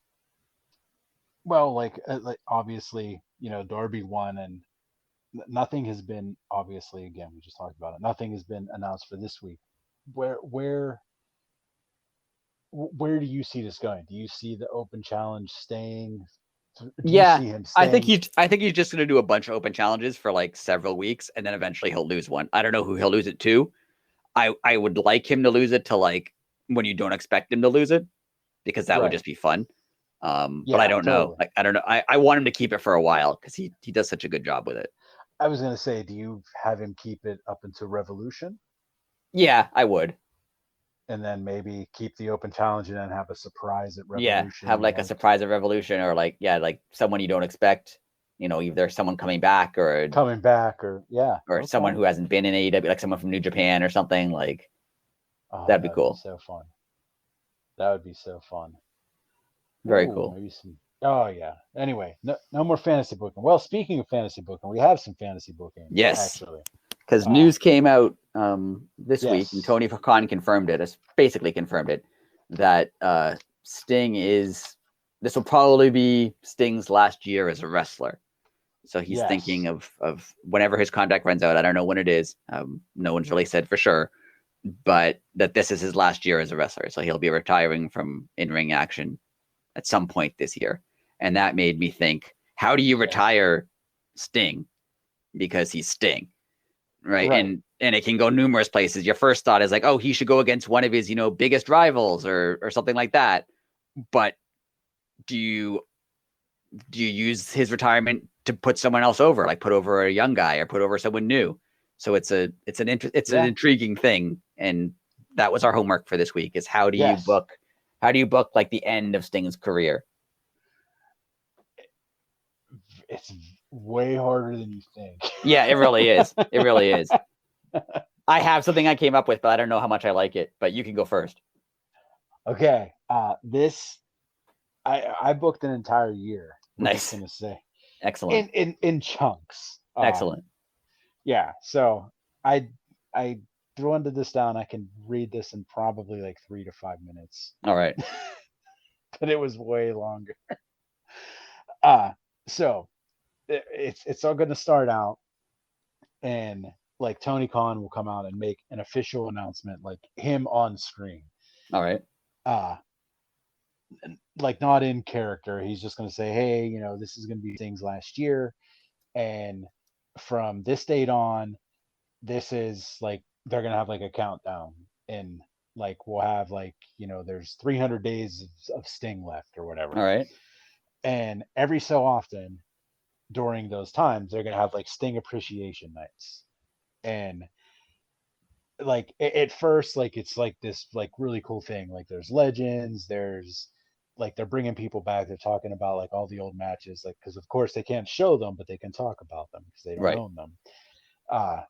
well, like obviously, Darby won, and nothing has been obviously. Again, we just talked about it. Nothing has been announced for this week. Where where where do you see this going? Do you see the open challenge staying? Do you Yeah, see him staying? I think he's just gonna do a bunch of open challenges for like several weeks, and then eventually he'll lose one. I don't know who he'll lose it to. I would like him to lose it to like when you don't expect him to lose it because that would Right. just be fun. But I Yeah, don't know. totally. Like I don't know. I want him to keep it for a while because he does such a good job with it. I was gonna say, do you have him keep it up until Revolution, Yeah, I would. and then maybe keep the open challenge, and then have a surprise at Yeah, Revolution have like a again? surprise of Revolution or like like someone you don't expect. Either someone coming back Coming back, or yeah, or someone okay. who hasn't been in AEW, like someone from New Japan or something. Like Oh, that'd be that would be cool. so fun. That would be so fun. Very Ooh, cool. maybe some. Oh yeah. Anyway, no more fantasy booking. Well, speaking of fantasy booking, we have some fantasy booking Yes, actually. because Uh news came out this week, and yes, Tony Khan confirmed it. It's basically confirmed it that Sting is. This will probably be Sting's last year as a wrestler. So he's thinking yes, of whenever his contract runs out. I don't know when it is. No one's really said for sure, but that this is his last year as a wrestler. So he'll be retiring from in ring action at some point this year. And that made me think, how do you yeah, retire Sting? Because he's Sting, right? right, And it can go numerous places. Your first thought is like, oh, he should go against one of his, biggest rivals or something like that. But do you use his retirement to put someone else over, like put over a young guy or put over someone new? So it's an yeah, intriguing thing, and that was our homework for this week: is yes. how do you book like the end of Sting's career? It's way harder than you think. Yeah, it really is. It really is. I have something I came up with, but I don't know how much I like it. But you can go first. Okay, this I booked an entire year. I'm just Nice, gonna say excellent, in chunks. excellent. Yeah. So I I dwindled this down. I can read this in probably like 3 to 5 minutes, All right, but it was way longer. Uh so it's all going to start out, and like Tony Khan will come out and make an official announcement, like him on screen. all right, Uh like not in character. He's just going to say, "Hey, this is going to be things last year, and from this date on, this is like they're gonna have like a countdown, and like we'll have like there's 300 days of Sting left or all whatever, right, and every so often during those times they're gonna have like Sting appreciation nights, and like at first like it's like this like really cool thing, like there's legends, there's like they're bringing people back, they're talking about like all the old matches, like because of course they can't show them but they can talk about them because they don't right, own them. uh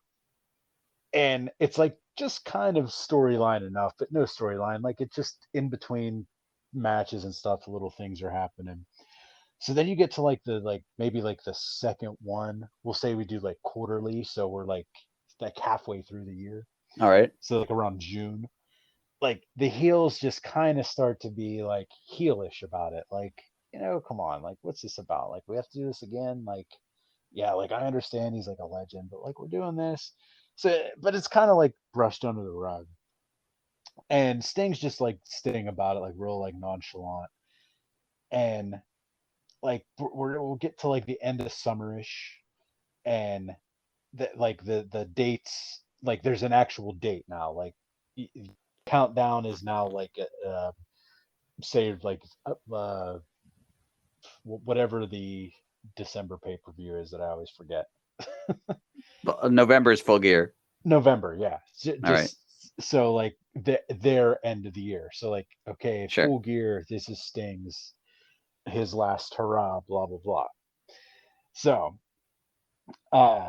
and it's like just kind of storyline enough, but no storyline. Like it just in between matches and stuff, little things are happening. So then you get to like the like maybe like the second one. We'll say we do like quarterly, so we're like halfway through the year. all right, So like around June, like the heels just kind of start to be like heelish about it. Like come on, like, what's this about? Like, we have to do this again? Like, yeah, like, I understand he's like a legend, but like, we're doing this. So, but it's kind of like brushed under the rug. And Sting's just like Sting about it, like real like nonchalant. And like we'll get to like the end of summerish, and the dates, like there's an actual date now. Like countdown is now like say like whatever the December pay-per-view is that I always forget. November is Full Gear. November, yeah. All right. Just so like their end of the year. So like, okay, Sure. Full Gear, this is Sting's his last hurrah, blah blah blah. So uh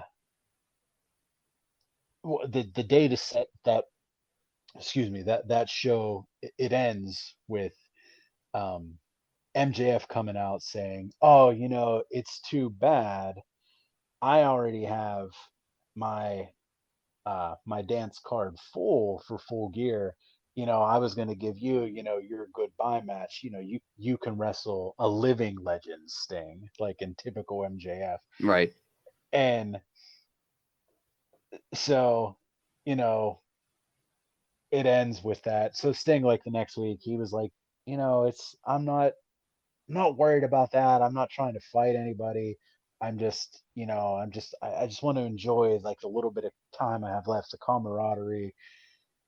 the date is set that, excuse me, that show, it ends with um MJF coming out saying, "Oh, it's too bad. I already have my my dance card full for Full Gear. I was going to give you, your goodbye match. You can wrestle a living legend, Sting, like in typical MJF." Right. And so, you know, it ends with that. So Sting, like the next week, he was like, it's I'm not worried about that. I'm not trying to fight anybody. I just want to enjoy like the little bit of time I have left, the camaraderie.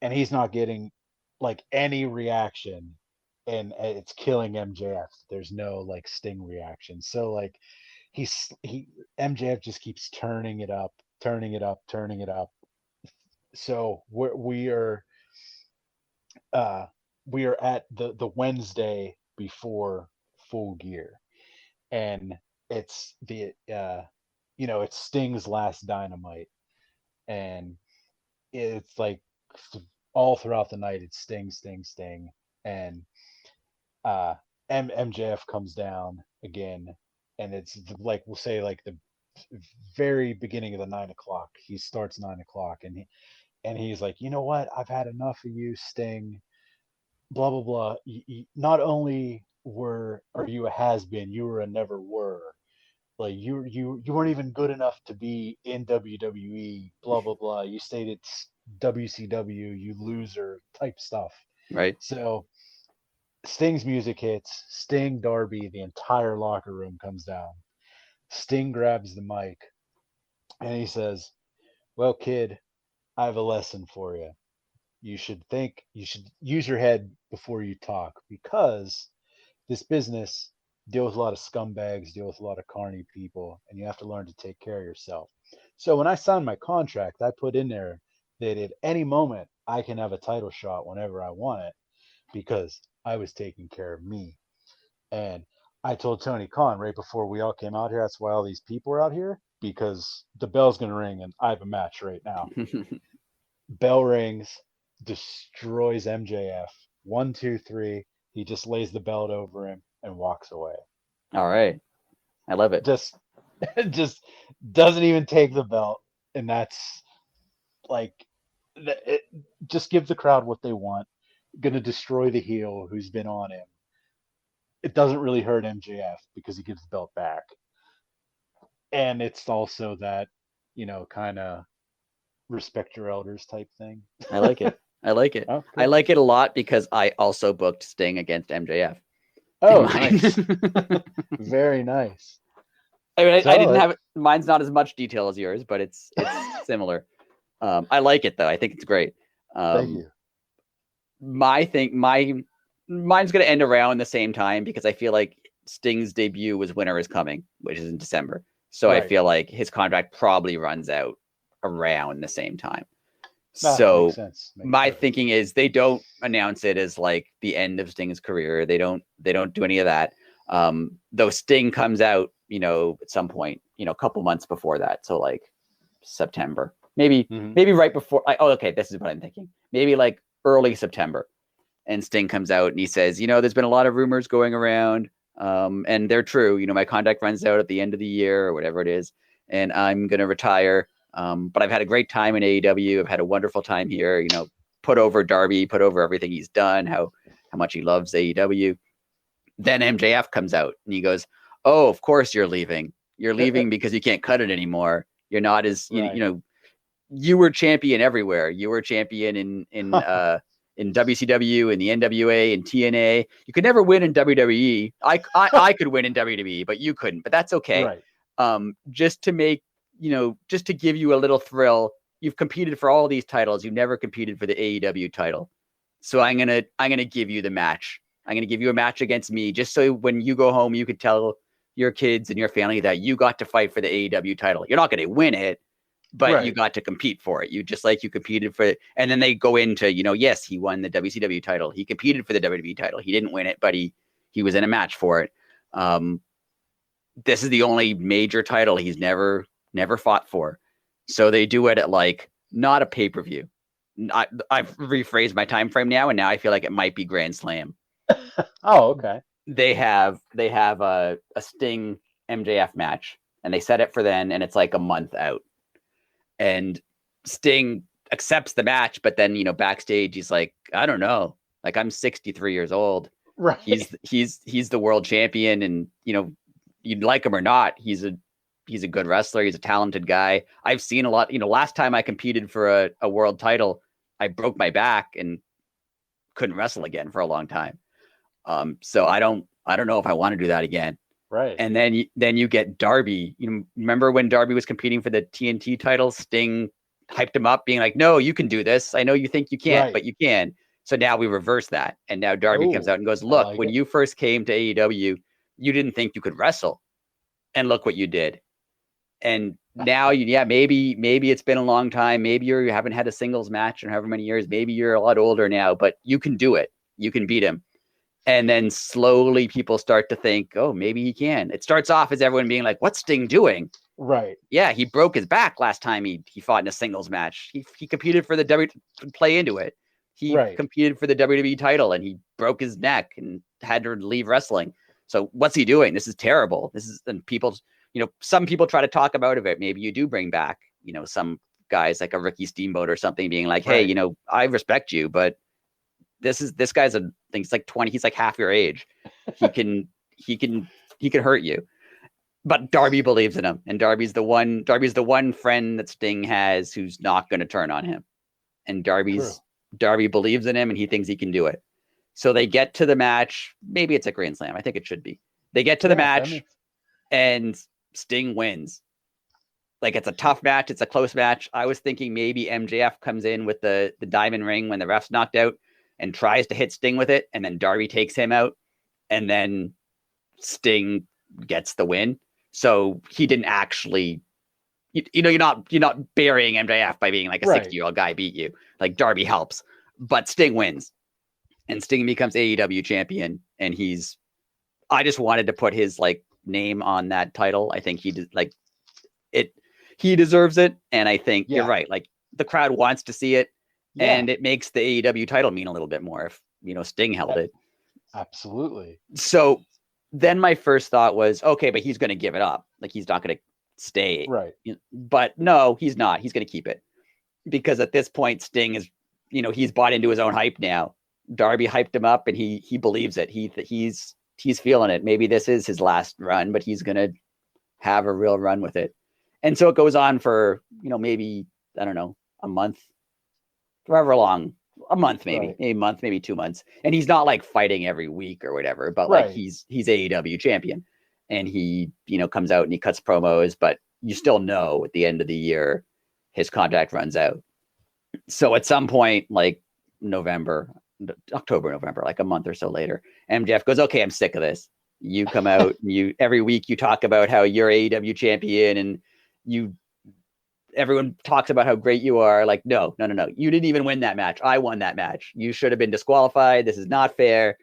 And he's not getting like any reaction, and it's killing MJF. There's no like Sting reaction. So like he MJF just keeps turning it up, turning it up, turning it up. So uh we are at the Wednesday before Full Gear, and it's it's Sting's last Dynamite, and it's like all throughout the night it's Sting, Sting, Sting, and uh MJF comes down again, and it's like, we'll say like the very beginning of the 9 o'clock. He starts 9 o'clock, and he's like, you know what? I've had enough of you, Sting. Blah blah blah. Not only are you a has been, you were a never were. Like you weren't even good enough to be in WWE. Blah blah blah. You stayed at WCW. You loser type stuff. Right. So Sting's music hits. Sting, Darby, the entire locker room comes down. Sting grabs the mic and he says, "Well, kid, I have a lesson for you. You should use your head before you talk, because this business deal with a lot of scumbags, deal with a lot of carny people, and you have to learn to take care of yourself. So when I signed my contract, I put in there that at any moment I can have a title shot whenever I want it, because I was taking care of me." And I told Tony Khan right before we all came out here, that's why all these people are out here, because the bell's going to ring and I have a match right now. Bell rings, destroys MJF. 1, 2, 3. He just lays the belt over him and walks away. All right. I love it. Just, just doesn't even take the belt, and that's like, it, just give the crowd what they want. Gonna destroy the heel who's been on him. It doesn't really hurt MJF because he gives the belt back, and it's also that, kind of respect your elders type thing. I like it. I like it. Oh, I cool. like it a lot because I also booked Sting against MJF in Oh, mine. nice. Very nice. I mean, I didn't So, have mine's not as much detail as yours, but it's similar. I like it though. I think it's great. thank you. Mine's gonna end around the same time because I feel like Sting's debut was Winter is Coming, which is in December. So I Right. feel like his contract probably runs out around the same time. Nah, makes So sense. Makes my perfect thinking sense. is they don't announce it as like the end of Sting's career. They don't do any of that. Though Sting comes out, at some point, a couple months before that. So like September, maybe right before. Okay, this is what I'm thinking. Maybe like early September, and Sting comes out and he says, there's been a lot of rumors going around, and they're true. My contract runs out at the end of the year or whatever it is, and I'm gonna retire. But I've had a great time in AEW. I've had a wonderful time here. Put over Darby, put over everything he's done. How much he loves AEW. Then MJF comes out and he goes, "Oh, of course you're leaving. You're leaving because you can't cut it anymore. You're not as Right. you know, you were champion everywhere. You were champion in WCW and the NWA and TNA. You could never win in WWE. I could win in WWE, but you couldn't. But that's okay. Right. Just to make just to give you a little thrill. You've competed for all these titles. You've never competed for the AEW title. So I'm gonna give you the match. I'm gonna give you a match against me, just so when you go home, you could tell your kids and your family that you got to fight for the AEW title. You're not gonna win it, but Right. you got to compete for it. You just like you competed for it. And then they go into, yes, he won the WCW title. He competed for the WWE title. He didn't win it, but he was in a match for it. This is the only major title he's never fought for. So they do it at like not a pay-per-view. I've rephrased my time frame now, and now I feel like it might be Grand Slam. Oh, okay. They have a Sting MJF match, and they set it for then, and it's like a month out. And Sting accepts the match, but then backstage he's like, I don't know, like I'm 63 years old. Right. He's the world champion, and you'd like him or not, he's a good wrestler. He's a talented guy. I've seen a lot. Last time I competed for a world title, I broke my back and couldn't wrestle again for a long time. So I don't know if I want to do that again. Right. And then you get Darby. Remember when Darby was competing for the TNT title? Sting hyped him up, being like, "No, you can do this. I know you think you can't, Right. but you can." So now we reverse that, and now Darby comes out and goes, I "Look, like when it. you first came to AEW, you didn't think you could wrestle, and look what you did." And now, maybe it's been a long time. Maybe you haven't had a singles match in however many years. Maybe you're a lot older now, but you can do it. You can beat him. And then slowly people start to think, oh, maybe he can. It starts off as everyone being like, what's Sting doing? Right. Yeah, he broke his back last time he fought in a singles match. He competed for the to play into it. He competed for the WWE title and he broke his neck and had to leave wrestling. So what's he doing? This is terrible. And people, some people try to talk about it. Maybe you do bring back, some guys like a Ricky Steamboat or something being like, hey, I respect you, but this guy's he's like 20. He's like half your age. He can hurt you. But Darby believes in him, and Darby's the one friend that Sting has who's not going to turn on him. And Darby believes in him, and he thinks he can do it. So they get to the match. Maybe it's a Grand Slam. I think it should be. They get to the match, and Sting wins. Like, it's a tough match. It's a close match. I was thinking maybe MJF comes in with the diamond ring when the ref's knocked out and tries to hit Sting with it, and then Darby takes him out, and then Sting gets the win. So he didn't actually, you're not burying MJF by being like a 60-year-old guy beat you. Like, Darby helps, but Sting wins, and Sting becomes AEW champion. And I just wanted to put his like name on that title. I think he deserves it, and I think you're right. Like, the crowd wants to see it, and it makes the AEW title mean a little bit more if Sting held it. Absolutely. So then my first thought was, okay, but he's going to give it up. Like, he's not going to stay. Right. But no, he's not. He's going to keep it. Because at this point, Sting is, he's bought into his own hype now. Darby hyped him up, and he believes it. He's feeling it. Maybe this is his last run, but he's going to have a real run with it. And so it goes on for, maybe, I don't know, a month, however long. A month, maybe a month, maybe 2 months. And he's not like fighting every week or whatever, but like he's AEW champion, and he, comes out and he cuts promos, but you still know at the end of the year, his contract runs out. So at some point, like October, November, like a month or so later, MJF goes, okay, I'm sick of this. You come out and every week you talk about how you're AEW champion, and everyone talks about how great you are. Like, no. You didn't even win that match. I won that match. You should have been disqualified. This is not fair.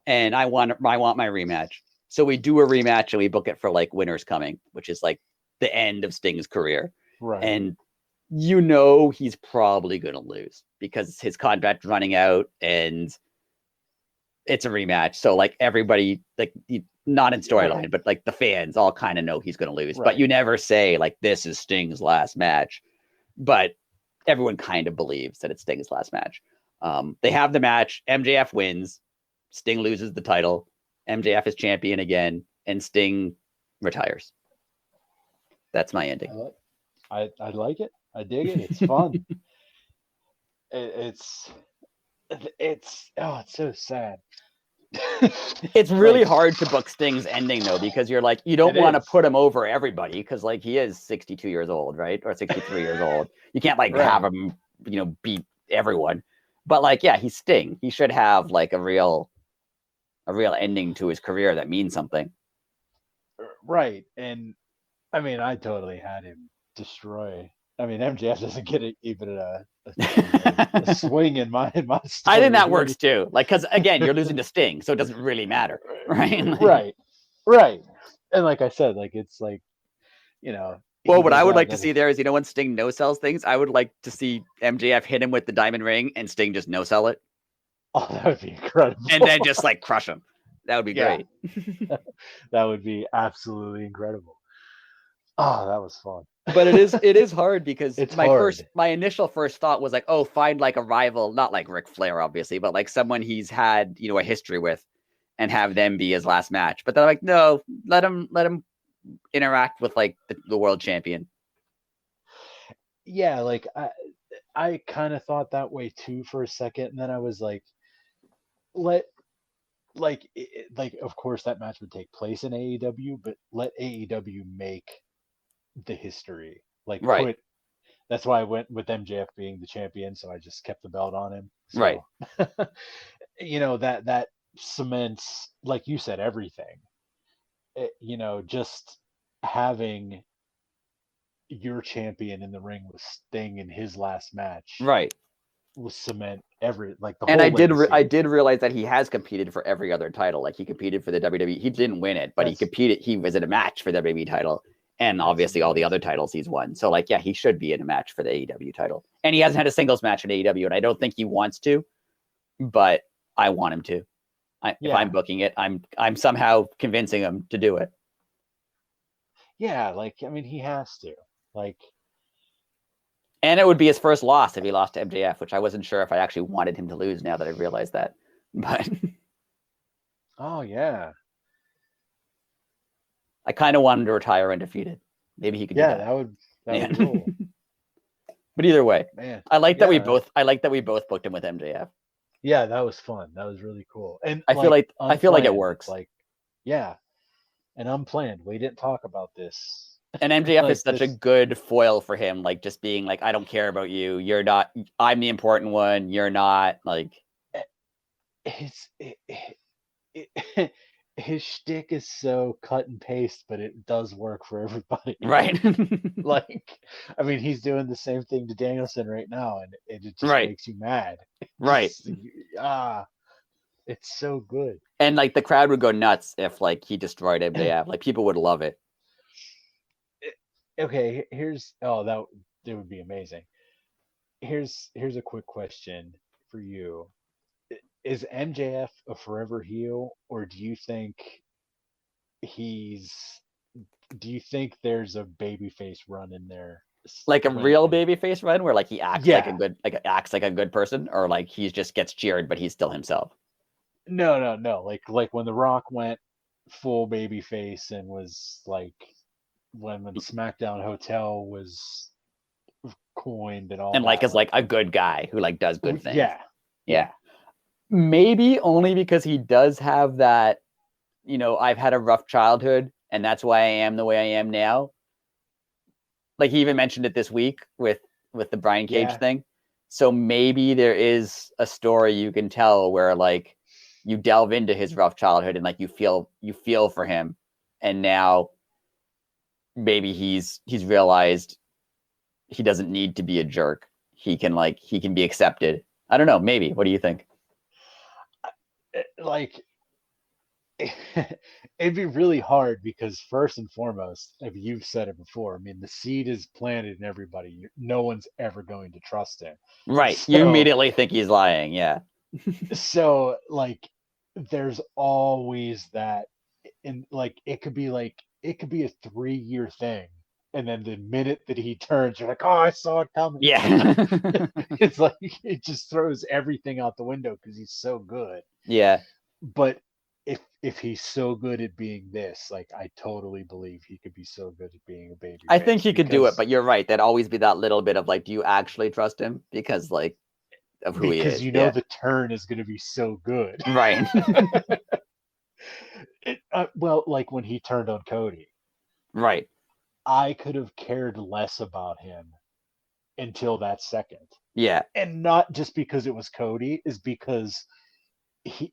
And I want my rematch. So we do a rematch, and we book it for like Winter's Coming, which is like the end of Sting's career. Right. And he's probably going to lose because his contract's running out, and it's a rematch. So like everybody, like, not in storyline, but like the fans all kind of know he's going to lose. But you never say like, this is Sting's last match. But everyone kind of believes that it's Sting's last match. They have the match. MJF wins. Sting loses the title. MJF is champion again, and Sting retires. That's my ending. I like it. I dig it. It's fun. It's it's so sad. It's really hard to book Sting's ending though, because you're like, you don't want to put him over everybody, because like he is 62 years old, right? Or 63 years old. You can't like have him, beat everyone. But like, yeah, he's Sting. He should have like a real ending to his career that means something. Right. And I mean, I totally had him destroy. I mean, MJF doesn't get even a swing in my story. I think that works too. Like, because again, you're losing to Sting, so it doesn't really matter, right? Like, right. And like I said, like it's like, Well, what I would like to see there is, when Sting no sells things, I would like to see MJF hit him with the diamond ring and Sting just no sell it. Oh, that would be incredible. And then just like crush him. That would be great. That would be absolutely incredible. Oh, that was fun. But it is hard because my initial first thought was like, oh, find like a rival, not like Ric Flair, obviously, but like someone he's had, a history with, and have them be his last match. But they're like, no, let him interact with like the world champion. Yeah, like I kind of thought that way too for a second, and then I was like, of course that match would take place in AEW, but let AEW make the history. Like, right. That's why I went with MJF being the champion, so I just kept the belt on him. So, right. that cements, like you said, everything. Just having your champion in the ring with Sting in his last match, right, will cement the and whole I did realize that he has competed for every other title. Like he competed for the WWE. He didn't win it, but he was in a match for the WWE title. And obviously all the other titles he's won. So like, yeah, he should be in a match for the AEW title. And he hasn't had a singles match in AEW, and I don't think he wants to, but I want him to. If I'm booking it, I'm somehow convincing him to do it. Yeah, like, I mean, he has to. Like, and it would be his first loss if he lost to MJF, which I wasn't sure if I actually wanted him to lose now that I realized that. But oh yeah. I kind of want him to retire undefeated. Maybe he could do that. That would rule. But either way, man, I like that we both booked him with MJF. Yeah, that was fun. That was really cool. And I feel like it works. Like, yeah. And unplanned. We didn't talk about this. And MJF is such a good foil for him, like just being like, I don't care about you. You're not. I'm the important one. You're not. Like, his shtick is so cut and paste, but it does work for everybody. Right. Like, I mean, he's doing the same thing to Danielson right now, and it just makes you mad. Right. It's so good. And like the crowd would go nuts if like he destroyed MJF. Like people would love it. Okay, that would be amazing. Here's a quick question for you. Is MJF a forever heel, or do you think there's a babyface run in there? Like a real babyface run where like he acts like a good person, or like he just gets cheered but he's still himself? No. Like when The Rock went full babyface and was like when the SmackDown Hotel was coined and all, and like is like a good guy who like does good things. Yeah. Maybe only because he does have that, I've had a rough childhood and that's why I am the way I am now. Like he even mentioned it this week with the Brian Cage thing. So maybe there is a story you can tell where like you delve into his rough childhood and like you feel for him, and now maybe he's realized he doesn't need to be a jerk. He can be accepted. I don't know. Maybe. What do you think? Like, it'd be really hard because first and foremost, if you've said it before, I mean, the seed is planted in everybody. No one's ever going to trust him. Right. So, you immediately think he's lying. Yeah. So like, there's always that, and like, it could be a 3-year thing. And then the minute that he turns, you're like, oh, I saw it coming. Yeah. It's like, it just throws everything out the window because he's so good. Yeah. But if he's so good at being this, like I totally believe he could be so good at being a baby I think face he could do it, because but you're right. There'd always be that little bit of like, do you actually trust him? Because like of who he is. you know Yeah. the turn is going to be so good. Right. Well, like when he turned on Cody, Right. I could have cared less about him until that second. Yeah. And not just because it was Cody, is because he,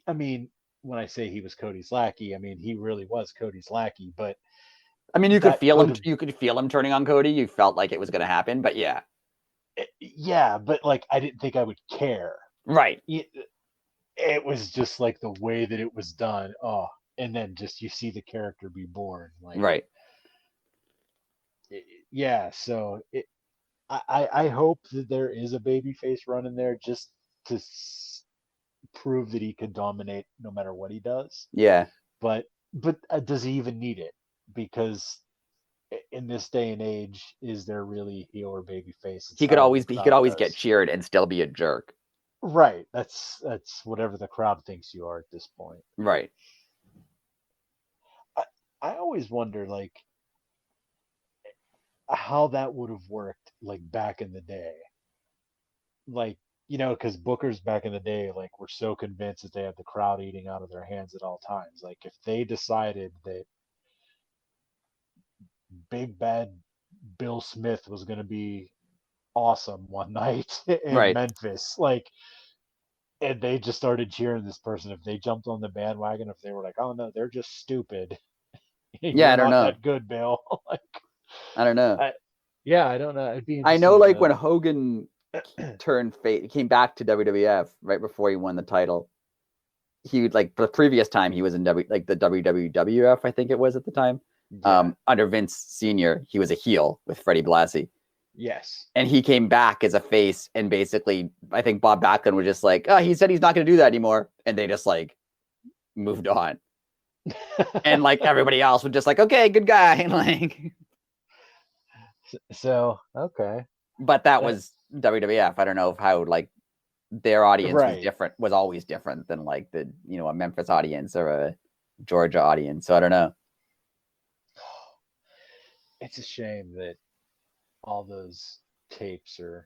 I mean, when I say he was Cody's lackey, I mean, he really was Cody's lackey, but I mean, that could have, you could feel him turning on Cody. You felt like it was going to happen, but yeah. yeah, but like, I didn't think I would care. Right. It was just like the way that it was done. Oh, and then just you see the character be born. Like, Right. yeah, so I hope that there is a babyface run in there just to prove that he could dominate no matter what he does. Yeah. But does he even need it? Because in this day and age, is there really heel or babyface? It's however the He could crowd always get does. cheered and still be a jerk. Right. That's whatever the crowd thinks you are at this point. Right. I, I always wonder like how that would have worked like back in the day. Like, because bookers back in the day, like, were so convinced that they had the crowd eating out of their hands at all times. Like, if they decided that Big Bad Bill Smith was going to be awesome one night in Right. Memphis, like, and they just started cheering this person, if they jumped on the bandwagon, if they were like, oh no, they're just stupid, Yeah, you're I don't not know. that good, Bill. Like, I don't know. I, yeah, I don't know. It'd be I know interesting like when to. Hogan turned face, came back to WWF right before he won the title. He would like the previous time he was in like the WWF, I think it was at the time. Yeah. Under Vince Senior, he was a heel with Freddie Blassie, Yes. and he came back as a face. And basically, I think Bob Backlund was just like, "Oh, he said he's not going to do that anymore," and they just like moved on. And like everybody else was just like, "Okay, good guy." Like, So okay. but that That was WWF. I don't know how like their audience right. was always different than like the a Memphis audience or a Georgia audience. So I don't know. It's a shame that all those tapes are,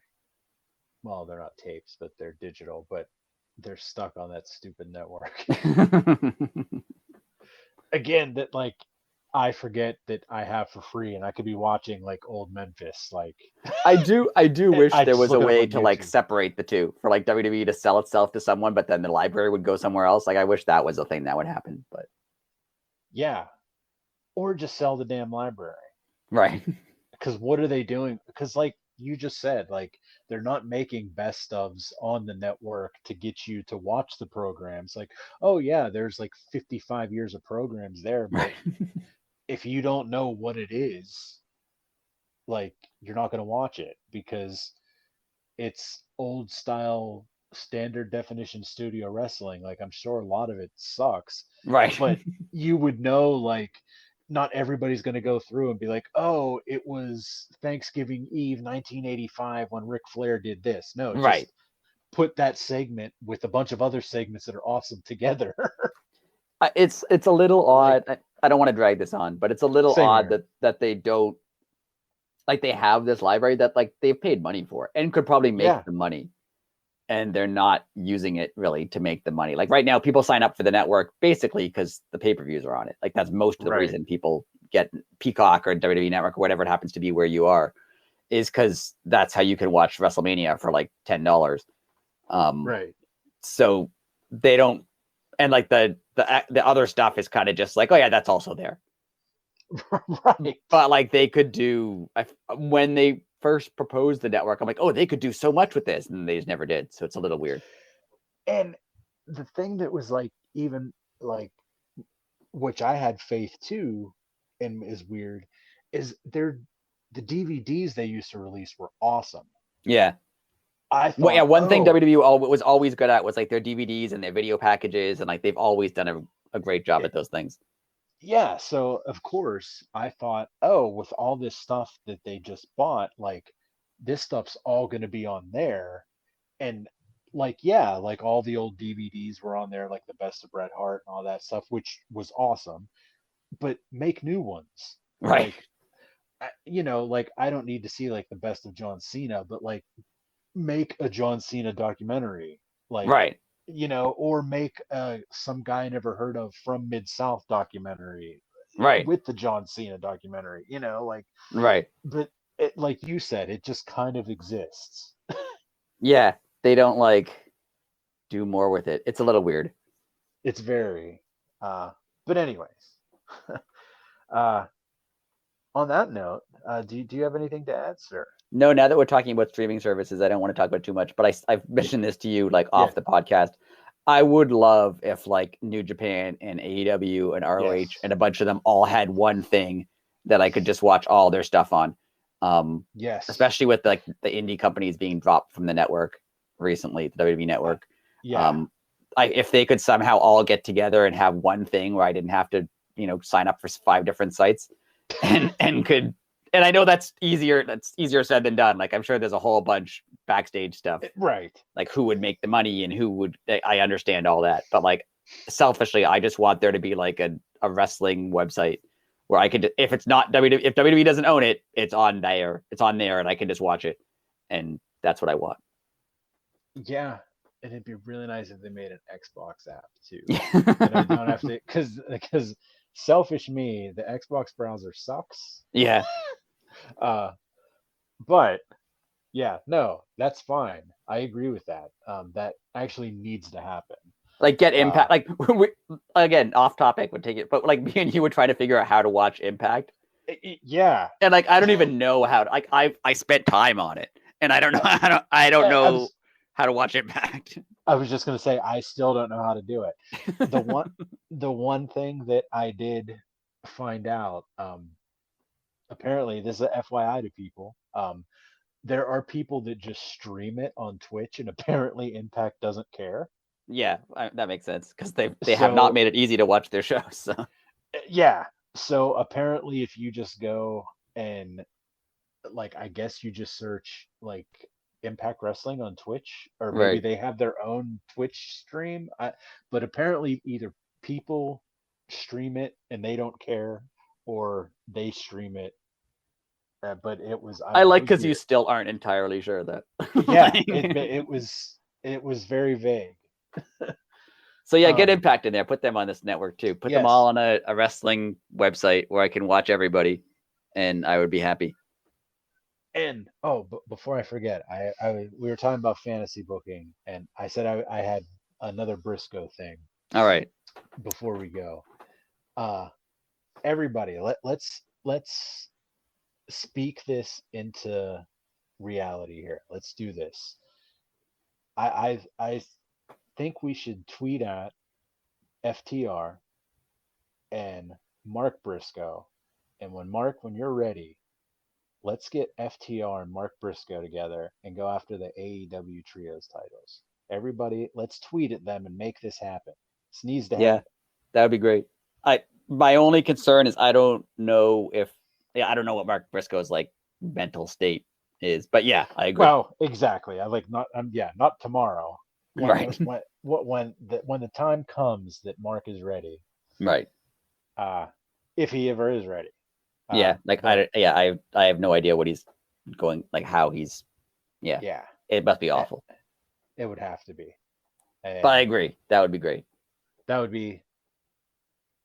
well, they're not tapes, but they're digital, but they're stuck on that stupid network. Again, that like I forget that I have for free and I could be watching like old Memphis. Like I do wish I there just was a look it up way on to like YouTube. separate the two for like WWE to sell itself to someone, but then the library would go somewhere else. Like I wish that was a thing that would happen, but Yeah. Or just sell the damn library. right. Because what are they doing? Because like you just said, like they're not making best ofs on the network to get you to watch the programs. Like, oh yeah, there's like 55 years of programs there, Right. but if you don't know what it is, like you're not going to watch it because it's old style standard definition studio wrestling. Like I'm sure a lot of it sucks, Right. but you would know like not everybody's going to go through and be like, "Oh, it was Thanksgiving Eve 1985 when Ric Flair did this." No, Right. just put that segment with a bunch of other segments that are awesome together. It's a little Like odd. I don't want to drag this on, but it's a little same odd here. that they don't like they have this library that like they've paid money for and could probably make Yeah, the money, and they're not using it really to make the money. Like right now, people sign up for the network basically because the pay-per-views are on it. Like that's most of the right. reason people get Peacock or WWE Network or whatever it happens to be where you are, is because that's how you can watch WrestleMania for like $10. Um, Right. so they don't, and like the other stuff is kind of just like, oh yeah, that's also there. Right. But like they could do when they first proposed the network, I'm like, oh, they could do so much with this, and they just never did. So it's a little weird. And the thing that was like even like which I had faith too and is weird is the DVDs they used to release were awesome. Yeah. I Well, yeah, thought, one thing oh, WWE was always good at was like their DVDs and their video packages, and like they've always done a great job at those things. yeah, so of course I thought, oh, with all this stuff that they just bought, like this stuff's all going to be on there. And like all the old DVDs were on there, like the best of Bret Hart and all that stuff, which was awesome. But make new ones. Right. Like, like I don't need to see like the best of John Cena, but like make a John Cena documentary, like, Right. or make some guy I never heard of from Mid South documentary Right. with the John Cena documentary, like, Right. but like you said, it just kind of exists. Yeah. They don't like do more with it. It's a little weird. It's very, but anyways, uh, on that note, do you have anything to add, sir? No, now that we're talking about streaming services, I don't want to talk about it too much, but I've mentioned this to you like Yeah. off the podcast. I would love if like New Japan and AEW and ROH Yes. and a bunch of them all had one thing that I could just watch all their stuff on. Yes. Especially with like the indie companies being dropped from the network recently, the WWE network. Yeah. If they could somehow all get together and have one thing where I didn't have to, sign up for 5 different sites and could, and I know that's easier said than done. Like I'm sure there's a whole bunch backstage stuff, Right. like who would make the money and who would, I understand all that, but like selfishly, I just want there to be like a wrestling website where I could, if it's not WWE, if WWE doesn't own it, it's on there, and I can just watch it. And that's what I want. Yeah. And it'd be really nice if they made an Xbox app too. And I don't have to, because selfish me, the Xbox browser sucks. Yeah. But yeah, no, that's fine. I agree with that. That actually needs to happen. Like get Impact, like again, off topic would take it, but like me and you were trying to figure out how to watch Impact. Yeah. And like I don't even know how to, like I spent time on it and I don't know I don't know how to watch Impact. I was just gonna say I still don't know how to do it. The one thing that I did find out, apparently this is a FYI to people. There are people that just stream it on Twitch, and apparently Impact doesn't care. Yeah, that makes sense because they have not So made it easy to watch their shows. So yeah, so apparently if you just go and, like, I guess you just search like Impact Wrestling on Twitch, or maybe right. they have their own Twitch stream. But apparently either people stream it and they don't care, or they stream it. But I it like was because you weird. still aren't entirely sure that. Yeah, it was very vague. So yeah, get Impact in there. Put them on this network too. Put them all Yes. on a wrestling website where I can watch everybody, and I would be happy. And but before I forget, we were talking about fantasy booking, and I said I had another Briscoe thing All right. before we go. Uh, Everybody, let's speak this into reality here. Let's do this. I think we should tweet at FTR and Mark Briscoe, and when you're ready, let's get FTR and Mark Briscoe together and go after the AEW Trios titles. Everybody, let's tweet at them and make this happen. This needs to Yeah, happen. that would be great. My only concern is I don't know what Mark Briscoe's like mental state is, but yeah, I agree. Well, exactly. I like not. Yeah, not tomorrow. Right. When the time comes that Mark is ready, Right. uh, if he ever is ready. Yeah. Like But I have no idea what he's going, like how he's. Yeah. yeah, It must be awful. it would have to be. And But I agree. That would be great. that would be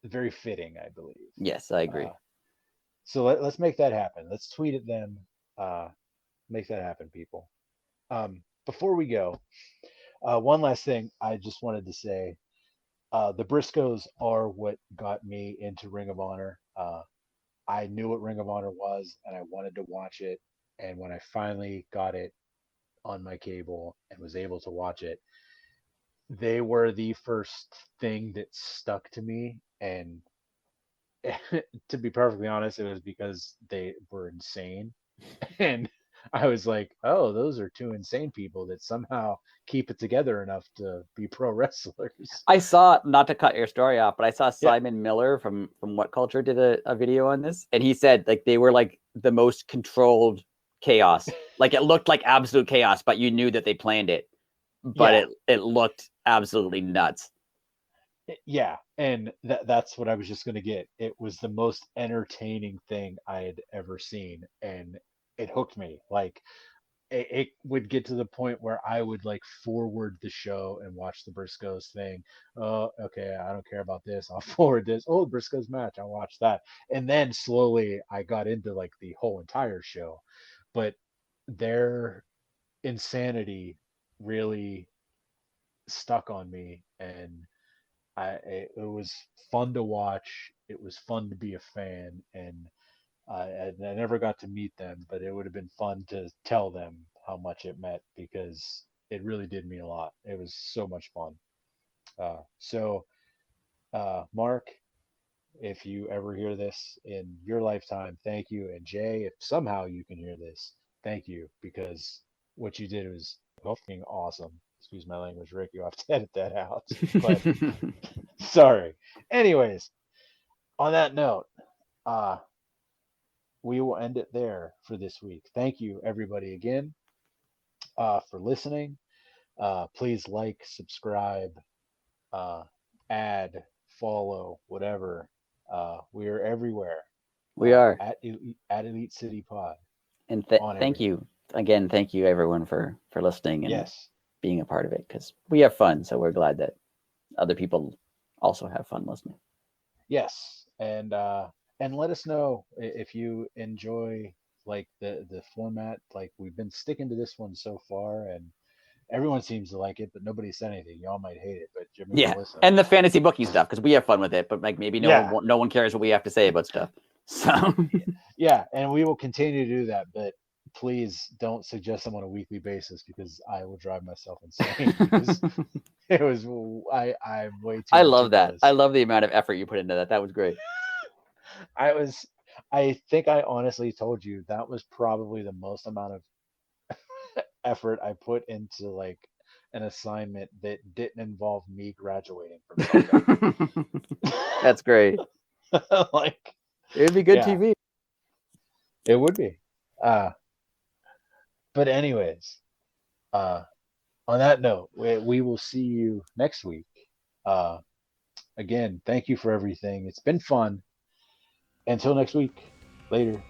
very fitting, I believe. Yes, I agree. So let's make that happen. Let's tweet at them. Make that happen, people. Before we go, one last thing I just wanted to say. The Briscoes are what got me into Ring of Honor. I knew what Ring of Honor was, and I wanted to watch it. And when I finally got it on my cable and was able to watch it, they were the first thing that stuck to me. And to be perfectly honest, it was because they were insane. And I was like, oh, those are two insane people that somehow keep it together enough to be pro wrestlers. I saw, not to cut your story off, but I saw Yeah. Simon Miller from What Culture did a video on this, and he said like they were like the most controlled chaos. Like it looked like absolute chaos, but you knew that they planned it but it looked absolutely nuts. Yeah, and that's what I was just gonna get. It was the most entertaining thing I had ever seen, and it hooked me. Like it would get to the point where I would like forward the show and watch the Briscoes thing. Oh, okay, I don't care about this. I'll forward this. Oh, Briscoes match. I'll watch that. And then slowly I got into like the whole entire show. But their insanity really stuck on me, and it was fun to watch. It was fun to be a fan, and I never got to meet them, but it would have been fun to tell them how much it meant because it really did mean a lot. It was so much fun. Mark, if you ever hear this in your lifetime, thank you. And Jay, if somehow you can hear this, thank you because what you did was fucking awesome. Excuse my language, Rick. You have to edit that out. But sorry. Anyways, on that note, uh, we will end it there for this week. Thank you, everybody, again for listening. Please like, subscribe, uh, add, follow, whatever. We are everywhere We are. at Elite City Pod And on thank everything. you again. Thank you everyone for listening and Yes, being a part of it because we have fun. So we're glad that other people also have fun listening. yes, and let us know if you enjoy like the format. Like we've been sticking to this one so far, and everyone seems to like it, but nobody said anything. Y'all might hate it, but I mean, Yeah, you'll listen. and the fantasy bookie stuff because we have fun with it, but like maybe Yeah, no one cares what we have to say about stuff. So yeah, and we will continue to do that, but please don't suggest them on a weekly basis because I will drive myself insane because it was I'm way too I love that. I meticulous. love the amount of effort you put into that. That was great. I was I think I honestly told you that was probably the most amount of effort I put into like an assignment that didn't involve me graduating from something. That's great. Like, It would be good yeah, TV. it would be. Uh, but anyways, uh, on that note, we will see you next week. Uh, again, thank you for everything. It's been fun. Until next week. Later.